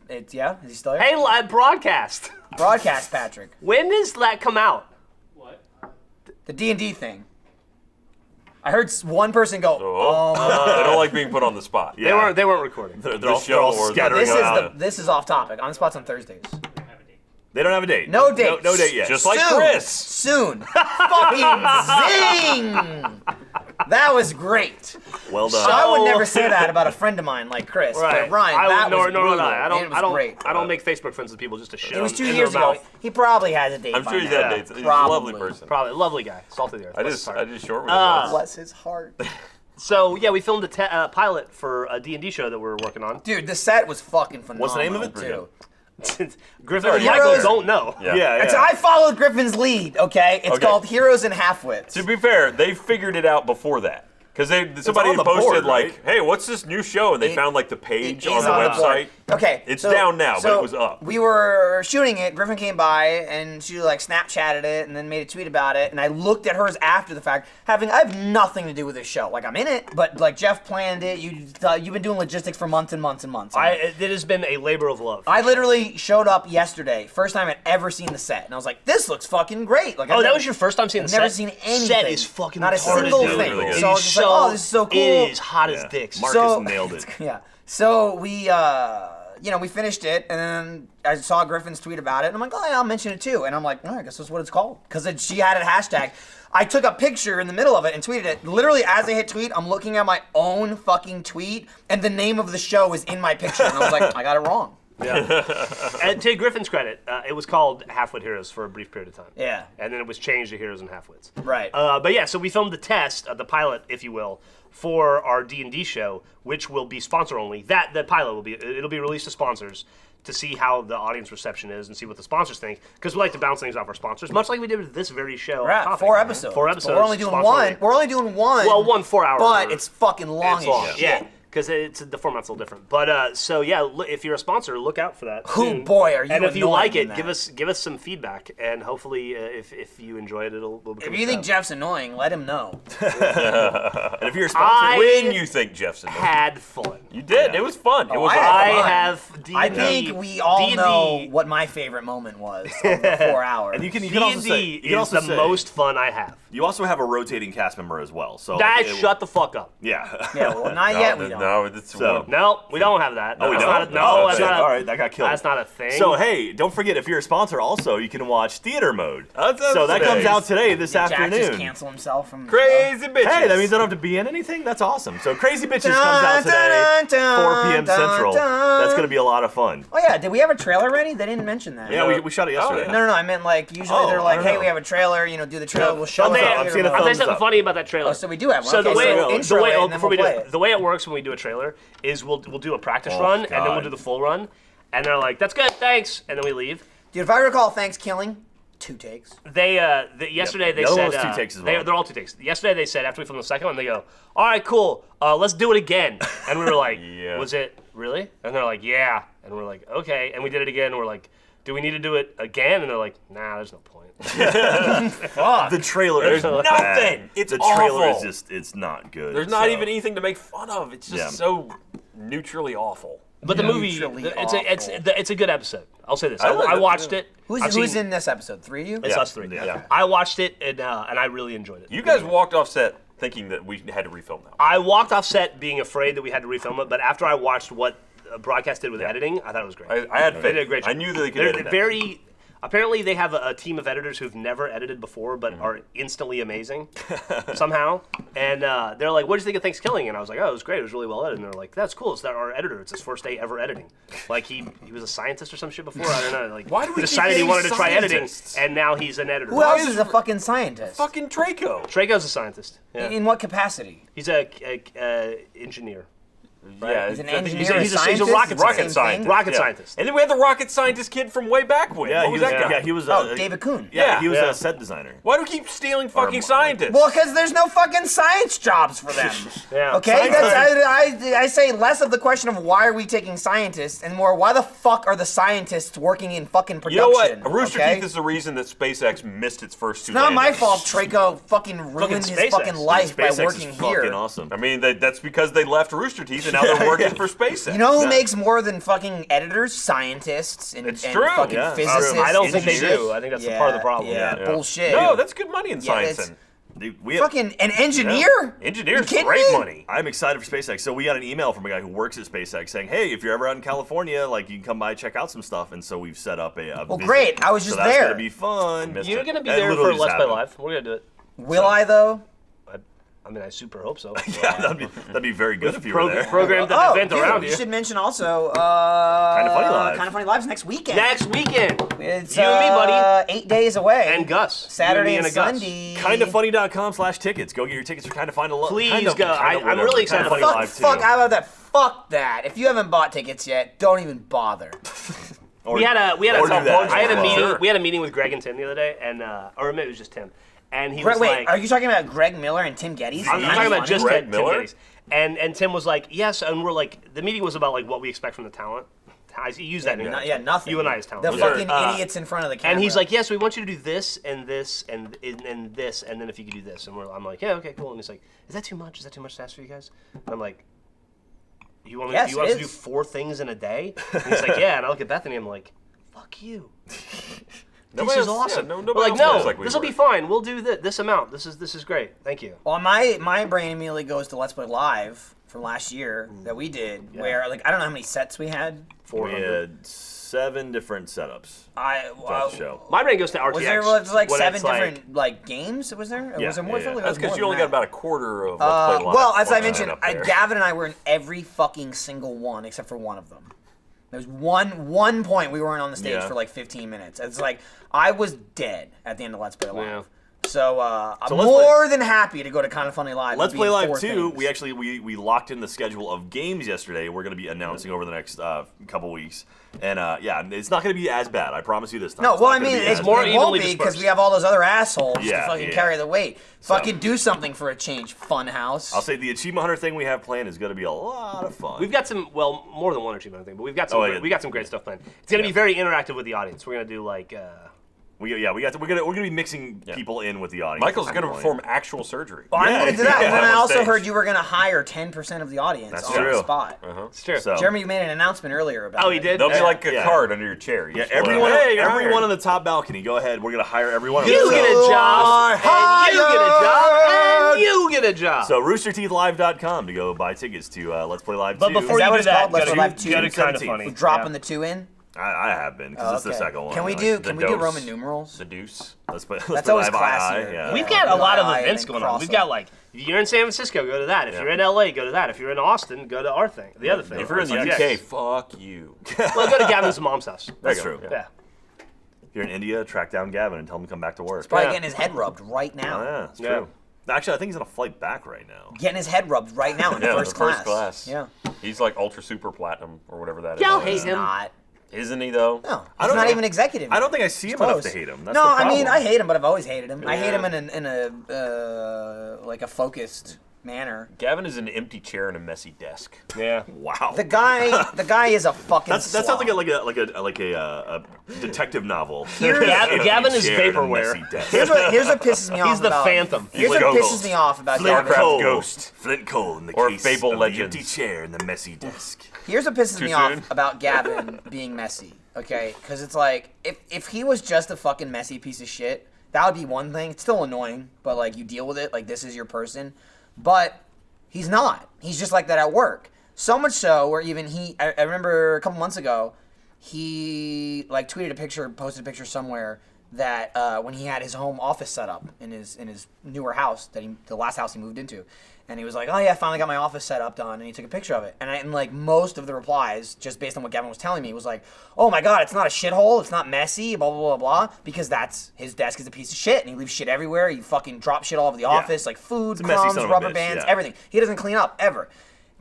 Is he still here? Hey, live broadcast. Broadcast, Patrick. When does that come out? The D&D thing. I heard one person go, Oh, oh. they don't like being put on the spot. They weren't recording. The all- show they're all or scattering This is off topic. On the spot's on Thursdays. They don't have a date. No dates. No date yet. Just like Soon. Chris. Soon. Fucking zing! That was great. Well done. So I would never say that about a friend of mine like Chris. But Ryan, that was nor would brutal. I. It was great. I don't make Facebook friends with people just to show. It was 2 in years their ago. mouth. He probably has a date. I'm by sure he's now. had dates. He's a Probably. lovely person. Probably a lovely guy. Salt of the earth. I Bless his heart. just short with it. Bless his heart. So yeah, we filmed a pilot for a D&D show that we're working on. Dude, the set was fucking phenomenal. What's the name of it? Too. Griffin and Heroes- Michael don't know. Yeah. It's, I followed Griffin's lead, okay? It's Okay. called Heroes and Halfwits. To be fair, they figured it out before that. Because somebody on the posted board, like, right? "Hey, what's this new show?" And they It- found like the page It on is the on website. board. Okay. It's down now, but it was up. We were shooting it. Griffin came by and she like Snapchatted it and then made a tweet about it. And I looked at hers after the fact, I have nothing to do with this show. Like I'm in it, but like Jeff planned it. You've been doing logistics for months and months and months. It has been a labor of love. I literally showed up yesterday, first time I'd ever seen the set, and I was like, "This looks fucking great!" Like, that was your first time seeing the set? Never seen anything. Set is fucking not a retarded, single dude. thing. Really good. So I was just like, "Oh, this is so cool." It is hot as Yeah. dicks. Marcus nailed it. Yeah. So we we finished it, and then I saw Griffin's tweet about it, and I'm like, oh yeah, I'll mention it too. And I'm like, I guess that's what it's called. Because she had a hashtag. I took a picture in the middle of it and tweeted it. Literally, as I hit tweet, I'm looking at my own fucking tweet, and the name of the show is in my picture. And I was like, I got it wrong. Yeah. And to Griffin's credit, it was called Halfwit Heroes for a brief period of time. Yeah. And then it was changed to Heroes and Halfwits. Right. But yeah, so we filmed the test, the pilot, if you will, for our D&D show, which will be sponsor only. The pilot it'll be released to sponsors to see how the audience reception is and see what the sponsors think, because we like to bounce things off our sponsors, much like we did with this very show. Right, 4 episodes. 4 episodes. But we're only doing one. Only. We're only doing one. Well, 1 4-hour. But it's fucking long as long. shit. Yeah. Because the format's a little different, but so yeah, if you're a sponsor, look out for that. Oh soon. boy, are you! And if you like it, that. give us some feedback, and hopefully, if you enjoy it, it'll become. If you think Jeff's annoying, let him know. And if you're a sponsor, when you think Jeff's annoying. Had fun. You did. It was fun. It was. I have D&D. I think we all D&D, know what my favorite moment was of the 4 hours. And you can also say is the most fun I have. You also have a rotating cast member as well. So Shut the fuck up. Yeah. Yeah, well, not yet. We don't. No, it's So- No, we don't have that. Oh, we That's don't? Not Oh, that's shit. not. All right, that got killed. That's not a thing. So hey, don't forget, if you're a sponsor, also you can watch Theater Mode. That's So that comes nice. out today, this Did Jack afternoon. just cancel himself from Crazy bitches. Hey, that means I don't have to be in anything? That's awesome. So Crazy Bitches comes out today, 4 p.m. Central. That's going to be a lot of fun. Oh yeah, did we have a trailer ready? They didn't mention that. Yeah, we shot it yesterday. No, I meant like usually they're I like, don't hey, know. we have a trailer. Do the trailer. We'll show thumbs it. up. I'm seeing a I'll tell you thumbs something up. funny about that trailer. Oh, so we do have one. So Okay, the way, so intro it and then before we'll play it. the way it works when we do a trailer is we'll do a practice run and then we'll God. do the full run, and they're like, "That's good, thanks," and then we leave. Dude, if I recall, thanks killing 2 takes. Yesterday they The other said one was 2 takes as well. they're all 2 takes. Yesterday they said after we filmed the second one, they go, "All right, cool, let's do it again," and we were like, Yeah. "Was it really?" And they're like, "Yeah," and we're like, "Okay," and we did it again, and we're like, "Do we need to do it again?" And they're like, "Nah, there's no point." The trailer is There's bad. nothing. It's the trailer awful. it's not good. There's not so. even anything to make fun of. It's just Yeah. so neutrally awful. But the movie, Neutrally it's a good episode. I'll say this. I like I it, watched yeah. it. Who's I've seen- in this episode? 3 of you? It's Yeah. us 3. Yeah. I watched it and I really enjoyed it. You guys walked off set thinking that we had to refilm that. I walked off set being afraid that we had to refilm it, but after I watched what Broadcast did with editing, I thought it was great. I had They faith. did a great job. I knew that they could They're edit that. very. Apparently, they have a team of editors who've never edited before, but are instantly amazing somehow. And they're like, "What did you think of Thanksgiving?" And I was like, "Oh, it was great. It was really well edited." And they're like, "That's cool. It's that our editor. It's his first day ever editing. Like he was a scientist or some shit before. I don't know. Like Why do we keep decided he getting wanted to try editing, scientists? and now he's an editor." Who else is a fucking scientist? Fucking Draco. Draco's a scientist. Yeah. In what capacity? He's a engineer. Yeah, He's an I think engineer. he's a scientist? rocket Same scientist. thing? Rocket Yeah. scientist. And then we had the rocket scientist kid from way back when. Yeah, What he was was. that guy? Yeah, he was. David Kuhn. Yeah, he was Yeah. a set designer. Why do we keep stealing fucking scientists? Well, because there's no fucking science jobs for them. Yeah. Okay, I say less of the question of why are we taking scientists, and more why the fuck are the scientists working in fucking you know production? what? Rooster okay? Teeth is the reason that SpaceX missed its first 2 It's not my landings. fault. Traco fucking ruined his SpaceX. fucking life by SpaceX working is here. fucking awesome. I mean, that's because they left Rooster Teeth and now they're working for SpaceX. You know who makes more than fucking editors, scientists, and, It's and true. fucking Yeah. physicists? I don't think they engineers? do. I think that's the part of the problem. Yeah, bullshit. No, that's good money in Yeah, science. it's- And Dude, we have, Fucking an engineer? engineers, You kidding great me? money. I'm excited for SpaceX. So we got an email from a guy who works at SpaceX saying, "Hey, if you're ever out in California, like you can come by check out some stuff." And so we've set up a Well, visit. great. I was So just that's there. gonna be fun. You're gonna be That there for literally just Let's Play happened. Live. We're gonna do it. Will I though? I mean, I super hope so. Yeah, that'd be very good if you were there. Program the Oh, event dude, around you you. should mention also Kinda Funny Live. Kinda Funny Live's next weekend. Next weekend. It's You and me, buddy. 8 days away. And Gus. Saturday You and and me and a Gus. Sunday. Kindafunny.com/tickets. Go get your tickets for Kinda Funny Live. Please go. I'm really excited Kinda about Funny Fuck, Live too. I love that. Fuck that. If you haven't bought tickets yet, don't even bother. Or- We had a or do that I had as a well. meeting. Sure. We had a meeting with Greg and Tim the other day, and or maybe it was just Tim. And he was Wait, like, are you talking about Greg Miller and Tim Geddes? I'm talking about just Greg Tim Miller? Geddes. And Tim was like, yes, and we're like, the meeting was about like what we expect from the talent. I used that. Nothing. You and I as talent. The Sure. fucking idiots in front of the camera. And he's like, yes, we want you to do this and this and this, and then if you could do this, and I'm like, yeah, okay, cool. And he's like, is that too much? Is that too much to ask for you guys? And I'm like, you want Yes, you want it us to do is. 4 things in a day? And he's like, yeah. And I look at Bethany, I'm like, fuck you. This is awesome. Yeah, We're nobody like, else no, feels like we this will were. be fine. We'll do this amount. This is great. Thank you. Well, my brain immediately goes to Let's Play Live from last year that we did, where like I don't know how many sets we had. We had 7 different setups throughout the show. My brain goes to RTX. Was there like when 7 it's different like games? Was there? Yeah, was there more? yeah, yeah. That's because you only got about a quarter of Let's Play Live. Well, as I functioning mentioned, up there. Gavin and I were in every fucking single one except for one of them. There was one point we weren't on the stage for like 15 minutes. It's like I was dead at the end of Let's Play Live. Yeah. So I'm Let's more than happy to go to Kind of Funny Live. Let's and Play be Live 4 2, things. we locked in the schedule of games yesterday. We're going to be announcing over the next couple weeks. And yeah, it's not going to be as bad. I promise you this time. No, It's well, not I gonna mean, be it's as more bad. it won't evenly be because dispersed. we have all those other assholes to Yeah, fucking yeah. carry the weight. Fucking do something for a change, Funhouse. I'll say the Achievement Hunter thing we have planned is going to be a lot of fun. We've got some, well, more than one achievement thing, but we've got some. Oh, yeah. We got some great stuff planned. It's gonna be very interactive with the audience. We're gonna do like. we're gonna be mixing people in with the audience. Michael's going to Point. perform actual surgery. Well, I'm Yeah, going to do that. yeah, And then I on also stage. heard you were going to hire 10% of the audience That's on true. the spot. It's true. So, Jeremy, you made an announcement earlier about Oh, it. he did? There'll be Yeah. like a Yeah. card under your chair. You yeah, just go, everyone, hey, you're everyone hired. on the top balcony, go ahead. We're going to hire everyone. You get a job, and you get a job, and you get a job. So roosterteethlive.com to go buy tickets to Let's Play Live 2. But before Is that you what do it's that, called? Let's gotta Play Live do- gotta 2? kind of 17th. funny. We're dropping Yeah. the 2 in? I have been, because it's the second one. Can we Like, do the can we do dose. Roman numerals? The deuce. Let's play That's always Live classier. yeah. We've got a lot of I events and going on. We've crossover. got like, if you're in San Francisco, go to that. If you're in LA, go to that. If you're in Austin, go to our thing, the other thing. If you're in the RTX. UK, fuck you. Well, go to Gavin's mom's house. That's There you true. go. Yeah. If you're in India, track down Gavin and tell him to come back to work. Probably Yeah. getting his head rubbed right now. Oh, yeah, it's Yeah. true. Actually, I think he's on a flight back right now. Getting his head rubbed right now in Yeah, first the class. first class. Yeah. He's like ultra super platinum or whatever that is. Y'all hate He's him. not. Isn't he though? No, I he's don't not know. even executive. I don't think I see him Close. enough to hate him. That's no, the I problem. mean I hate him, but I've always hated him. I hate Yeah. him in a like a focused manner. Gavin is an empty chair and a messy desk. Yeah. Wow. The guy is a fucking. that sounds slob. like a detective novel. Gavin is Chair and a vaporware. messy desk. Here's what pisses me off. He's the about, Phantom. Here's He's what like pisses me off about Flint Gavin. Cole, Ghost. Flint Cole in the Or case Fable of Legends. the empty chair and the messy desk. Here's what pisses Too me soon? off about Gavin being messy. Okay, because it's like if he was just a fucking messy piece of shit, that would be one thing. It's still annoying, but like you deal with it. Like this is your person, but he's not. He's just like that at work. So much so where even I remember a couple months ago, he like posted a picture somewhere that when he had his home office set up in his newer house the last house he moved into, and he was like, oh yeah, I finally got my office set up done, and he took a picture of it, and like most of the replies, just based on what Gavin was telling me, was like, oh my god, it's not a shithole, it's not messy, blah blah blah blah, because that's his desk is a piece of shit, and he leaves shit everywhere, he fucking drops shit all over the office, like food, a messy crumbs, son of a rubber bitch, bands, yeah. everything. He doesn't clean up ever.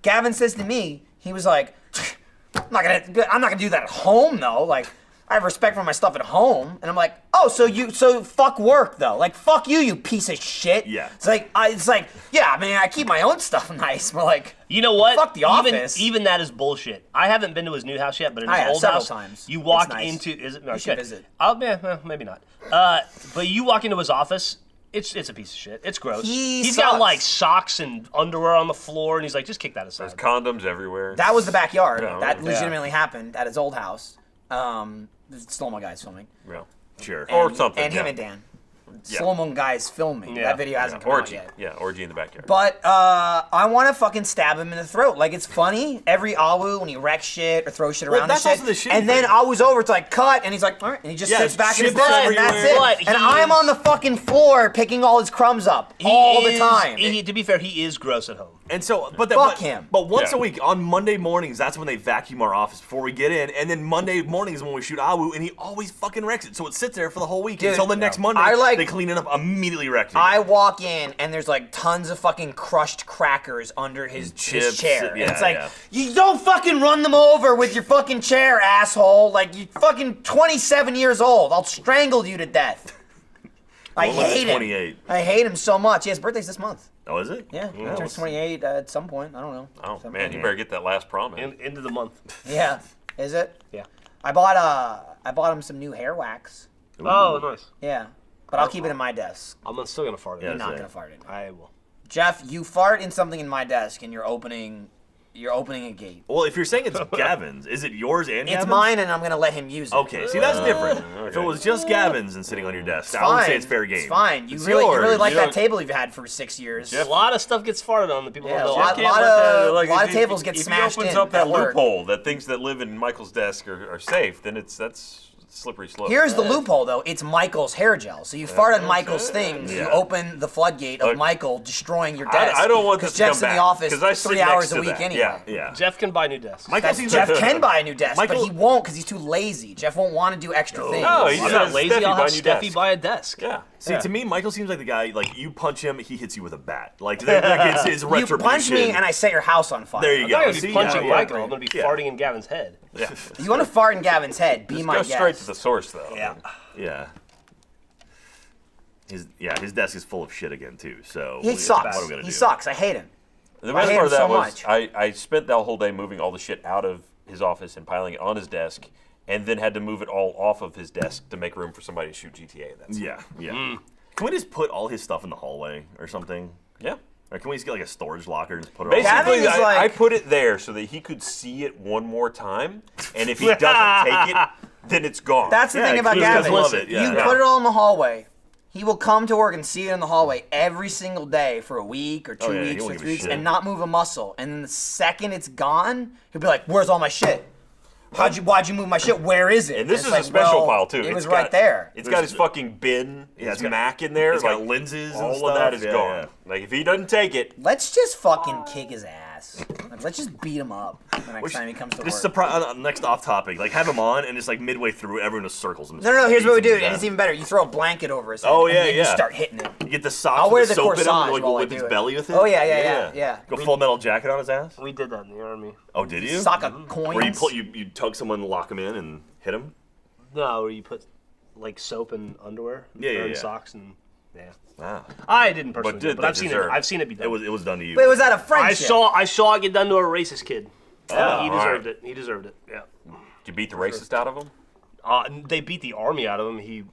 Gavin says to me, he was like, I'm not gonna do that at home though. Like, I have respect for my stuff at home, and I'm like, oh, so fuck work though. Like, fuck you piece of shit. Yeah. It's like, yeah. I mean, I keep my own stuff nice, but like, You know what? Fuck the office. Even that is bullshit. I haven't been to his new house yet, but in I his have old several house, times. you walk It's nice. into. Is it? You should visit. Maybe not. But you walk into his office. It's a piece of shit. It's gross. He's got sucks. like socks and underwear on the floor, and he's like, just kick that aside. There's condoms everywhere. that was the backyard. Yeah. That legitimately happened at his old house. Slow-mo guys filming. Yeah. Sure. Or something. And him yeah. and Dan. Yeah. Slow-mo guys filming. Yeah. That video hasn't come Orgy. out yet. Yeah, orgy in the backyard. But I want to fucking stab him in the throat. Like, it's funny. Every Awu, when he wrecks shit or throws shit around that's and also the shit. shitty And then thing. Awu's over, it's like, cut. And he's like, all right. And he just Yeah, sits back in his shit's bed, and that's everywhere. it. But And he I'm is- on the fucking floor picking all his crumbs up all the time. To be fair, he is gross at home. And so, but Fuck him. But once Yeah. a week on Monday mornings, that's when they vacuum our office before we get in, and then Monday mornings when we shoot Awu, and he always fucking wrecks it. So it sits there for the whole week Dude, until the next Monday. they clean it up, immediately wreck it. I walk in and there's like tons of fucking crushed crackers under his Chips, chair. And yeah, it's like, yeah. you don't fucking run them over with your fucking chair, asshole. Like, you fucking 27 years old. I'll strangle you to death. I Well, hate him. 28. I hate him so much. Yeah, his birthday's this month. Oh, is it? Yeah, he turns 28 at some point. I don't know. Oh Some man, point. you better get that last prom in. End of the month. Yeah, is it? Yeah. I bought him some new hair wax. Oh, nice. Yeah, but I'll keep it in my desk. I'm still gonna fart. Yeah. You're not it. gonna fart it. I will. Jeff, you fart in something in my desk, and you're opening You're opening a gate. Well, if you're saying it's Gavin's, is it yours and Gavin's? It's mine, and I'm gonna let him use it. Okay, see that's different. If it was just Gavin's and sitting on your desk, it's I would fine. say it's fair game. It's fine. You It's really yours. like You that don't- table you've had for 6 years. A lot of stuff gets farted on the people. Yeah, on a the lot, Can't lot let that- of, like, lot of if- tables get if smashed he opens in up that at work. loophole that things that live in Michael's desk are safe, then that's slippery slope. Here's the loophole, though. It's Michael's hair gel. So you fart on Michael's things. You Yeah. open the floodgate of Look, Michael destroying your desk. I don't want this because to come Jeff's in back, the office 'cause I sit 3 next hours to a week that. anyway. Yeah. Jeff can buy new desks. Michael That's, seems Jeff like can buy a new desk, but Michael- he won't because he's too lazy. Jeff won't want to do extra things. No, he's I'm not not lazy. Steffi I'll buy have a new Steffi desk. buy a desk. Yeah. See, to me, Michael seems like the guy. Like you punch him, he hits you with a bat. Like it's You retribution. punch me and I set your house on fire. There you I'm go. not going to See, be punching yeah, Michael. I'm going to be Yeah. farting in Gavin's head. Yeah. You want to fart in Gavin's head? Be Just my go guest. straight to the source, though. Yeah. Yeah. His desk is full of shit again too. So He sucks. What are we gonna He do? sucks. I hate him. The I best hate part him of that so was much. I spent that whole day moving all the shit out of his office and piling it on his desk, and then had to move it all off of his desk to make room for somebody to shoot GTA. That's Yeah. Can we just put all his stuff in the hallway or something? yeah. Or can we just get like a storage locker and just put it all? Gavin Basically, is like- I put it there so that he could see it one more time, and if he doesn't take it, then it's gone. That's the thing about he does Gavin. love it, yeah. You Yeah. put it all in the hallway. He will come to work and see it in the hallway every single day for a week or 2 yeah, he weeks won't or give a 3 weeks shit. and not move a muscle. And then the second it's gone, he'll be like, "Where's all my shit? Why'd you move my shit? Where is it?" and this it's is like, a special well, file too. It It's was got- right there. It's got his fucking bin, his it's got- Mac in there. it's like, got lenses and all stuff. of that is Yeah, gone. yeah. Like if he doesn't take it, Let's just fucking kick his ass. Like, let's just beat him up the next time he comes to Just work. next off topic, like have him on and just like midway through, everyone just circles him. No, here's what we do, Beats him and to it's death. even better. You throw a blanket over his head, Oh, and yeah, then you yeah. start hitting him. You get the socks I'll wear with the soap in him, corsage like while I whip do his it. belly with it. Oh, yeah. Go Full Metal Jacket on his ass. We did that in the army. Oh, did you? Sock of coins. Where you tug someone, lock him in, and hit him. No, where you put like soap and underwear, Yeah, or in yeah. socks, and Wow. I didn't personally, did but they I've seen it. deserve it? I've seen it be done. It was done to you. Wait, was that a I friendship? saw it get done to a racist kid. Oh, He all deserved right. it. He deserved it. Yeah. Did you beat the racist out of him? They beat the army out of him. He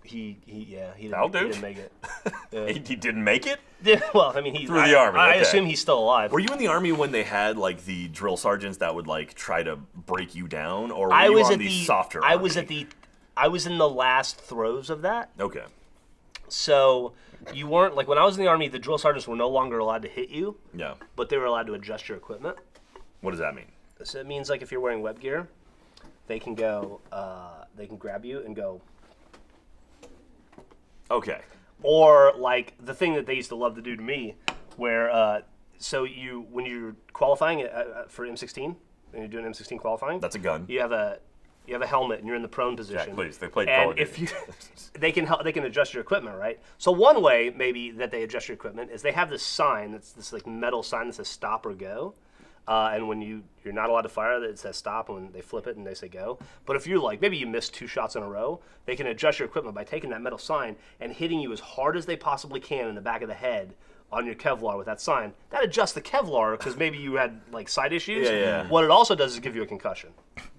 That'll didn't, do. he didn't make it. He didn't make it? Yeah, well, I mean, he Through the army, I okay. assume he's still alive. Were you in the army when they had like the drill sergeants that would like try to break you down, or were I you was on at the the softer? I was army? at the I was in the last throes of that. Okay. So you weren't like when I was in the army. The drill sergeants were no longer allowed to hit you, Yeah. but they were allowed to adjust your equipment. What does that mean? So it means like if you're wearing web gear, they can go. They can grab you and go. Okay. Or like the thing that they used to love to do to me, where so you when you're qualifying for M16, and you're doing M16 qualifying, That's a gun. you have a helmet and you're in the prone position. Jack, please. They played Call And of if Duty. you, they can adjust your equipment, right? So one way maybe that they adjust your equipment is they have this sign that's this like metal sign that says stop or go. And when you're not allowed to fire, it says stop. And when they flip it and they say go. But if you're like maybe you missed 2 shots in a row, they can adjust your equipment by taking that metal sign and hitting you as hard as they possibly can in the back of the head on your Kevlar with that sign. That adjusts the Kevlar because maybe you had like side issues. Yeah. What it also does is give you a concussion.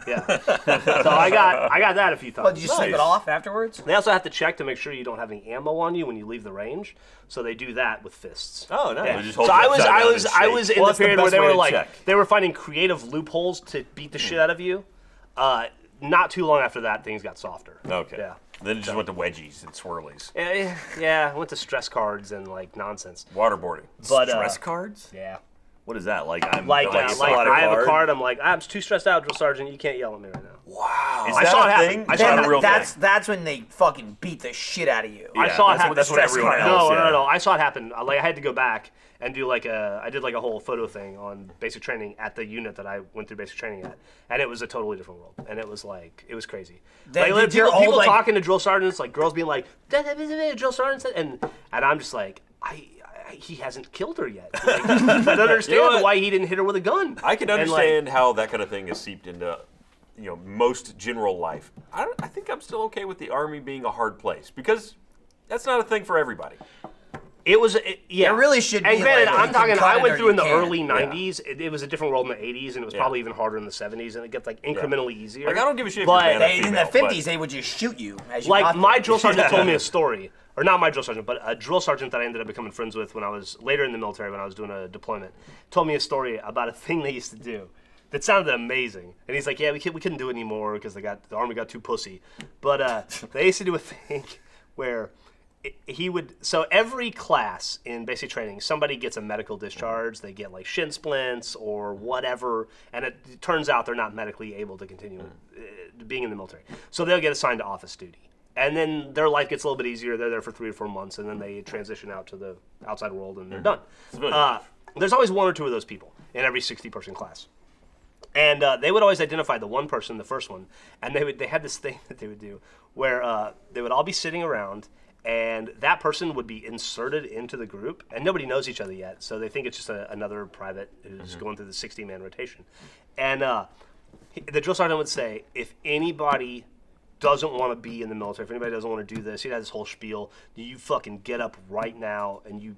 Yeah. So I got that a few times. Well, did you slip Nice. it off afterwards? They also have to check to make sure you don't have any ammo on you when you leave the range. So they do that with fists. Oh, nice. Yeah. They just So hold you I was upside down and I shake. was Well, in the that's period where best they way were to like check. they were finding creative loopholes to beat the shit out of you. Not too long after that, things got softer. Okay. Yeah. Then it just went to wedgies and swirlies. Yeah. I went to stress cards and like nonsense. Waterboarding. But Stress cards? Yeah. What is that? Like I'm Like you fill out I have a card. I'm like I'm too stressed out, drill sergeant. You can't yell at me right now. Wow. Is I that saw it a happen. thing? I saw Is that it a real that's thing? that's when they fucking beat the shit out of you. I Yeah, saw it that's happen. what- that's what Stress everyone card. else. No, yeah. no. I saw it happen. Like I had to go back and do I did like a whole photo thing on basic training at the unit that I went through basic training at, and it was a totally different world, and it was crazy. Did Like, your people old, like- talking to drill sergeants, like girls being like, drill sergeant said, and I'm just like, he hasn't killed her yet. Like, I don't understand You know what? why he didn't hit her with a gun. I can And, like, understand how that kind of thing is seeped into, most general life. I think I'm still okay with the army being a hard place because that's not a thing for everybody. It was, yeah. It really should be. And granted, like, I'm talking. I went through in the early Yeah. '90s. It was a different world in the '80s, and it was probably even harder in the '70s, and it gets like incrementally easier. Like I don't give a shit. But if you're in female, the 50s, they would just shoot you. As you like got my there. drill sergeant told me a story, or not my drill sergeant, but a drill sergeant that I ended up becoming friends with when I was later in the military when I was doing a deployment. Told me a story about a thing they used to do that sounded amazing, and he's like, "Yeah, we couldn't do it anymore because the army got too pussy." But they used to do a thing where he would, so every class in basic training, somebody gets a medical discharge, they get like shin splints or whatever, and it turns out they're not medically able to continue being in the military. So they'll get assigned to office duty. And then their life gets a little bit easier. They're there for 3 or 4 months, and then they transition out to the outside world, and they're done. There's always 1 or 2 of those people in every 60-person class. And they would always identify the one person, the first one, and they had this thing that they would do where they would all be sitting around, and that person would be inserted into the group, and nobody knows each other yet, so they think it's just another private who's going through the 60-man rotation. And the drill sergeant would say, if anybody doesn't want to be in the military, if anybody doesn't want to do this, he'd have this whole spiel, you fucking get up right now, and you,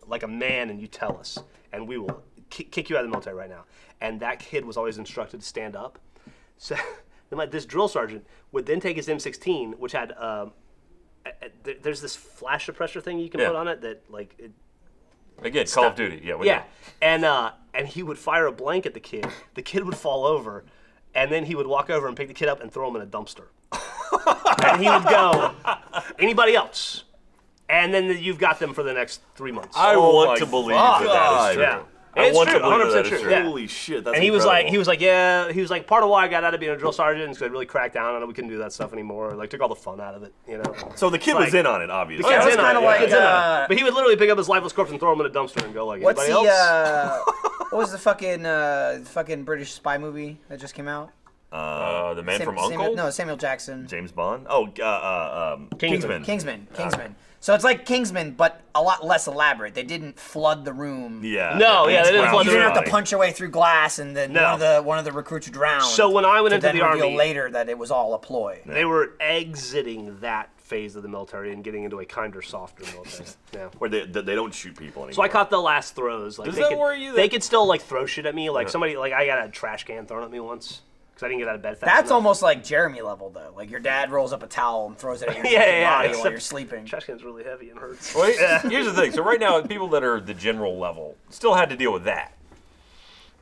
like a man, and you tell us, and we will kick you out of the military right now. And that kid was always instructed to stand up. So this drill sergeant would then take his M16, which had there's this flash suppressor thing you can put on it that like it, again, Call of Duty. Yeah. And he would fire a blank at the kid. The kid would fall over, and then he would walk over and pick the kid up and throw him in a dumpster. And he would go, anybody else? And then you've got them for the next 3 months. I want to believe that is true. Yeah. I It's want true, to believe 100% that is true. true. Yeah. Holy shit, that's And he was incredible. like, part of why I got out of being a drill sergeant is because I really cracked down on it. We couldn't do that stuff anymore. Like, took all the fun out of it, you know? So the kid was like- in on it, obviously. The kid's was in on kinda it, like, kid's in on it. But he would literally pick up his lifeless corpse and throw him in a dumpster and go like, What's anybody else? what was the fucking British spy movie that just came out? The Man from U.N.C.L.E.? Samuel Jackson. James Bond? Oh, Kingsman. Kingsman. So it's like Kingsman, but a lot less elaborate. They didn't flood the room. Yeah. No, yeah, they didn't flood You the didn't room. have to punch your way through glass, and then one of the recruits drowned. So when I went to into then the reveal army, later that it was all a ploy. they were exiting that phase of the military and getting into a kinder, softer military. Yeah. Where they don't shoot people anymore. So I caught the last throws. Like Does they that could, worry you They that- could still like throw shit at me. Like somebody, like I got a trash can thrown at me once because I didn't get out of bed fast That's enough. almost like Jeremy level, though. Like your dad rolls up a towel and throws it at your Yeah, body except while you're sleeping. Trash can's really heavy and hurts. Well, here's the thing. So right now, people that are the general level still had to deal with that.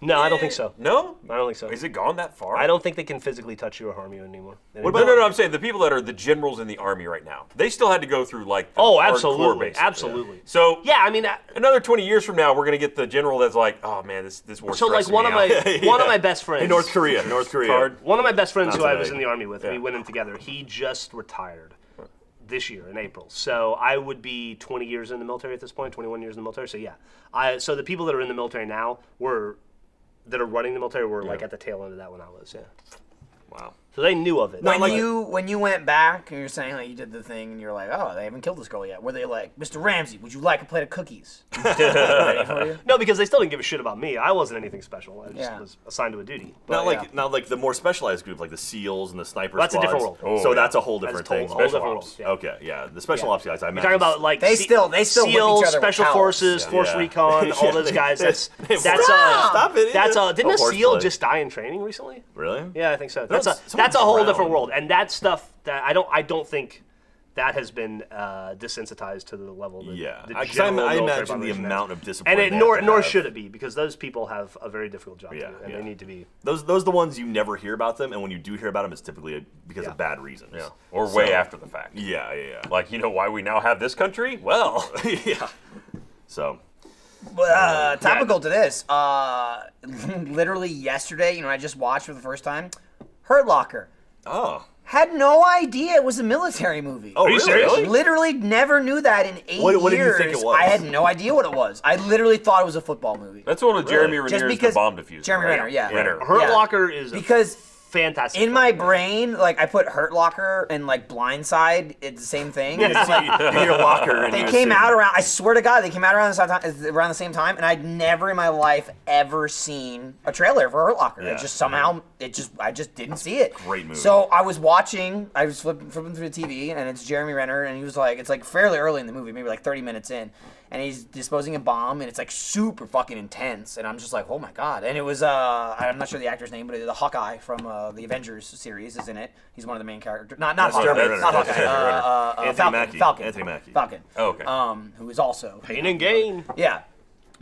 No, I don't think so. No? I don't think so. Is it gone that far? I don't think they can physically touch you or harm you anymore. No, I'm saying the people that are the generals in the army right now. They still had to go through like the hardcore absolutely, basics. absolutely. So Yeah, I mean, another 20 years from now, we're gonna get the general that's like, oh man, this war's so like stressing one me of out." my one of my best friends. Hey, North Korea. Card. One of my best friends Not who I today. was in the army with, we went in together. He just retired this year in April. So I would be 20 years in the military at this point, 21 years in the military. So yeah, so the people that are in the military now that are running the military were like at the tail end of that when I was. Yeah. Wow. So they knew of it. When you went back and you're saying like you did the thing and you're like, oh, they haven't killed this girl yet. Were they like, Mr. Ramsey, would you like a plate of cookies? Ready for you? No, because they still didn't give a shit about me. I wasn't anything special. I just was assigned to a duty. But, Not like the more specialized group, like the SEALs and the sniper That's a squads. different world. Oh, So yeah. that's a whole different thing. whole different world. Yeah. Okay, yeah. The special ops guys, I meant. You're talking about like They still whip each SEALs, other with Special towels. Forces, Force Yeah. Recon, all those guys. That's Stop it. That's didn't a horseplay. SEAL just die in training recently? Really? Yeah, I think so. Someone That's a whole different drowned. world, and that stuff that I don't think that has been desensitized to the level that Yeah. the Because general I military imagine the population has. amount of discipline. And they nor have to have. should it be, because those people have a very difficult job to do, and they need to be. Those are the ones you never hear about them, and when you do hear about them, it's typically because of bad reasons. Yeah. Or way after the fact. Yeah. Like, you know why we now have this country? Well, yeah. So. Topical to this, literally yesterday, I just watched for the first time, Hurt Locker. Oh. Had no idea it was a military movie. Oh, Are you serious? Really? Literally never knew that in 8 years. What did you think it was? I had no idea what it was. I literally thought it was a football movie. that's one of Jeremy Just Renner's because the bomb diffuser. Jeremy right? Renner, yeah. Renner. Hurt Yeah. Locker is Because fantastic. In my brain, like I put Hurt Locker and like Blindside, it's the same thing. It's like, Your locker. And they you came assume. out around. I swear to God, they came out around the same time, and I'd never in my life ever seen a trailer for Hurt Locker. Yeah. It just somehow, I just didn't see it. Great movie. So I was watching. I was flipping through the TV, and it's Jeremy Renner, and he was like, it's like fairly early in the movie, maybe like 30 minutes in, and he's disposing a bomb, and it's like super fucking intense, and I'm just like, oh my God. And it was I'm not sure the actor's name, but the Hawkeye from the Avengers series is in it. He's one of the main characters. Not Hawkeye. Not Hawkeye. Anthony Mackie. Falcon. Oh, okay. Who is also Pain and Gain. Yeah.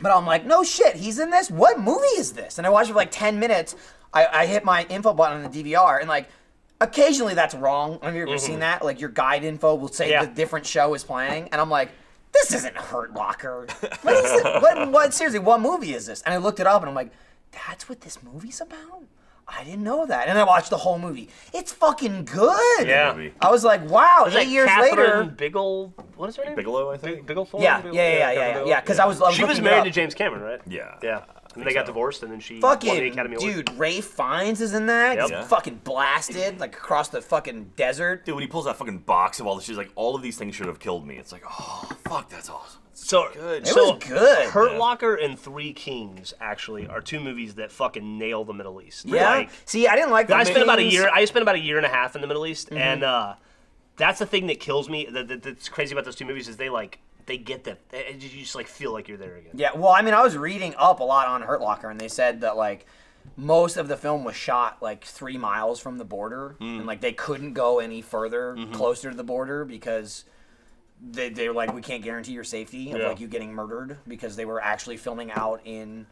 But I'm like, no shit, he's in this? What movie is this? And I watched it for like 10 minutes. I hit my info button on the DVR, and like, occasionally that's wrong. Have you ever seen that? Like, your guide info will say the different show is playing, and I'm like, this isn't Hurt Locker. What is it? What seriously, what movie is this? And I looked it up, and I'm like, that's what this movie's about? I didn't know that. And I watched the whole movie. It's fucking good. Yeah. I was like, wow, Was 8 that years Catherine later. Bigelow? What is her name? Bigelow, I think. Bigelow. Yeah. Because I was She was looking it married up. to James Cameron, right? Yeah. Yeah. And they got divorced, and then she Fucking won the Academy Award. dude, Ray Fiennes is in that. Yep. He's Yeah. fucking blasted, like across the fucking desert. Dude, when he pulls that fucking box of all the shit, like, all of these things should have killed me. It's like, oh, fuck, that's awesome. So Good. It was good. Hurt Locker and Three Kings actually are two movies that fucking nail the Middle East. Yeah. Like, See, I didn't like the I spent about a Kings. year. I spent about a year and a half in the Middle East, Mm-hmm. and that's the thing that kills me. That's crazy about those two movies is they get that. You just like feel like you're there again. Yeah, well, I mean, I was reading up a lot on Hurt Locker, and they said that like most of the film was shot like 3 miles from the border, and like they couldn't go any further closer to the border because they were like, we can't guarantee your safety of like you getting murdered, because they were actually filming out in.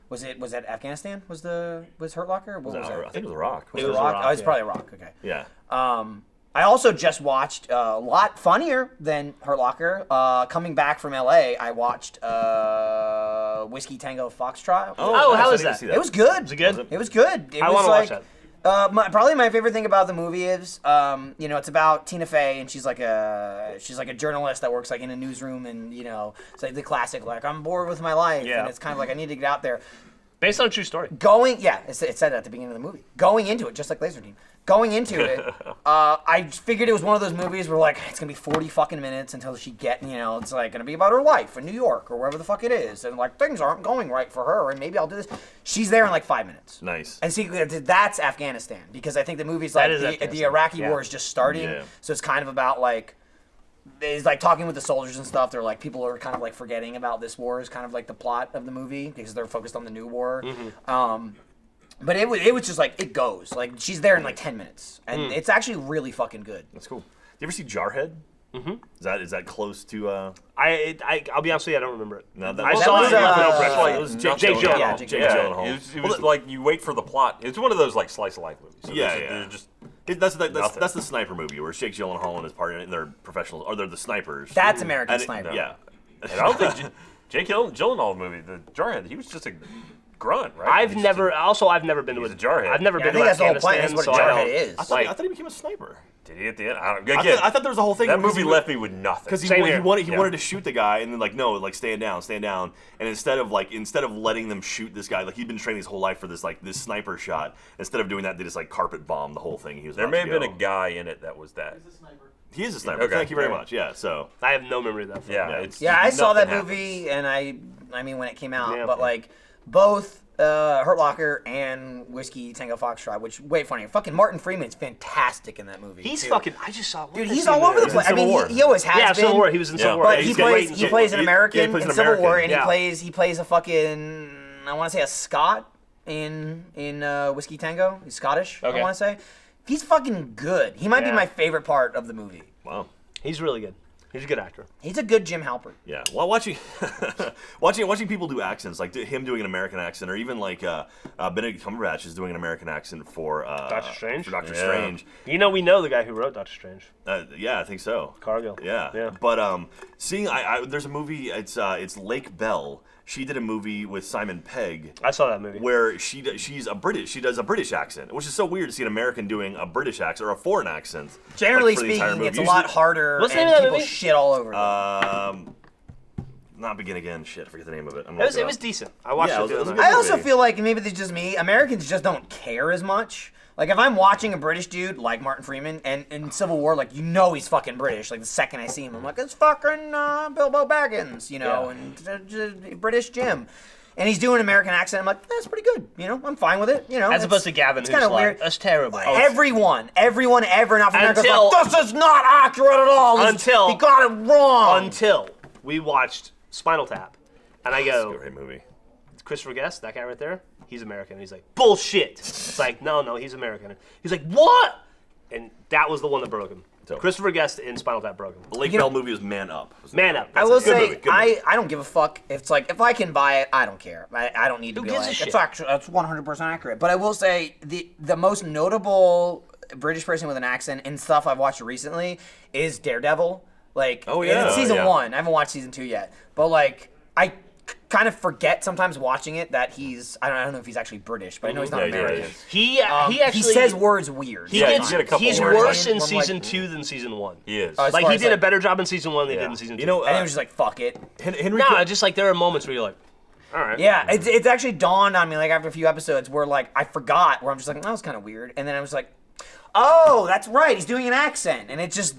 Was that Afghanistan? Was Hurt Locker? What was I that? think it was Iraq. Was it was Iraq? Iraq, Oh, it's yeah. probably Iraq. Okay. Yeah. I also just watched a lot funnier than Hurt Locker. Coming back from LA, I watched Whiskey Tango Foxtrot. Oh, how I was didn't that? see It was good. Was it good? It was good. I wanna watch that. Probably my favorite thing about the movie is, it's about Tina Fey, and she's like a journalist that works like in a newsroom, and it's like the classic like, I'm bored with my life, Yeah. and it's kind of like I need to get out there. Based on a true story. It said at the beginning of the movie. Going into it, just like Laser Team. Going into it, I figured it was one of those movies where like it's gonna be 40 fucking minutes until she it's like gonna be about her life in New York or wherever the fuck it is, and like things aren't going right for her, and maybe I'll do this. She's there in like 5 minutes. Nice. And see, that's Afghanistan, because I think the movie's like That is the Afghanistan. Iraqi Yeah. war is just starting, Yeah. so it's kind of about like. It's like talking with the soldiers and stuff. They're like, people are kind of like forgetting about this war is kind of like the plot of the movie, because they're focused on the new war. But it was just like, it goes. Like, she's there in like 10 minutes. And it's actually really fucking good. That's cool. Do you ever see Jarhead? Mm-hmm. Is that close to? I'll be honest with you, I don't remember it. No, I that saw was, it. it was Jake Jake Gyllenhaal. Yeah, Jake Jake Gyllenhaal. It was like you wait for the plot. It's one of those like slice of life movies. So Yeah, there's yeah. just That's nothing. the sniper movie where Jake Gyllenhaal and his partner, and they're professionals, or they're the snipers. That's American And it- Sniper. Yeah. And I don't think Jake Gyllenhaal movie, the Jarhead, he was just a grunt, right? I've He's never been to he's a jarhead. I've never Yeah, I been think to that's the whole point. Afghanistan. That's what so a I jarhead don't- is. I thought he became a sniper. Did he at the end? I don't, again, I thought there was a whole thing. that because movie left me with nothing. Because he Same here. wanted Yeah. to shoot the guy, and then like, no, like stand down, and instead of letting them shoot this guy, like he'd been training his whole life for this sniper shot. Instead of doing that, they just like carpet bomb the whole thing. He was There about may to have been go. a guy in it that was that. He is a sniper. Okay. Thank you very Yeah. much. Yeah. So I have no memory of that film. Yeah, Yeah. it's Yeah, I saw that nothing movie, and I mean, when it came out, Yeah. but like both Hurt Locker and Whiskey Tango Foxtrot, which way funnier. Fucking Martin Freeman's fantastic in that movie. He's too. fucking. I just saw. Dude, he's all over the He's in place. I mean, Civil War. he always has Yeah, been. Civil War. He was in Civil Yeah. War. But He's he great plays in he Civil plays War. an American Yeah, he plays in an Civil War, American. and he plays a fucking, I want to say a Scot in Whiskey Tango. He's Scottish. Okay. I want to say. He's fucking good. He might be Yeah. my favorite part of the movie. wow. He's really good. He's a good actor. He's a good Jim Halpert. Yeah, well, watching people do accents, like him doing an American accent, or even like Benedict Cumberbatch is doing an American accent for Doctor Strange? For Doctor Yeah. Strange. We know the guy who wrote Doctor Strange. Yeah, I think so. Cargill. Yeah. Yeah. But seeing, there's a movie. It's Lake Bell. She did a movie with Simon Pegg. I saw that movie. Where she does a British accent, which is so weird to see an American doing a British accent or a foreign accent. Generally like, for the entire speaking, movie. it's a lot Usually- harder, What's the and name of that people movie? shit all over them. Not Begin Again. Shit, I forget the name of it. I'm It was looking it was up. decent. I watched Yeah, it. it was the a other good night. I also movie. feel like maybe it's just me. Americans just don't care as much. Like, if I'm watching a British dude like Martin Freeman, and in Civil War, like, you know he's fucking British. Like, the second I see him, I'm like, it's fucking Bilbo Baggins, you know, and British Jim. And he's doing an American accent. I'm like, that's pretty good. You know, I'm fine with it. You know, as opposed to Gavin, who's kind of like, weird. that's terrible. Everyone ever in Africa is like, this is not accurate at all. Until he got it wrong. Until we watched Spinal Tap, and I go, That's a great movie. Christopher Guest, that guy right there, he's American. And he's like, bullshit. It's like, no, he's American. He's like, what? And that was the one that broke him. So, Christopher Guest in Spinal Tap broke him. The Lake Bell movie was Man Up. Man Up. I will say, I don't give a fuck. It's like, if I can buy it, I don't care. I don't need to be like, it's actually, that's 100% accurate. But I will say, the most notable British person with an accent and stuff I've watched recently is Daredevil. Like, and it's season 1. I haven't watched season 2 yet. But like, I kind of forget sometimes watching it that he's, I don't know if he's actually British, but I know he's not American. He actually, he says words weird. He's worse in season 2 than season 1. He is. Like, he did a better job in season 1 than he did in season 2. You know, and it was just like, fuck it. Just like, there are moments where you're like, all right. Yeah, it's actually dawned on me, like, after a few episodes where, like, I forgot, where I'm just like, that was kind of weird. And then I was like, oh, that's right, he's doing an accent. And it just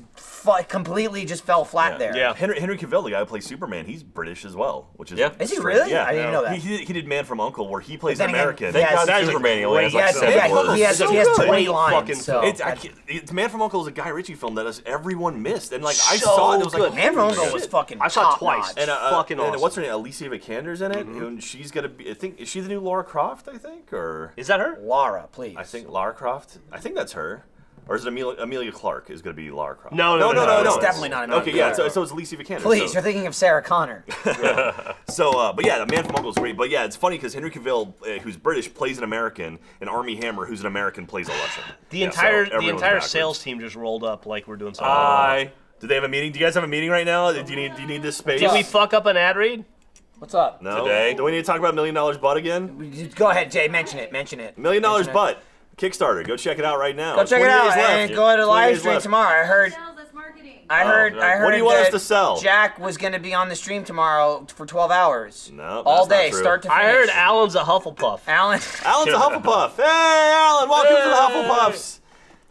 completely just fell flat there. Yeah, Henry Cavill, the guy who plays Superman, he's British as well, which is Is he really? Yeah, I didn't know that. He did Man from U.N.C.L.E., where he plays an American. Thank God Superman he only has like 7 words. He has 20 lines. So it's Man from U.N.C.L.E. is a Guy Ritchie film that everyone missed, and like I saw it, it was like Man from U.N.C.L.E. was fucking. I saw it twice. And fucking awesome. And what's her name? Alicia Vikander's in it, and she's gonna be. I think is she the new Lara Croft? I think, or is that her? Lara, please. I think Lara Croft. I think that's her. Or is it Amelia Clark is going to be Lara Croft? No. It's definitely not Amelia Okay, yeah, so it's Alicia Vikander. Please, you're thinking of Sarah Connor. So, but yeah, the Man from U.N.C.L.E. is great. But yeah, it's funny because Henry Cavill, who's British, plays an American, and Armie Hammer, who's an American, plays a Russian. The entire sales team just rolled up like we're doing something. Did they have a meeting? Do you guys have a meeting right now? Do you need this space? Did we fuck up an ad read? What's up? No. Today? Do we need to talk about $1 Million Butt again? Go ahead, Jay. Mention it. $1 Million Butt. Kickstarter. Go check it out right now. Go check it out and go to live stream tomorrow. I heard what do you want us to sell? Jack was going to be on the stream tomorrow for 12 hours. No, all day, start to finish. I heard Alan's a Hufflepuff. Alan's a Hufflepuff. Hey, Alan, welcome to the Hufflepuffs.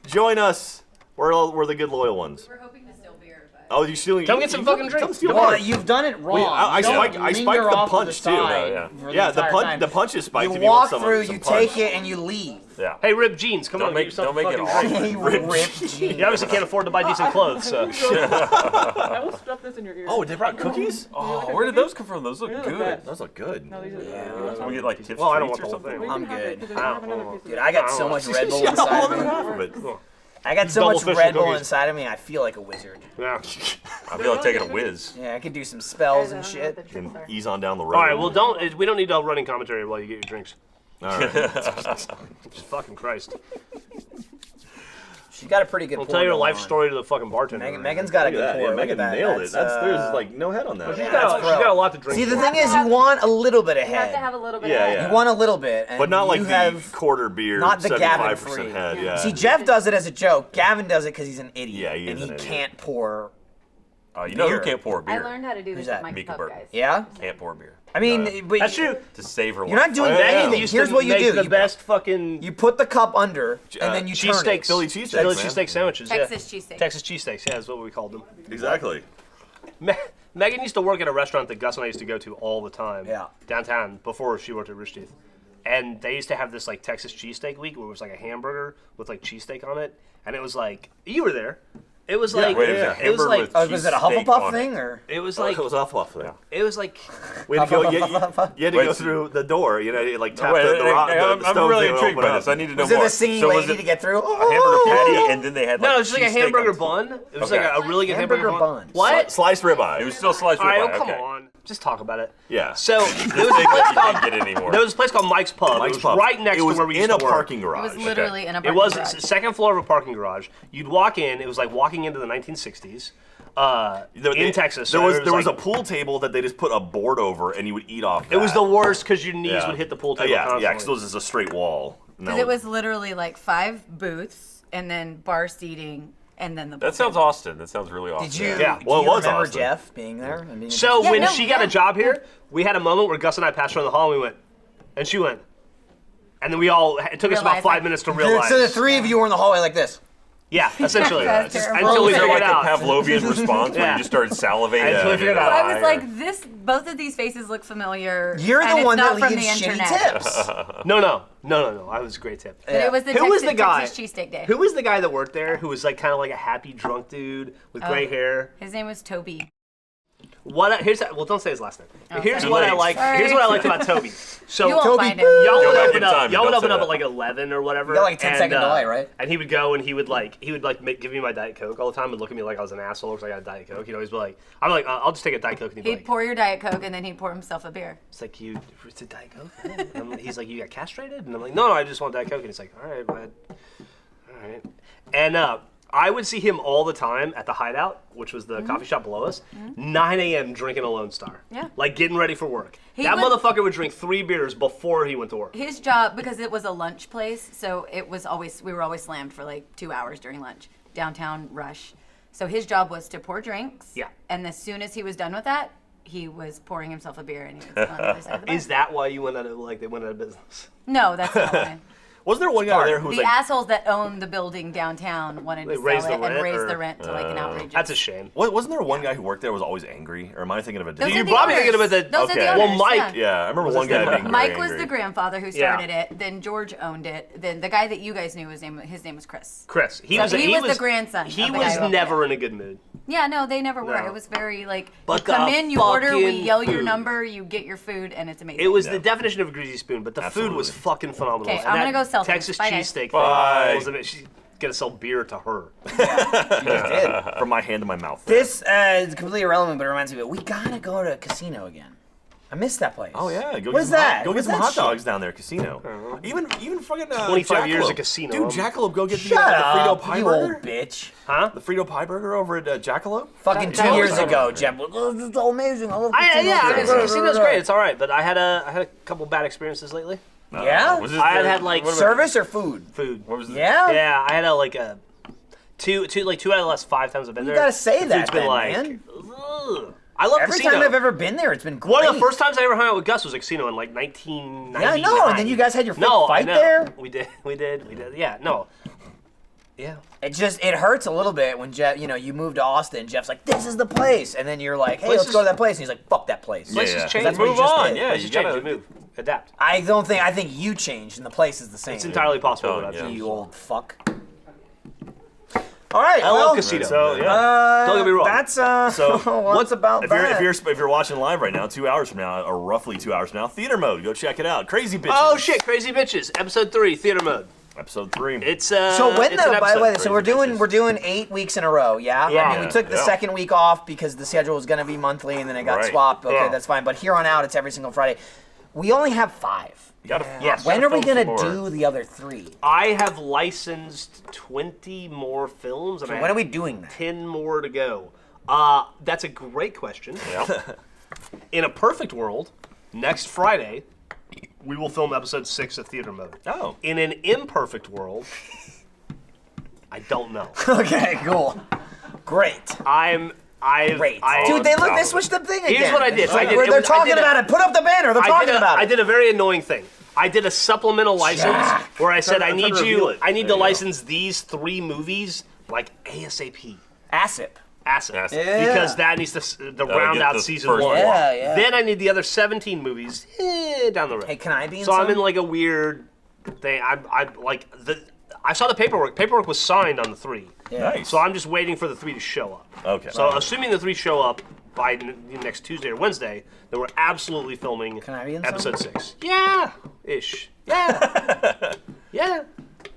Join us. We're the good loyal ones. We're hoping to steal beer. But... Oh, you stealing? Come get some fucking drinks. Well, you've done it wrong. I spiked the punch too. Yeah, the punch is spiked. You walk through, you take it, and you leave. Yeah. Hey, ripped jeans, come on, make it drink. Ripped jeans. You obviously can't afford to buy decent clothes, so. I will stuff this in your ear. Oh, they brought cookies? Oh, where did those come from? Those look good. Those look good. No, these are Can we get like tips? Well, I don't want or the whole something. thing. I'm good. Dude, I got so much Red Bull inside of me. I got so much Red Bull inside of me, I feel like a wizard. Yeah. I feel like taking a whiz. Yeah, I could do some spells and shit. And ease on down the road. All right, well, we don't need a running commentary while you get your drinks. All right. Just fucking Christ. She's got a pretty good pour. I'll tell your life story to the fucking bartender. Megan's got a good pour. Yeah, Megan nailed it. There's like no head on that. She's got a lot to drink. See, the thing is, you want a little bit of You have to head. have a little bit Yeah, of yeah. You want a little bit. And But not like you the have quarter beer, not the Gavin 75% free. head. Yeah. See, Jeff does it as a joke. Gavin does it because he's an idiot. Yeah, he is and he an idiot. can't pour. You know who Beer. can't pour beer? I learned how to do Who's this that? with Mika Mike Burke. guys. Yeah? Can't pour beer. I mean, but That's true. To save her life. You're not doing anything. Here's what you do. The best fucking. You put the cup under, and then you turn cheesesteaks, it. Philly cheesesteaks, Philly man. cheesesteak sandwiches. Texas cheesesteak. Texas cheesesteaks. Yeah, that's what we called them. Exactly. Megan used to work at a restaurant that Gus and I used to go to all the time. Yeah. Downtown before she worked at Rooster Teeth. And they used to have this like Texas cheesesteak week where it was like a hamburger with like cheesesteak on it. And it was like, you were there. It was like, Wait, it was like, Was it a Hufflepuff thing or? it was like, it was off there. it was like, We had to go. You had to go through the door. You know, you like tap Wait, the rock. I'm really intrigued by this. I need to know Was it more. the scene So where was you need it to get through? a hamburger patty, and then they had like no, it was just like a cheesesteak hamburger on bun. It was Okay. like a really good hamburger bun. bun. What? Sliced ribeye. It was still sliced All right, ribeye. oh, come Okay. on. Just talk about it. Yeah. So there was This a thing place that you called, can't get anymore. there was a place called Mike's Pub. Mike's it was Pub. right next to where we used in to a work. parking It garage. was literally in a It parking was garage. the second floor of a parking garage. You'd walk in. It was like walking into the 1960s in Texas. There So was it there was a like- pool table that they just put a board over, and you would eat off. It was that. the worst because your knees Yeah. would hit the pool table. Yeah, constantly. because it was just a straight wall. Because it was literally like 5 booths and then bar seating and then the. That sounds Austin. That sounds really Austin. Did you? Yeah. Do Well, it you was remember Austin. Jeff being there? And being So Yeah, when no, she got yeah. a job here, we had a moment where Gus and I passed her in the hall, and we went, and she went, And then it took us about 5 minutes to realize. So the three of you were in the hallway like this. Yeah, essentially. That's Just terrible. until we Is there figured like out. a Pavlovian response where you just started salivating? Until we figured out. I was like, both of these faces look familiar. You're and the it's one not that from leaves the shitty internet. tips. No. I was a great tip. But it was the Who was Texas, the guy? Texas cheesesteak day. Who was the guy that worked there who was like kind of like a happy drunk dude with gray hair? His name was Toby. Don't say his last name. Here's sorry. what I like. Sorry. Here's what I liked about Toby. So You won't Toby, find him. y'all would back open in up. time, Y'all would don't open say up that. at like 11 or whatever. You got like a 10-second delay, right? And he would go and he would give me my Diet Coke all the time and look at me like I was an asshole because I got a Diet Coke. He'd always be like, I'm like, I'll just take a Diet Coke. And he'd be He'd like, pour your Diet Coke and then he'd pour himself a beer. it's like it's a Diet Coke. And he's like, you got castrated? And I'm like, no, I just want Diet Coke. And he's like, all right, bud. All right. And I would see him all the time at the Hideout, which was the coffee shop below us, 9 a.m. drinking a Lone Star. Yeah. Like getting ready for work. He That would- motherfucker would drink 3 beers before he went to work. His job, because it was a lunch place, so we were always slammed for like 2 hours during lunch. Downtown rush. So his job was to pour drinks. Yeah. And as soon as he was done with that, he was pouring himself a beer and he was on the other side of the bar. Is that why you went out of they went out of business? No, that's not why. Wasn't there one guy there who was The like, assholes that owned the building downtown wanted to Raise sell the it and rent, raise or- the rent to like an outrageous. That's a shame. wasn't there one guy who worked there who was always angry? Or am I thinking of a Those different? are You're the probably owners. thinking about the- Those are okay. the Well, owners, Mike- Yeah, I remember one guy being very Mike was angry. the grandfather who started it. Then George owned it. Then the guy that you guys knew, his name was Chris. Chris. He So was he was the grandson He of the guy was who owned never in a good mood. Yeah, no, they never were. No. It was very like But you come the in, you order, we fucking yell your food. number, you get your food, and it's amazing. It was the definition of a greasy spoon, but the food was Absolutely. fucking phenomenal. Okay, And I'm that gonna go sell things. Texas Bye, guys. cheesesteak Bye. thing was amazing. She's gonna sell beer to her. You just did. From my hand to my mouth. This is completely irrelevant, but it reminds me of it. We gotta go to a casino again. I missed that place. Oh yeah, What is that? Go What get is some that hot shit? dogs down there, casino. Even fucking 25 years Jackalope. of casino. Dude, Jackalope, go get Shut the Frito up, pie you burger. old bitch. Huh? The Frito pie burger over at Jackalope. Fucking That 2 years was ago, amazing. Jeff. Oh, this is so amazing. I love Yeah, casinos. casino's great. It's all right, but I had a couple bad experiences lately. Yeah? Was this I the- had like what about- Service or food? food. What was the, Yeah? Yeah, I had two out of the last 5 times I've been You there. gotta say the that food's been then, like, man. ugh. I love Every casino. time I've ever been there, it's been great. One of the first times I ever hung out with Gus was at casino in like 1999. Yeah, I know. And then you guys had your fake I fight know. there. We did. Yeah, no. Yeah. It hurts a little bit when Jeff, you move to Austin. Jeff's like, "This is the place," and then you're like, "Hey, let's go to that place," and he's like, "Fuck that place." Places yeah. change. That's what Move he just on. did. Yeah, Places you change. gotta You move. Adapt. I think you changed, and the place is the same. It's entirely possible. Oh, What I've yeah. changed. You old fuck. All right, I love casino. So yeah. Don't get me wrong. That's So what's about if that? you're watching live right now, 2 hours from now, or roughly 2 hours from now, theater mode. Go check it out. Crazy bitches. Oh shit! Crazy bitches. Episode 3, theater mode. Episode 3. It's So when it's an though? By the way, episode. so we're doing 8 weeks in a row. Yeah. Yeah. I mean, we took the Yeah. second week off because the schedule was going to be monthly, and then it got Right. swapped. Okay, Yeah. that's fine. But here on out, it's every single Friday. We only have 5. You gotta, Yes. When are we gotta gonna film some more. do the other 3? I have licensed 20 more films, and I When are have we doing that? 10 more to go. That's a great question. Yeah. In a perfect world, next Friday, we will film episode 6 of theater mode. Oh. In an imperfect world, I don't know. Okay, cool. Great. Great. Dude, they switched the thing again. Here's what I did. It's like I did- they're it was- I talking did a- about it. Put up the banner. They're talking about it. I did a very annoying thing. I did a supplemental license where I said I'm trying to reveal it. I need There to you go. license these 3 movies like ASAP. ASIP. Asset. Yeah. Because that needs to round get out the season first 1. one. Yeah. Then I need the other 17 movies down the road. Hey, can I be in So some? I'm in like a weird thing. I saw the paperwork. Paperwork was signed on the 3. Nice. So I'm just waiting for the 3 to show up. Okay. So assuming the 3 show up by next Tuesday or Wednesday, then we're absolutely filming Can I be in episode some? 6. Yeah. Ish. Yeah. Yeah.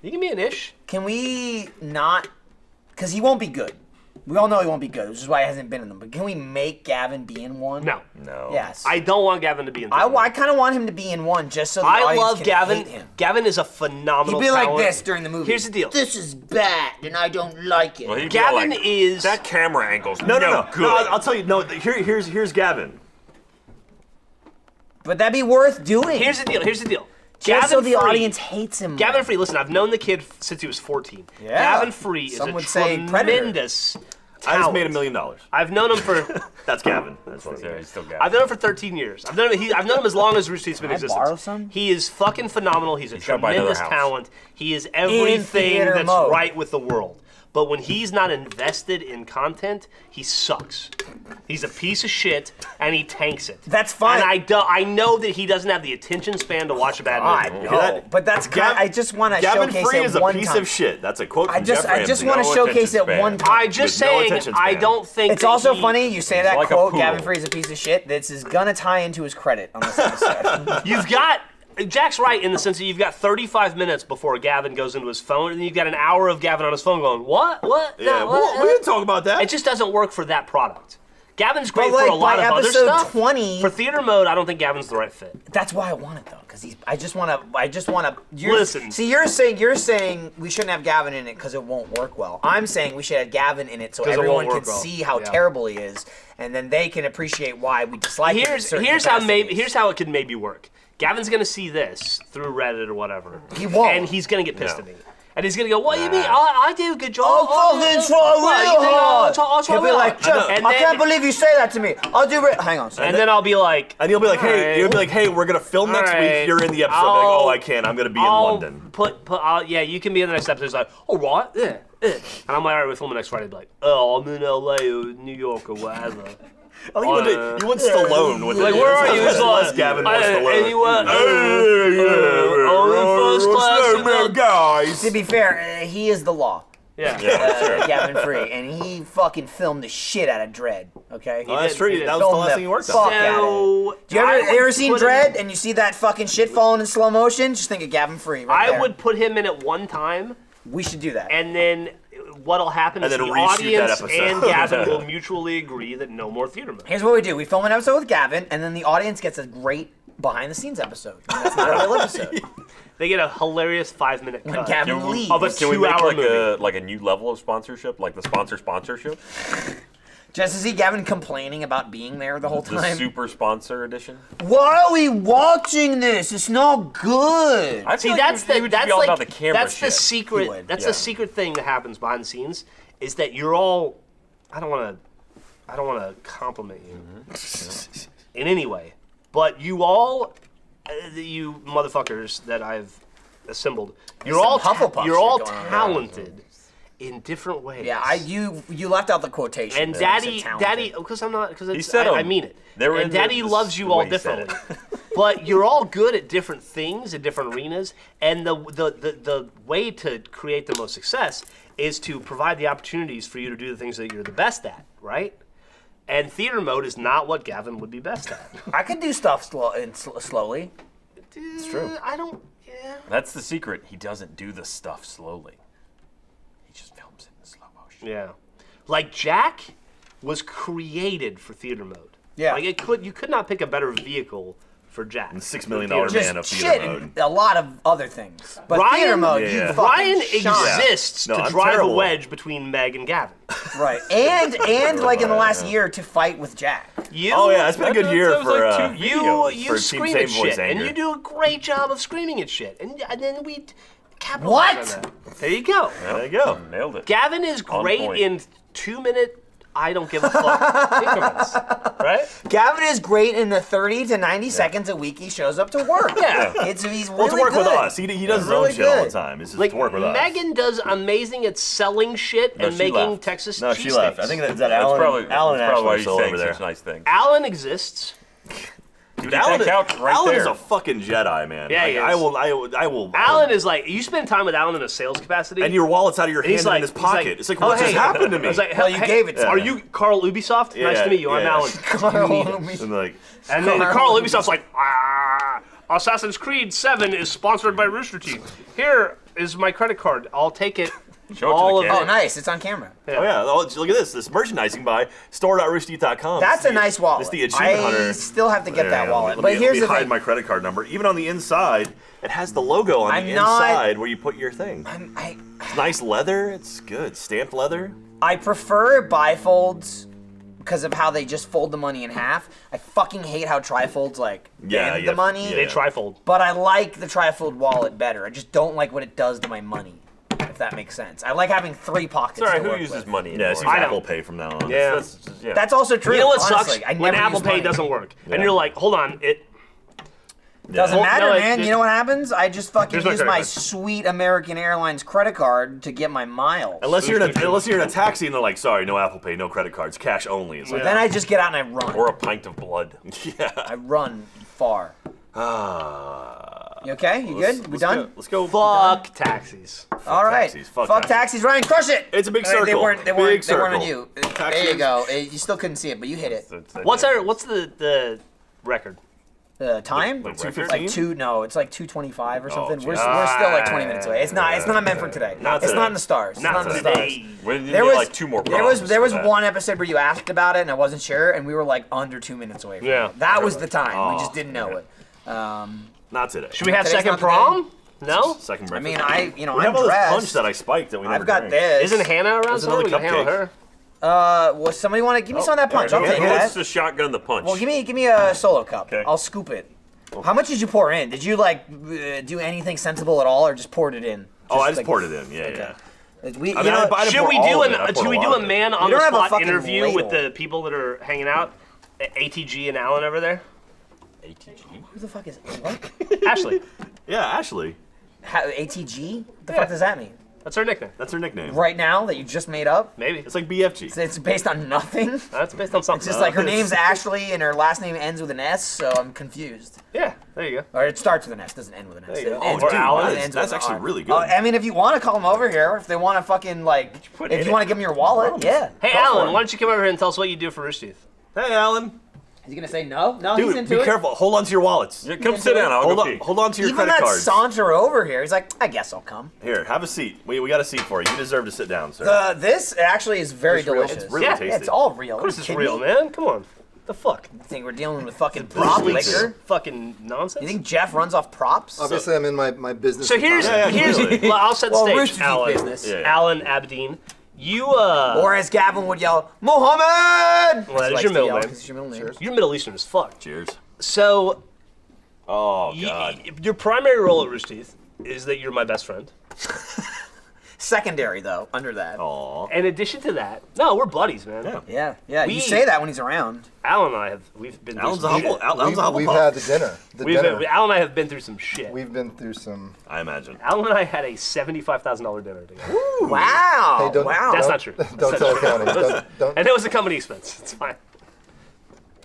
You can be an ish. Can we not? Because he won't be good. We all know he won't be good, which is why he hasn't been in them. But can we make Gavin be in one? No. No. Yes. I don't want Gavin to be in I kind of want him to be in one just so the I audience love can Gavin. hate him. Gavin is a phenomenal He'd be like talent. this during the movie. Here's the deal. This is bad, and I don't like it. Well, he'd be Gavin like, is... that camera angle's No. good. No, I'll tell you. No, here's Gavin. But that'd be worth doing. Here's the deal. just so the Free- audience hates him. Gavin more. Free, listen, I've known the kid since he was 14. Yeah. Gavin Free is Some a would say predator. tremendous I just made $1 million. I've known him for. That's Gavin. That's what he's still Gavin. I've known him for 13 years. I've known him as long as Rooster Teeth's been in existence. borrow some? He is fucking phenomenal. He's a should buy another tremendous house. talent. He is everything theater that's mode. right with the world. But when he's not invested in content, he sucks. He's a piece of shit, and he tanks it. That's fine. And I know that he doesn't have the attention span to watch a bad movie. No, but that's I just want to Gavin showcase Free it is a one piece time. of shit. That's a quote from I just Jeff want to No showcase it attention one span. time. I just With no saying, attention I span. don't think It's that also he- funny you say that like a quote, pool. Gavin Free is a piece of shit. This is gonna tie into his credit on this episode. You've got Jack's right in the sense that you've got 35 minutes before Gavin goes into his phone, and then you've got an hour of Gavin on his phone going, what? Yeah, No, well, we didn't talk about that. It just doesn't work for that product. Gavin's great But, for like, a lot by of other episode stuff. 20 For theater mode, I don't think Gavin's the right fit. That's why I want it though, because I just want to. Listen. See, you're saying we shouldn't have Gavin in it because it won't work well. I'm saying we should have Gavin in it so 'Cause it everyone won't can work well. see how Yeah. terrible he is, and then they can appreciate why we dislike him. in Here's certain how capacities. it could maybe work. Gavin's gonna see this through Reddit or whatever. He won't. And he's gonna get pissed No. at me. And he's gonna go, what do you mean? I do a good job. I'll fucking try What, you real think hard. I'll try He'll be real like, hard? Jeff, And I then- can't believe you say that to me. I'll do it. Hang on. And then I'll be like, And you'll be like, hey, Alright. you'll be like, hey, we're gonna film next Alright. week. You're in the episode. Like, oh, I'll- I can't. I'm gonna be in I'll London. yeah, you can be in the next episode. It's like, all right, yeah. And I'm like, all right, we're filming next Friday. He'd be like, oh, I'm in LA or New York or whatever. I think you want Stallone with Like, it. where are you? It's Less like, Gavin, more Stallone. and you went, first what's class up, in man, the- guys? To be fair, he is the law. Yeah. Gavin Free, and he fucking filmed the shit out of Dredd. Okay. Oh, that's did- true. he did. That was the Filmed last the thing you worked fuck on. out of it. Do you ever seen Dredd and you see that fucking shit falling in slow motion? Just think of Gavin Free. Right I there. would put him in at one time, We should do that. and then what'll happen And is then the reshoot that audience episode. and Gavin will mutually agree that no more theater mode. Here's what we do: we film an episode with Gavin, and then the audience gets a great behind-the-scenes episode. And that's not a real episode. They get a hilarious 5-minute When cut. Gavin Can we, leaves. Of a can we make 2-hour like movie. like a new level of sponsorship, like the sponsorship, Just to see Gavin complaining about being there the whole the time. super sponsor edition? Why are we watching this? It's not good. I See, feel that's like it would just that's be all like about the camera that's the shit. secret. He would, That's yeah. the secret thing that happens behind the scenes is that you're all. I don't want to compliment you in any way, but you all, you motherfuckers that I've assembled, you're all some Hufflepuff you're all shit going on. talented in different ways. Yeah, you left out the quotation. And there. You Daddy, said talented. Daddy, because I'm not, because said I 'em. mean it. They were And in the- Daddy the- loves you the all way he said differently. But you're all good at different things in different arenas, and the way to create the most success is to provide the opportunities for you to do the things that you're the best at, right? And theater mode is not what Gavin would be best at. I could do stuff slowly. It's true. I don't. Yeah. That's the secret. He doesn't do the stuff slowly. He just films it in slow motion. Yeah. Like Jack was created for theater mode. Yeah. Like you could not pick a better vehicle for Jack. The $6 million Theater man of Just theater shit mode. and a lot of other things. But Ryan- theater mode, Yeah, you yeah. fucking Ryan shine. exists No, to I'm drive terrible. a wedge between Meg and Gavin. Right. And like in the last year to fight with Jack. You, Oh yeah, it's been a good year that was for like two you videos. for scream Same at Voice shit, and Anger. you do a great job of screaming at shit, and then we capitalize on that. There you go. There you go. Nailed it. Gavin is On great point. in 2-minute. I don't give a fuck increments, right? Gavin is great in the 30 to 90 seconds a week he shows up to work. Yeah. He's Well, really to work good. with us. He does his Really own shit all the good. time. It's just Like to work with us. Megan does amazing at selling shit No, and she making left. Texas No, cheesesteaks. she left. I think that's That's Alan. probably, Alan that's probably why and he's Ashley saying over there. such nice things. Alan exists. Dude, Keep Alan, that couch right Alan is there. a fucking Jedi, man. Yeah, Like, he I is. will. Alan is like, you spend time with Alan in a sales capacity. And your wallet's out of your and hand he's and like, in his he's pocket. It's like, oh, what just hey. happened to me? I was like, Well, you gave it to Are him. you Carl Ubisoft? Nice to meet you. I'm yeah. Alan. And like, And then Carl Ubisoft's like, Assassin's Creed 7 is sponsored by Rooster Teeth. Here is my credit card. I'll take it. Show it to all the of camera. Oh, nice. It's on camera. oh yeah, oh, look at this. This merchandising by store.roosterteeth.com. That's a nice wallet. It's the achievement I hunter. still have to get that Yeah, wallet. let But me here's the hide thing. my credit card number. Even on the inside, it has the logo on I'm the not- inside where you put your thing. It's nice leather. It's good. Stamped leather. I prefer bifolds because of how they just fold the money in half. I fucking hate how trifolds like bend yeah, the money. yeah. They trifold. But I like the trifold wallet better. I just don't like what it does to my money. I if that makes sense. I like having 3 pockets. Sorry, to who work uses with. money Yeah, anymore? it's use Apple Pay from now on. Yeah. That's also true. You know what honestly. sucks? I When never Apple use Pay money. doesn't work, Yeah. and you're like, hold on, it. Doesn't Well, matter, no, man. You know what happens? I just fucking There's no use credit my card. sweet American Airlines credit card to get my miles. Unless you're in a taxi and they're like, sorry, no Apple Pay, no credit cards, cash only. It's like, Then I just get out and I run. Or a pint of blood. yeah. I run far. You okay? You good? We done? Let's go. Fuck taxis. All right. taxis. Fuck Fuck taxis. Ryan, crush it. It's a big All right, circle. They Big weren't circle. on you. There Taxis. you go. You still couldn't see it, but you hit it. What's the record? Time? Like Like 2:15? No, it's like 2:25 or something. We're geez. still like 20 minutes away. It's not meant for today. Not It's today. not in the stars. It's not in the stars. We need There was like 2 more there was proms for that. one episode where you asked about it and I wasn't sure, and we were like under 2 minutes away. From Yeah. it. That was the time. Oh, we just didn't know it. Not today. Should we have Today's second not the prom? No. Second I breakfast. mean, we I'm have all this punch dressed. that I spiked that we never I've got drank. this. Isn't Hannah around? There's somewhere? another We can hang with cupcake. her. Well, somebody want to give me some of that punch? I'll take Who wants that. to shotgun the punch? Well, give me a solo cup. Okay. I'll scoop it. How much did you pour in? Did you like do anything sensible at all, or just poured it in? I just like- poured it in. Yeah, yeah. We, I mean, I didn't Should pour we all do of it. I poured should we a do lot a of it. man We on don't the have a spot fucking interview ladle. with the people that are hanging out? ATG and Alan over there. Who the fuck is what? Ashley. Yeah, Ashley. ATG? What the Yeah. fuck does that mean? That's her nickname. That's her nickname. Right now that you just made up? Maybe. It's like BFG. It's based on nothing. That's based on something. It's just like her name's Ashley and her last name ends with an S, so I'm confused. Yeah. There you go. Or it starts with an S, doesn't end with an S. There you go. It ends Or with an Alan. R, it ends That's with an actually R. really good. I mean, if you want to call them over here, if they want to fucking like, put if it you in. want to give them your wallet, yeah. Hey, Go for Alan, it. why don't you come over here and tell us what you do for Rooster Teeth? Hey, Alan. Is he gonna say no? No, he's Dude, into be it. careful. Hold on to your wallets. Yeah, come sit down. I'll Hold go on, pee. hold on to your Even credit that cards. saunter over here, he's like, I guess I'll come. Here, have a seat. We got a seat for you. You deserve to sit down, sir. This actually is very It's real. delicious. It's really yeah, tasty. it's all real. Of course Are you it's kidding real, me? man. Come on. The fuck? You think we're dealing with fucking prop Delicious. liquor? Fucking nonsense. You think Jeff runs off props? Obviously, I'm in my business. So here's really. well, I'll set the Well, stage. Rooster Teeth Alan, business. Yeah, yeah. Alan Aberdeen, you Or as Gavin would yell, Mohammed! Well, that is your middle name. It's your middle name. you're Middle Eastern as fuck. Cheers. So Oh, God. your primary role at Rooster Teeth is that you're my best friend. Secondary though, under that. Aw. In addition to that, no, we're buddies, man. Yeah. Yeah. We- You say that when he's around. Alan and I we've been Alan's through a some Huffle- shit. Alan's a Hufflepuff. We've had the dinner. Alan and I have been through some shit. We've been through some. I imagine. Alan and I had a $75,000 dinner together. Wow. Hey, don't- wow. That's not true. Don't tell accounting. Don't. And it was a company expense. It's fine.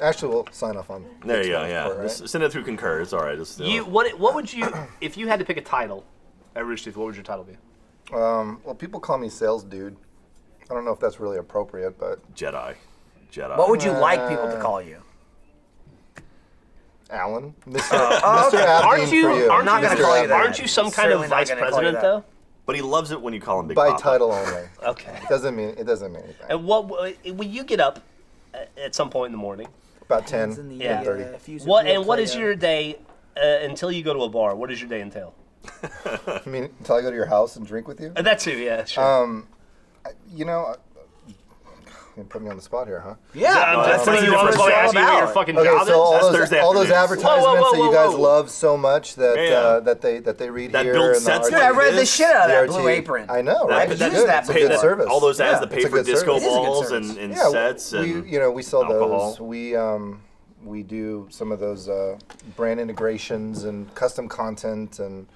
Actually, we'll sign off on. There you go, next yeah. month, right? Just send it through Concur. It's all right. It's still... What would you if you had to pick a title at Rooster Teeth? What would your title be? Well, people call me sales dude. I don't know if that's really appropriate, but Jedi. What would you like people to call you? Alan, Mr. okay. Mr. Aberdeen Aren't you? for you. Aren't not you? gonna call you that. Aren't you some kind Certainly of not vice gonna call you president that. though? But he loves it when you call him Big By Papa. title only. Okay. It doesn't mean anything. And what when you get up at some point in the morning? About 10, In the, Yeah. 10:30. What is your day until you go to a bar? What does your day entail? I mean, until I go to your house and drink with you. That too, yeah, sure. You know, you put me on the spot here, huh? Yeah. I'm just putting you on the That's spot, what it's asking you what all your about. fucking Okay, job so is. all Thursday those afternoons. advertisements that you guys whoa. love so much that Yeah. that they read That here builds and the sets RT Dude, I read the This- shit out of that the Blue RT. Apron. I know, That- right? I've It's used good. that It's a before. good service. All those ads Yeah. that pay It's a for good disco service. It is a good balls service. and Yeah, sets and we sell alcohol. those. We do some of those brand integrations and custom content and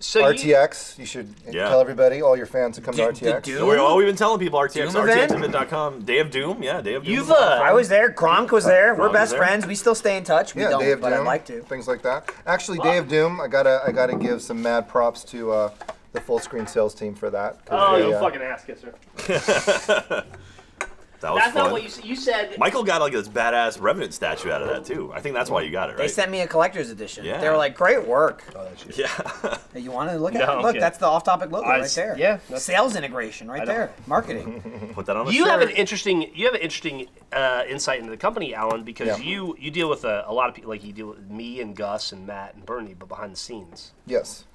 So RTX. You should Yeah. tell everybody, all your fans to come to RTX. Doom? We've been telling people RTX, Doom event? RTXevent.com. Day of Doom, yeah, Day of Doom. You've I was there. Gronk was there. We're Gronk was best there. friends. We still stay in touch. We Yeah, don't, Day of but Doom, I'd like to. things like that. Actually, Day of Doom, I gotta give some mad props to the full screen sales team for that. 'cause Oh, they, you fucking ass kisser. That was That's fun. not what you said. You said. Michael got like this badass Revenant statue out of that too. I think that's why you got it, They right? sent me a collector's edition. Yeah. They were like, "Great work." Yeah. Hey, you want to look at No, it? Look, okay. that's the off-topic logo I right s- there. yeah, that's- Sales integration right there. Marketing. Put that on a You shirt. have an interesting insight into the company, Alan, because Yeah. you deal with a lot of people. Like you deal with me and Gus and Matt and Bernie, but behind the scenes. Yes,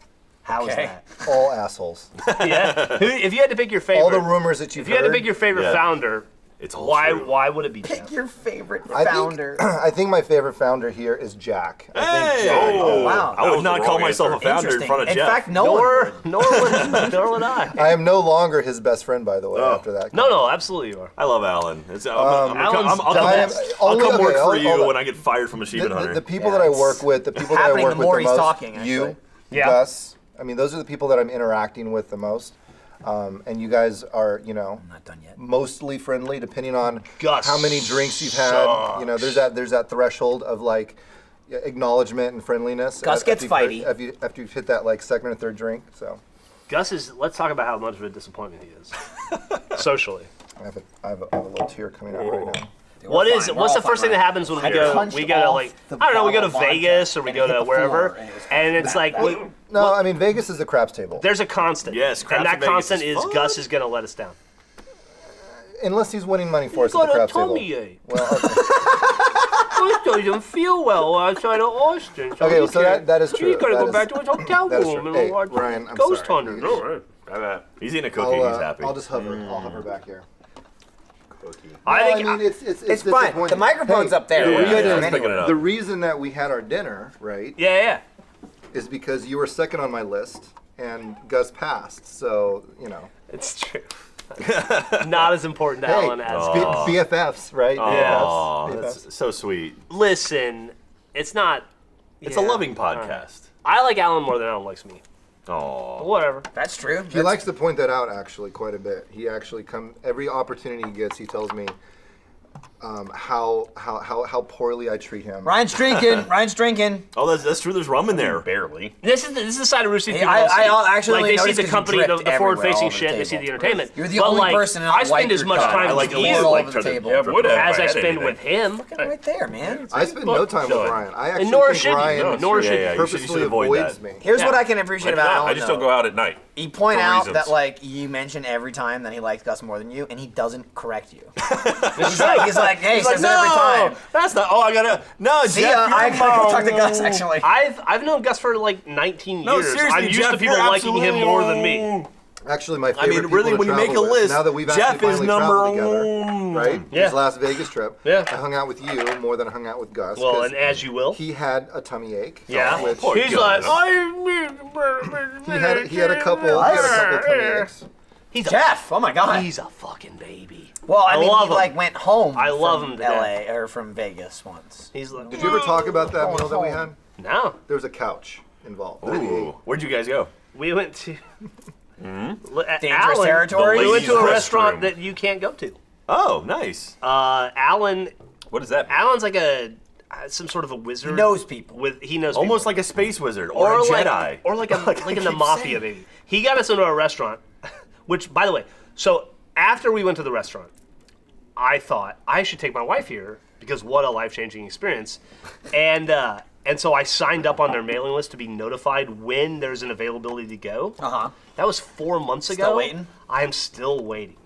How is Okay. that? all assholes. Yeah. If you had to pick your favorite, All the rumors that you've if you had to heard. pick your favorite Yeah. founder, It's all Why? true. Why would it be Pick Jeff? your favorite I founder. I think my favorite founder here is Jack. I think Hey! Jack, Oh, wow. I would was not the call wrong myself a answer. founder in Interesting. front of In Jeff. fact, no one would. Nor would I. I am no longer his best friend, by the way. After that, No, absolutely you are. I love Alan. Alan's I'll the come best. work for hold you on. when I get fired from Achievement Hunter. The people that I work with, the people that I happening work the with more the he's most, talking, you, actually. Yeah. Gus. I mean, those are the people that I'm interacting with the most. And you guys are, I'm not done yet. mostly friendly, depending on Gus how many drinks you've had. There's that threshold of like acknowledgement and friendliness. Gus gets fighty. After you've hit that like second or third drink. So Gus is. Let's talk about how much of a disappointment he is socially. I have a little tear coming out right now. What's the first thing that happens when we go to like I don't know, we go to Vegas or we go to wherever, and it's like No, I mean Vegas is the craps table. there's a constant. Yes, craps and that in Vegas constant is is fun. Gus is gonna let us down. Unless he's winning money for us at got the a craps table. tummy ache. Well, okay. I doesn't feel well outside of Austin. Okay, well, so that is true. He's gonna That go is- back to his hotel that is room true. and Hey, watch Ryan, I'm Ghost sorry. Hunter. No, He's eating a cookie. He's happy. I'll just hover. I'll hover back here. I No, think I mean, it's It's fine. disappointing. The microphone's Hey, up there. the We're reason- good from it's picking anywhere. it up. The reason that we had our dinner, right, yeah. is because you were second on my list and Gus passed. So, It's true. Not as important to hey, Alan as BFFs, right? Aw, BFFs. that's so sweet. Listen, it's not. It's a loving podcast. I like Alan more than Alan likes me. Aw. Whatever. That's true. He likes to point that out actually quite a bit. He actually every opportunity he gets, he tells me how poorly I treat him. Ryan's drinking. Ryan's drinking. Oh, that's true. There's rum in there. Barely. This is the side of Rooster Teeth Hey, people don't I see. actually like they see noticed the 'cause you company, the dripped forward-facing everywhere all shit. over They the see the table. entertainment. You're the but only like, person to not I spend wipe as your much cup. time I like with it a you little over the like table. Yeah, would have. as I had spend anything. with him. Right there, man. I spend no time with Ryan. I actually nor think should you. Ryan No, nor should you. Yeah, you should purposely avoid avoids that. me. Here's Yeah. what I can appreciate about Alan. I just don't though. go out at night. You point for out reasons. that like you mention every time that he likes Gus more than you, and he doesn't correct you. he's like, hey, he says it every time. That's not. Oh, I gotta. No, See Jeff, ya. I you're gotta go wrong. talk to Gus actually. I've known Gus for like 19 No, years. seriously, I'm used Jeff, to people you're liking him more than me. absolutely- Actually, my I favorite mean, people really, to when you make a travel with, list, now that we've Jeff actually is finally number traveled together, right? Yeah. His last Vegas trip, Yeah. I hung out with you more than I hung out with Gus. Well, 'cause and as you will. he had a tummy ache. Yeah. which poor He's Gus. like, he had a couple tummy aches. He's Jeff, oh my God. He's a fucking baby. Well, I mean, love he him. like went home. I love from him to L.A. or from Vegas once. He's like, Did you ever talk about that meal that we had? no. There was a couch involved. Ooh, where'd you guys go? We went to Dangerous territory? We went to a Ladies' restaurant restroom. that you can't go to. Oh, nice. Alan, What is that? Alan's like some sort of a wizard. He knows people. He knows Almost people. like a space wizard or a like, Jedi. or like in the mafia, maybe. He got us into a restaurant, which, by the way, so after we went to the restaurant, I thought I should take my wife here because what a life-changing experience, and so I signed up on their mailing list to be notified when there's an availability to go. Uh-huh. That was 4 months ago. Still waiting? I am still waiting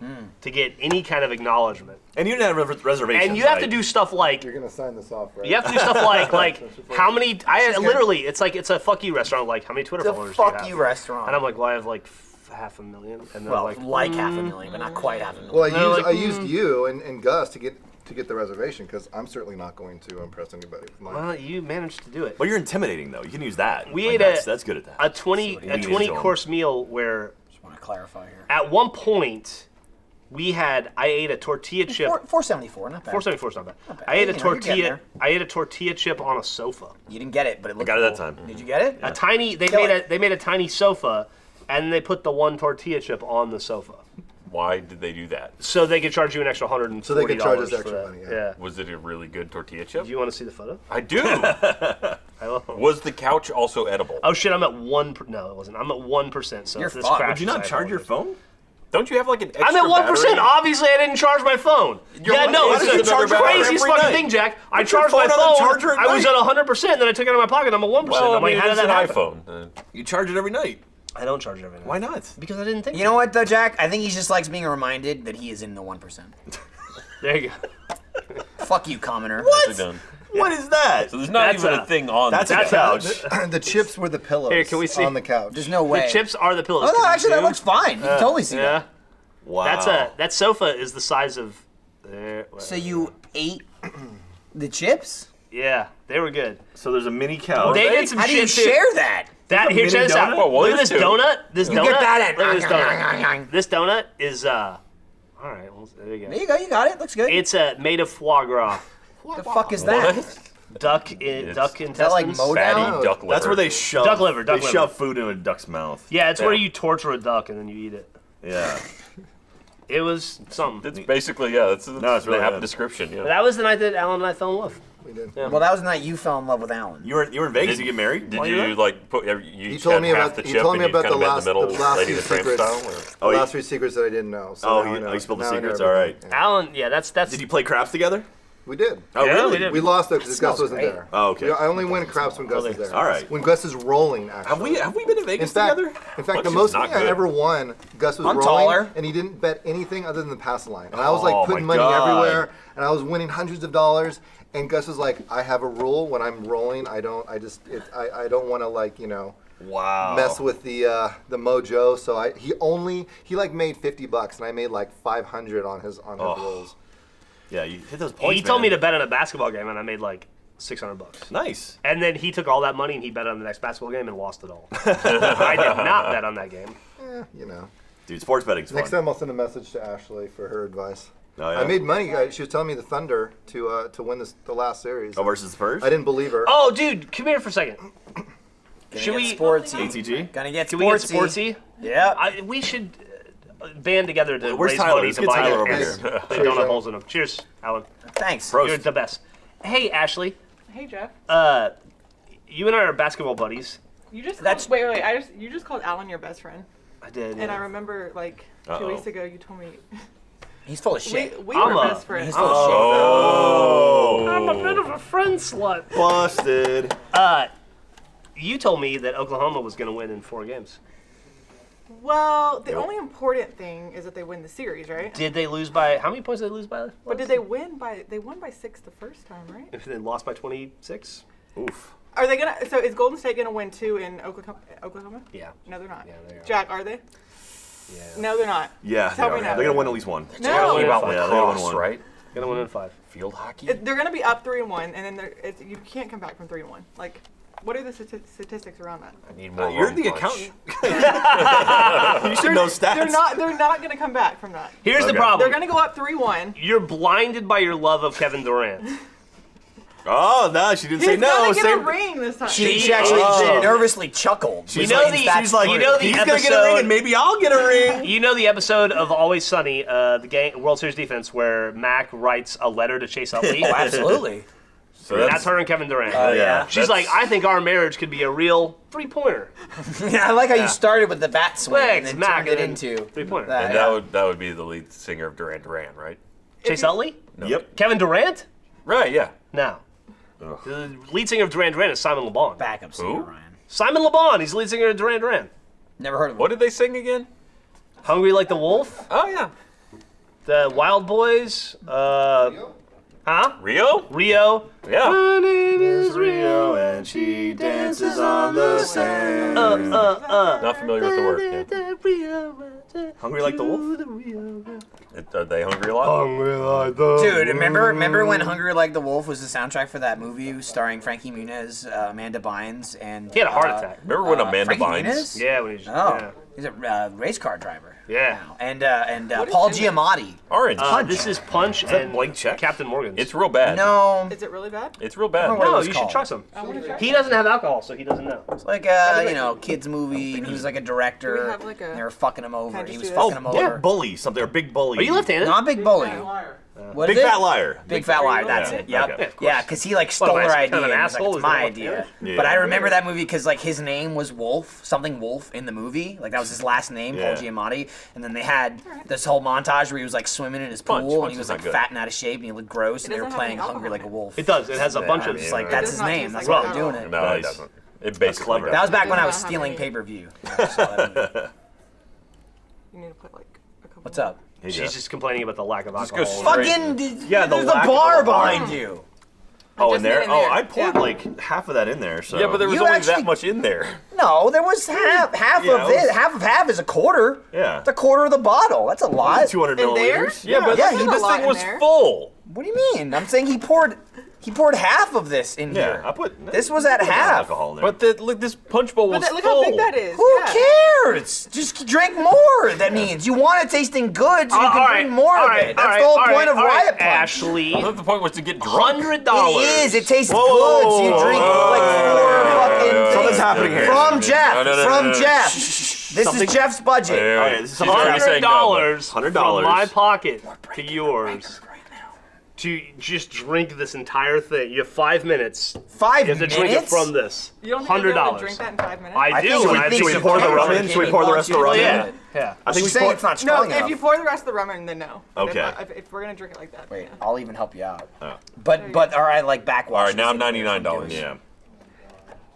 to get any kind of acknowledgement. And you didn't have reservations. And you have to right? do stuff like You're gonna sign this off, right? you have to do stuff like how many. I literally, it's a fuck you restaurant. Like how many Twitter The followers do you fuck have? you restaurant. And I'm like, well, I have like 500,000. And they're well, like, like 500,000, but not quite 500,000. Well, No, like, I used you and Gus to get the reservation because I'm certainly not going to impress anybody with mine. well, you managed to do it. Well, you're intimidating though. You can use that. We Like, ate that's good at that. a 20 course meal where Just want to clarify here. at one point I ate a tortilla chip. 474, not bad. 474 is not bad. bad. I ate a You know, you're getting tortilla. there. I ate a tortilla chip on a sofa. You didn't get it, but it looked got it that cool. time. Did you get it? A tiny. They Kill made it. they made a tiny sofa, and they put the one tortilla chip on the sofa, Why did they do that? so they could charge you an extra $140. So they could charge us for extra that. money, yeah. Yeah. Was it a really good tortilla chip? Do you want to see the photo? I do. I love them. Was the couch also edible? Oh shit! I'm at 1. No, it wasn't. I'm at 1%. So You're if this fucked. crashes, Did you not I charge your apologize. phone? Don't you have like an extra I'm at 1%. battery? Obviously, I didn't charge my phone. Yeah, one- no, why it's did you the charge your battery craziest every fucking night? thing, Jack. I Put your charged my phone on the phone. charger at I was night. at 100%, then I took it out of my pocket. I'm at 1%. Well, I'm like, how did it's that an happen? iPhone. You charge it every night. I don't charge it every night. Why not? Because I didn't think. You know what, though, Jack? I think he just likes being reminded that he is in the 1%. There you go. Fuck you, commoner. What? Done. What is that? So there's not That's even a- a thing on That's the a couch. The chips were the pillows Here, can we see? on the couch. There's no way. The chips are the pillows. Oh, Can no, you actually, that zoom? looks fine. You can totally see Yeah. that. Wow. That sofa is the size of So you ate the chips? Yeah, they were good. So there's a mini cow. They did some How do you shit too. share that? That here, check this out. Well, Look at this donut. This donut. get that Look at this donut. This donut is all right. Well, there you go. There you go. You got it. Looks good. It's made of foie gras. What the fuck is that? Duck intestines. that like Modown? Fatty duck liver. That's where they shove. Duck liver, duck they liver. shove food in a duck's mouth. Yeah, it's where you torture a duck and then you eat it. Yeah. It was something. It's basically, it's it's they really have good. a description. Yeah. That was the night that Alan and I fell in love. We did. Yeah. Well, that was the night you fell in love with Alan. You were in Vegas. You get married. Did while you were there? like put? You He just told had me half about the he chip told me and you about kind the of met in the last middle, Lady few the Tramp secrets. style. The last few secrets that I didn't know. So Oh, now I know. you spilled the Now I know secrets. everything. All right. Yeah. Alan, yeah, that's. Did you play craps together? We did. Oh, Yeah, really? we did. We lost though because Gus smells wasn't great. there. Oh, okay. I only win craps when Gus is there. All right. When Gus is rolling, actually. Have we been to Vegas In fact, together? in fact, the Bunch is most not money I good. ever won, Gus was I'm rolling, taller. and he didn't bet anything other than the pass line. And I was Oh, like putting my money God. everywhere, and I was winning hundreds of dollars. And Gus was like, "I have a rule when I'm rolling. I don't want to Wow. mess with the mojo." So he like made $50, and I made like 500 on his rolls. Yeah, you hit those points. He told me man. to bet on a basketball game and I made like $600. Nice. And then he took all that money and he bet on the next basketball game and lost it all. I did not bet on that game. Dude, sports betting's fun. Next time I'll send a message to Ashley for her advice. Oh, yeah? I made money. She was telling me the Thunder to win the last series. Oh, versus the Spurs? I didn't believe her. Oh, dude, come here for a second. Should we sportsy? ATG? Gonna get Can we get sportsy. sportsy? Yeah. We should band together to Where's raise Tyler? money Let's to get buy Tyler over pants. here. They don't have holes in them. Cheers, Alan. Thanks. Prost. You're the best. Hey, Ashley. Hey, Jeff. You and I are basketball buddies. You just That's- wait. You just called Alan your best friend, I did. and I remember like 2 weeks ago you told me He's full of shit. we I'm were a- best friends. He's full of shit. Oh. I'm a bit of a friend slut. Busted. You told me that Oklahoma was going to win in 4 games. Well, the only important thing is that they win the series, right? Did they lose by how many points did they lose by? But did they win by? They won by 6 the first time, right? If they lost by 26? Oof. Are they gonna? So is Golden State gonna win 2 in Oklahoma? Yeah. No, they're not. Yeah, they are. Jack, are they? Yeah. No, they're not. Yeah, Tell they me are. now. They're gonna win at least one. No. Talking about Yeah, they won lacrosse, one. right? Gonna win in 5. Field hockey. They're gonna be up 3-1, and then you can't come back from 3-1. Like, what are the statistics around that? I need more. You're rum the punch. accountant. You should know stats. They're not gonna come back from that. Here's the Okay. problem. They're gonna go up 3-1. You're blinded by your love of Kevin Durant. Oh, no, she didn't say He's no. gonna get Say, a ring this time. She actually Oh. nervously chuckled. You know she's like, you know the he's gonna get a ring episode- and maybe I'll get a ring. You know the episode of Always Sunny, the game World Series defense, where Mac writes a letter to Chase Utley? Oh, absolutely. So That's her and Kevin Durant. yeah. She's like, I think our marriage could be a real 3-pointer. Yeah, I like how you started with the bat swing and Legs, then Mac, turned it and then into 3-pointer. that. And Yeah. that would be the lead singer of Duran Duran, right? Chase Utley? Yep. Kevin Durant? Right. Yeah. No. The lead singer of Duran Duran is Simon Le Bon. Backup singer, Who? Ryan. Simon Le Bon, he's the lead singer of Duran Duran. Never heard of him. What did they sing again? Hungry Like the Wolf? Oh yeah. The Wild Boys? Huh? Rio. Rio? Yeah. My name is Rio and she dances on the sand. Not familiar with the word. Yeah. Hungry like the wolf? Are they hungry a lot? Dude, remember when Hungry Like the Wolf was the soundtrack for that movie starring Frankie Muniz, Amanda Bynes, and... He had a heart attack. Remember when Amanda Frankie Bynes? Muniz? Yeah, when he's Oh, yeah. he's a race car driver. Yeah. now. And Paul Giamatti. Orange. This is Punch that and blank check? Captain Morgan's. It's real bad. No, Is it really bad? It's real bad. Oh, what it No, was you called. should try some. I want to try. He doesn't have alcohol, so he doesn't know. it's like kids movie, and he was like a director. Do we have, like, a- and they were fucking him over. Can I He just was do fucking this? him Yeah, over. bully, something, or big bully. Are you left-handed? Not Big Bully. What Big is it? fat liar. Big fat liar. That's Yeah. it. Yep. Okay. Yeah, because he like stole am I, her some idea. kind of an and he was like, asshole? it's Is my that what- idea. Yeah. But I remember that movie because like his name was Wolf, something Wolf in the movie. Like that was his last name, Yeah. Paul Giamatti. And then they had this whole montage where he was like swimming in his pool Punch and he was is like not good. fat and out of shape and he looked gross and they were doesn't have playing any alcohol Hungry Like in a it. Wolf. It does. It has a bunch I'm of. just like, It that's does his not name. taste That's like why I'm alcohol. doing it. No, Nice. it doesn't. It basically clever. does. That was back when I Does was not have stealing any- pay-per-view. I saw that movie. You need to put like a couple. What's up? Hey, She's Jeff. just complaining about the lack of Just alcohol. go straight. Fucking Yeah, the there's lack a of bar alcohol. behind you. Oh, Just in there? in Oh, there. I poured Yeah. like half of that in there. So Yeah, but there was You only actually- that much in there. No, there was half Yeah, of it it. was- Half of half is a quarter. Yeah. It's a quarter of the bottle. That's a lot. 200 In there? milliliters. Yeah, but Yeah, this he put a lot thing in was there. full. What do you mean? I'm saying he poured half of this in Yeah, here. I put. This was at half. Alcohol in there. But look, this punch bowl was Look full. how big that is. Who yeah. cares? Just drink more. That means you want it tasting good, so you can drink more of it. That's the whole point of Riot Punch. Ashley, I thought the point was to get drunk. $100. It is. It tastes Whoa, good, so you whoa, drink whoa, like four fucking things. Something's happening here. From Jeff. No. From Jeff. This is Jeff's budget. Okay, this is something She's saying no, $100 $100. from my pocket to yours to just drink this entire thing. You have 5 minutes. 5 You have to minutes. drink it from this. You don't think you'll be able to $100. drink that in 5 minutes? I do. think and I we Should we think pour the so. rum in? Should we pour the rest of the rum in? Yeah. Yeah. I think She's we saying pour. it's not No, strong if enough. you pour the rest of the rum in, then no. But Okay. If we're gonna drink it like that, Wait, yeah. I'll even help you out. Oh. But all right, like backwash. All right, now I'm $99. Yeah.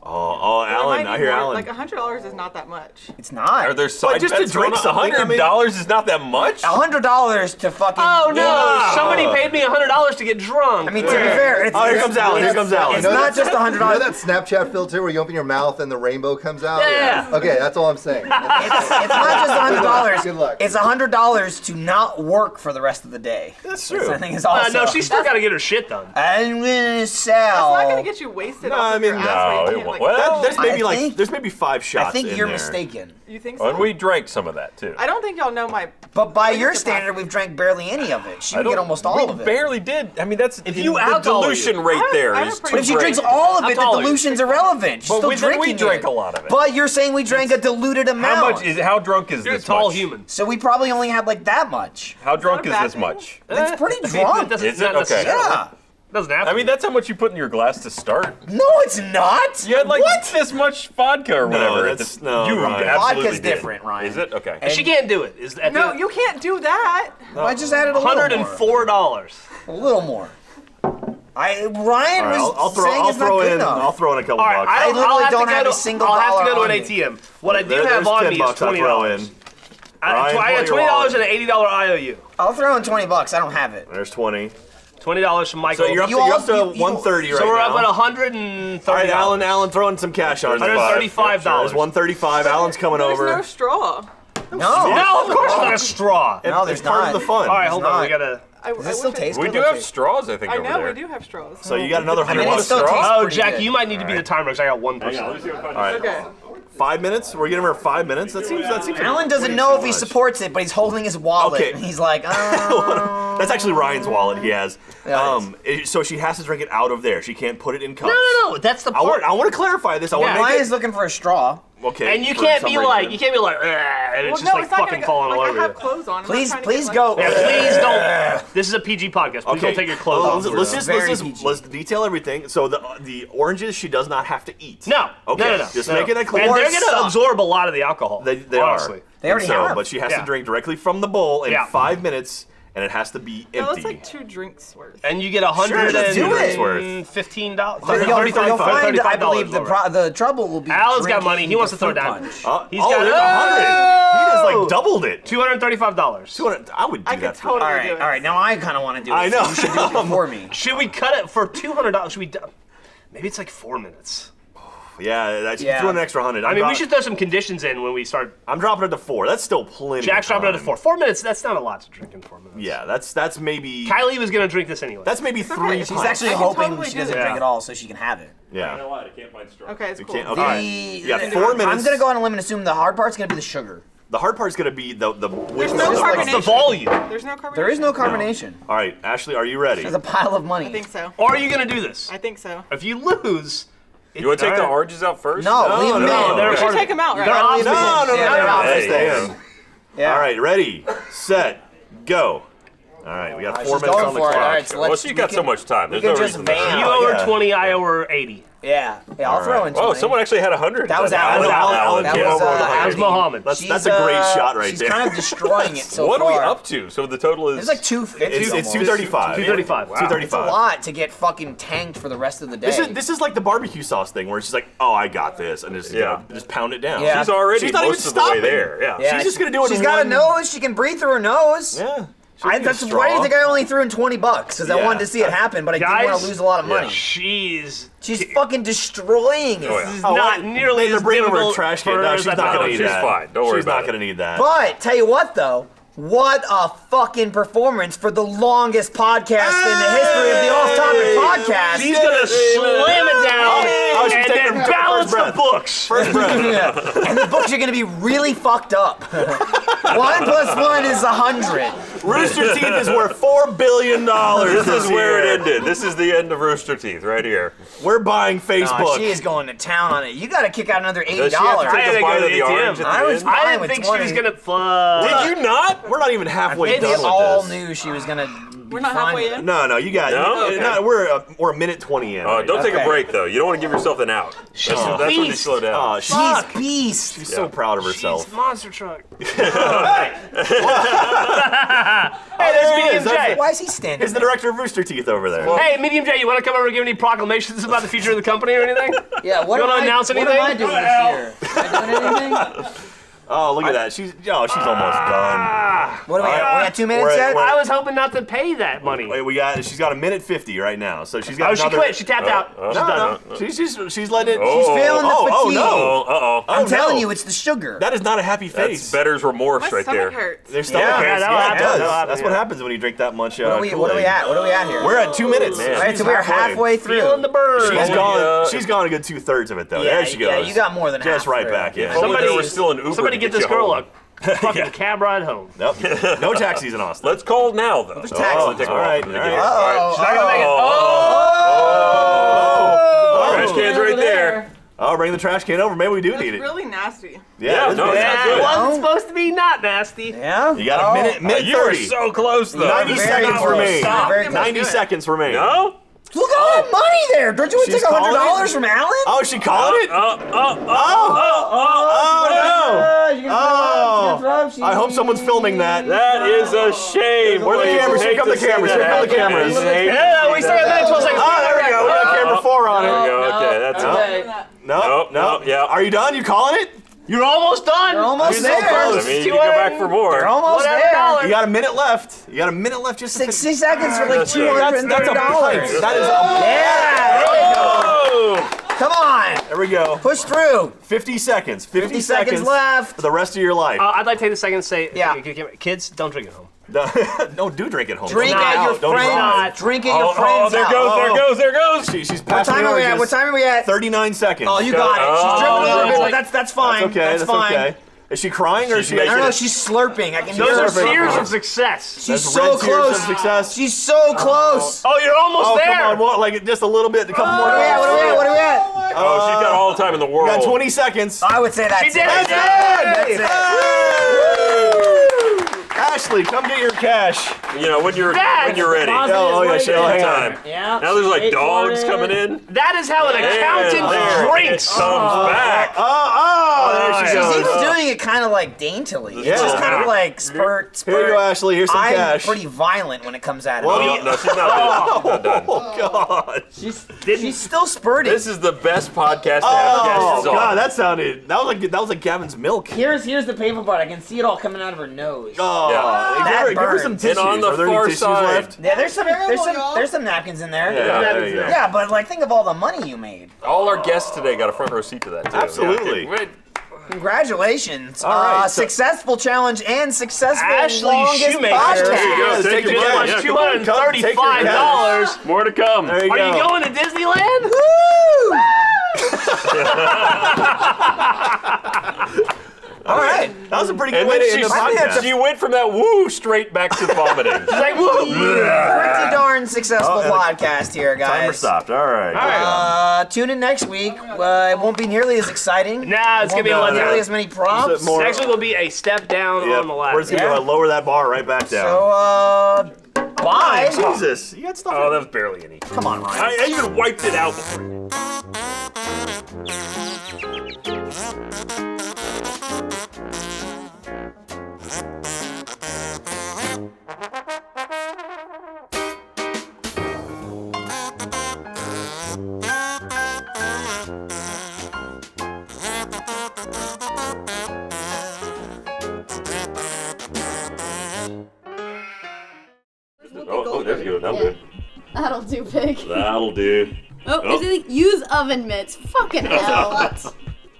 Oh, It Alan, might I be hear more- Alan. Like $100 is not that much. It's not. Are there side just to bets drink going on? something, I mean- $100 is not that much? $100 to fucking. Oh no! Yeah. Somebody paid me $100 to get drunk. I mean, to be fair, it's, Oh, here comes Alan. Here comes Alan. It's not just $100. You know that Snapchat filter where you open your mouth and the rainbow comes out? Yeah. Okay, that's all I'm saying. It's not just $100. Good luck. It's $100 to not work for the rest of the day. That's Which true. I think is also. no, she's still got to get her shit done. I'm gonna That's sell. not gonna get you wasted. No, off I of your mean, ass no, where you it can't, won't. like- Well, There's maybe I think- there's maybe 5 shots. I think in you're there. mistaken. You think so? And we drank some of that too. I don't think y'all know my. But by Drink your capacity. standard, we've drank barely any of it. She I would get don't- almost all of We it. barely did. I mean, that's If you the alcohol dilution you- rate there I have is pretty too But if she great. drinks all of How it, the tall are you? dilution's irrelevant. She's But still we drinking drank it. a lot of it. But you're saying we drank a diluted amount. How much is? How drunk is You're a this? tall much? human. So we probably only had like that much. How drunk a is bad this thing. much? It's pretty It drunk. doesn't- Is it? not Okay. necessarily. Yeah. Doesn't have to I mean, be. that's how much you put in your glass to start. No, it's not. You had like what? this much vodka or No, whatever. that's- no, you Ryan. absolutely Vodka's did. different, Ryan. Is it? Okay. And- She can't do it. Is that No, you can't do that. Well, I just added a little more. $104. A little more. Ryan All right, was I'll throw. saying I'll it's not throw good in. enough. I'll throw in a couple All right, bucks. I literally I'll have don't to have go a to, single I'll have to dollar go to an on me. ATM. What I do There's have on 10 me is bucks I'll $20. throw in. Ryan, I pull got your $20 wallet. and an $80 IOU. I'll throw in $20. I don't have it. There's 20. $20 from Michael. So you're up You to, all- you- 130 right so we're now. up at $130. All right, Alan, throwing some cash on. $135. There's 135. Alan's coming There's over. no straw. No. No, of course not a straw. No, there's it's part not. of the fun. All right, hold on. not. We gotta. Does it still taste We good? do Let's have see. straws, I think, I over know there. we do have straws. So you got another I mean, $100 it still straw. tastes Oh, pretty Jack, good. you might need to be the timer because I got 1%. All right. Okay. 5 minutes. We're getting her 5 minutes. That seems. Alan doesn't know if he supports it, but he's holding his wallet. Okay. And he's like, oh. That's actually Ryan's wallet. He has. Yeah, So she has to drink it out of there. She can't put it in cups. No. That's the I part. want to clarify this. I want Yeah. to make Ryan's looking for a straw. it okay. And you for can't some be reason. like, and it's Well, just no, like it's not fucking gonna falling all like, over I have you. clothes on. I'm not Please, trying to please get, go. like- Yeah, please don't. This is a PG podcast. Please Okay. don't take your clothes off. Very PG. Let's detail everything. So the oranges she does not have to eat. No. Okay. No. Just making that clear. And they're Or gonna suck. absorb a lot of the alcohol. They honestly. are. They already so, have. But she has Yeah. to drink directly from the bowl in Yeah. 5 minutes, and it has to be No, empty. it's like 2 drinks worth. And you get let's do it. $115. But you'll find, I believe, $35. the trouble will be. Alan's got drinking money. He wants to the throw fruit down. punch. He's oh, got there's 100. He just like doubled it. $235. 200. I would do I could that. For totally All do right, it. all right. Now I kind of want to do it. I know. So you should do it before me. Should we cut it for $200? Should we? Maybe it's like 4 minutes. Yeah, that's Yeah. threw an extra 100. I mean, we should throw some conditions in when we start. I'm dropping it to 4. That's still plenty. Jack's of dropping it to time. 4. 4 minutes. That's not a lot to drink in 4 minutes. Yeah, that's maybe. Kylie was gonna drink this anyway. That's maybe 3 She's She's pints. actually I can hoping totally she do doesn't that. drink it all so she can have it. Yeah. I can't find straws. Okay, it's You cool. can't. Okay. You got 4 I'm minutes. gonna go on a limb and assume the hard part's gonna be the sugar. The hard part's gonna be the. There's no Just like carbonation. the volume. There's no carbonation. There is no carbonation. All right, Ashley, are you ready? There's a pile of money. I think so. Or are you gonna do this? I think so. If you lose, You want to take the Alright. oranges out first? No, leave them no, in. they're We part should of take them out, right? They're Gotta leave opposite. them in. No, Yeah, they're Hey, opposite. Dan. Yeah. All right, ready, set, go. All right, we got 4 she's minutes going on the for it. clock. All right, so Well, let's. she we got can- so much time. we There's can no just reason. van. You Oh, owe her yeah. 20. I owe her 80. Yeah, I'll throw in 20. Oh, someone actually had 100. That was That Alan. Alan That came was, over with uh, 100. That was Mohammed. That's She's, a great shot right she's there. kind of destroying it so What far. are we up to? So the total is. It's like 250. It's almost. 235. 235. Wow. 235. It's a lot to get fucking tanked for the rest of the day. This is like the barbecue sauce thing where she's like, oh, I got this, and just just pound it down. Yeah. She's already She's not most even of the way stopping. there. Yeah. Yeah, She's just gonna do it She's in got one- a nose. She can breathe through her nose. Yeah. That's why do you think I only threw in $20? Because I wanted to see it happen, but I didn't want to lose a lot of money. She's fucking destroying it. This is not nearly as difficult a trash for can. her No, as she's I not thought. gonna need that. She's fine. Don't worry She's about not it. gonna need that. But tell you what, though. What a fucking performance for the longest podcast in the history of the Off-Topic podcast. She's gonna slam it down and then balance the books. First breath. Yeah. And the books are gonna be really fucked up. 1 + 1 is 100. Rooster Teeth is worth $4 billion. This is where it ended. This is the end of Rooster Teeth right here. We're buying Facebook. She is going to town on it. You got to kick out another $80. Does she have to take a bite of the orange at the I was end? I fine didn't with think 20. she was gonna fuck. Did you not? We're not even halfway done We with all this. knew she was gonna. We're not halfway in? No, you got No? it. Okay. No, we're a minute 20 in. right Don't take Okay. a break though. You don't want to give yourself an out. That's when you beast. slow down. Oh, She's beast. she's so proud of herself. She's monster truck. Hey, there's there he Medium is. That's J. it. Why is he standing? He's the director of Rooster Teeth over there. Hey, Medium J, you want to come over and give any proclamations about the future of the company or anything? Yeah. What You am wanna I? announce What anything? am I doing this year? Am I doing anything? Oh, look at that. She's almost done. What do we got? We got 2 minutes We're- yet? we're- I was hoping not to pay that money. Wait, she's got a minute 50 right now. So she's got Oh, she another. quit. She tapped out. No, no. She's letting it. She's feeling the oh, fatigue. no. Uh-oh. I'm Oh, telling no. you, it's the sugar. That is not a happy That's face. Better's remorse My right there. stomach hurts. Their stomach Yeah, hurts. that'll Yeah, it happen. does. That'll happen, That's what yeah. happens when you drink that much What are we Kool-Aid. at? What are we at here? We're at 2 minutes. Man. All right, so we're halfway through. Feeling the burn. She's gone a good 2/3 of it though. Yeah, there she goes. yeah, you got more than Just half right through. back. Yeah. If only Somebody- there was still an Uber Somebody to get this you girl home. a fucking cab ride home. Nope. No taxis in Austin. Let's call now though. taxis. I'll take All them off right, from the all beginning. right. All right. She's not gonna make it. Oh, trash can's right there. Oh, bring the trash can over. Maybe we do That's need it. really nasty. Yeah, this no, is it's not not It good. wasn't supposed to be not nasty. Yeah? You got a minute You were 30. so close though. 90 Very seconds close. remain. Stop. Very close. 90 seconds remain. No? Look at all that money there. Don't you want to She's take calling $100 it? from Alan? Oh, is she calling it? Oh, no. Oh. I hope someone's filming that. that is a shame. Where are the cameras? Here come the cameras. Here come the cameras. Yeah, we still got 9, 12 seconds. Oh, there we go. We got camera 4 on There we it. go. Okay, that's it. No. Yeah. Are you done? You calling it? You're almost done. You're almost You're so there. close. I mean, you can go back for more. You're almost Whatever there. dollar. You got a minute left. You got a minute left just to 60 seconds for like That's it. $230. That's a pipe. That is a Yeah, there we go. Oh! Come on. There we go. Push through. 50 seconds. 50 seconds left. for the rest of your life. I'd like to take a second to say, Yeah. kids, don't drink at home. No, do drink at home. Drink Don't at drive. your Don't friends. drive. Drink at your friends. there house. goes, there goes. She's What past time the are we at? oranges. What time are we at? 39 seconds. Oh, you got it. She's dripping a little bit, but that's fine. That's okay. That's fine. okay. Is she crying or is she? I don't know. She's slurping. I can hear Those her. are tears of success. She's That's so red tears close. of success. She's so close. Oh, you're almost Oh, there. come on. What, like just a little bit. A couple more. What are we at? What are we at? What are we at? Oh, she's got all the time in the world. We got 20 seconds. I would say that's She did it. it. That's it. Ashley, come get your cash. You know, when you're Dad! ready. Oh, yeah, Take hang your on. time. Yeah. Now there's like dogs coming in. That is how an accountant And there drinks. it comes back. There she She's goes. even doing it kind of like daintily. It's just Yeah. kind of like spurt. Here you go, Ashley. Here's some I'm cash. pretty violent when it comes out of Well, me. Oh, no, she's not done. She's not done. Oh God. She's still spurting. This is the best podcast to have Oh guests on. God, that was like Gavin's milk. Here's the paper part. I can see it all coming out of her nose. Oh, Yeah. give her some burns. tissues. And on the Are there any far tissues side- left? Yeah, there's Terrible, y'all. some napkins in there. Yeah, there you go. Yeah, but like think of all the money you made. All our guests today got a front row seat to that too. Absolutely. Yeah. Congratulations. All right, so- Successful challenge and successful Ashley longest Shoemaker. podcast. There you go. Take Take your your cash. money. Yeah, Yeah, Two come on. hundred and $35. cash. More to come. There you Are go. you going to Disneyland? Woo! All right. That was a pretty good And way then to end the I think that's podcast. she went from that woo straight back to vomiting. She's like, woo. Pretty darn successful Oh, podcast here, guys. Timer stopped. All right. Tune in next week. It won't be nearly as exciting. Nah, it's It gonna be a won't nearly letdown. as many prompts. More- Next week will be a step down Yep. on the ladder. We're just gonna lower that bar right back down. So, bye. Jesus, you got stuff. Oh, that was barely any. Come on, Ryan. I even wiped it out before. good. That'll do. That'll do, pig. That'll do. Oh, is it use oven mitts? Fucking hell.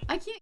I can't.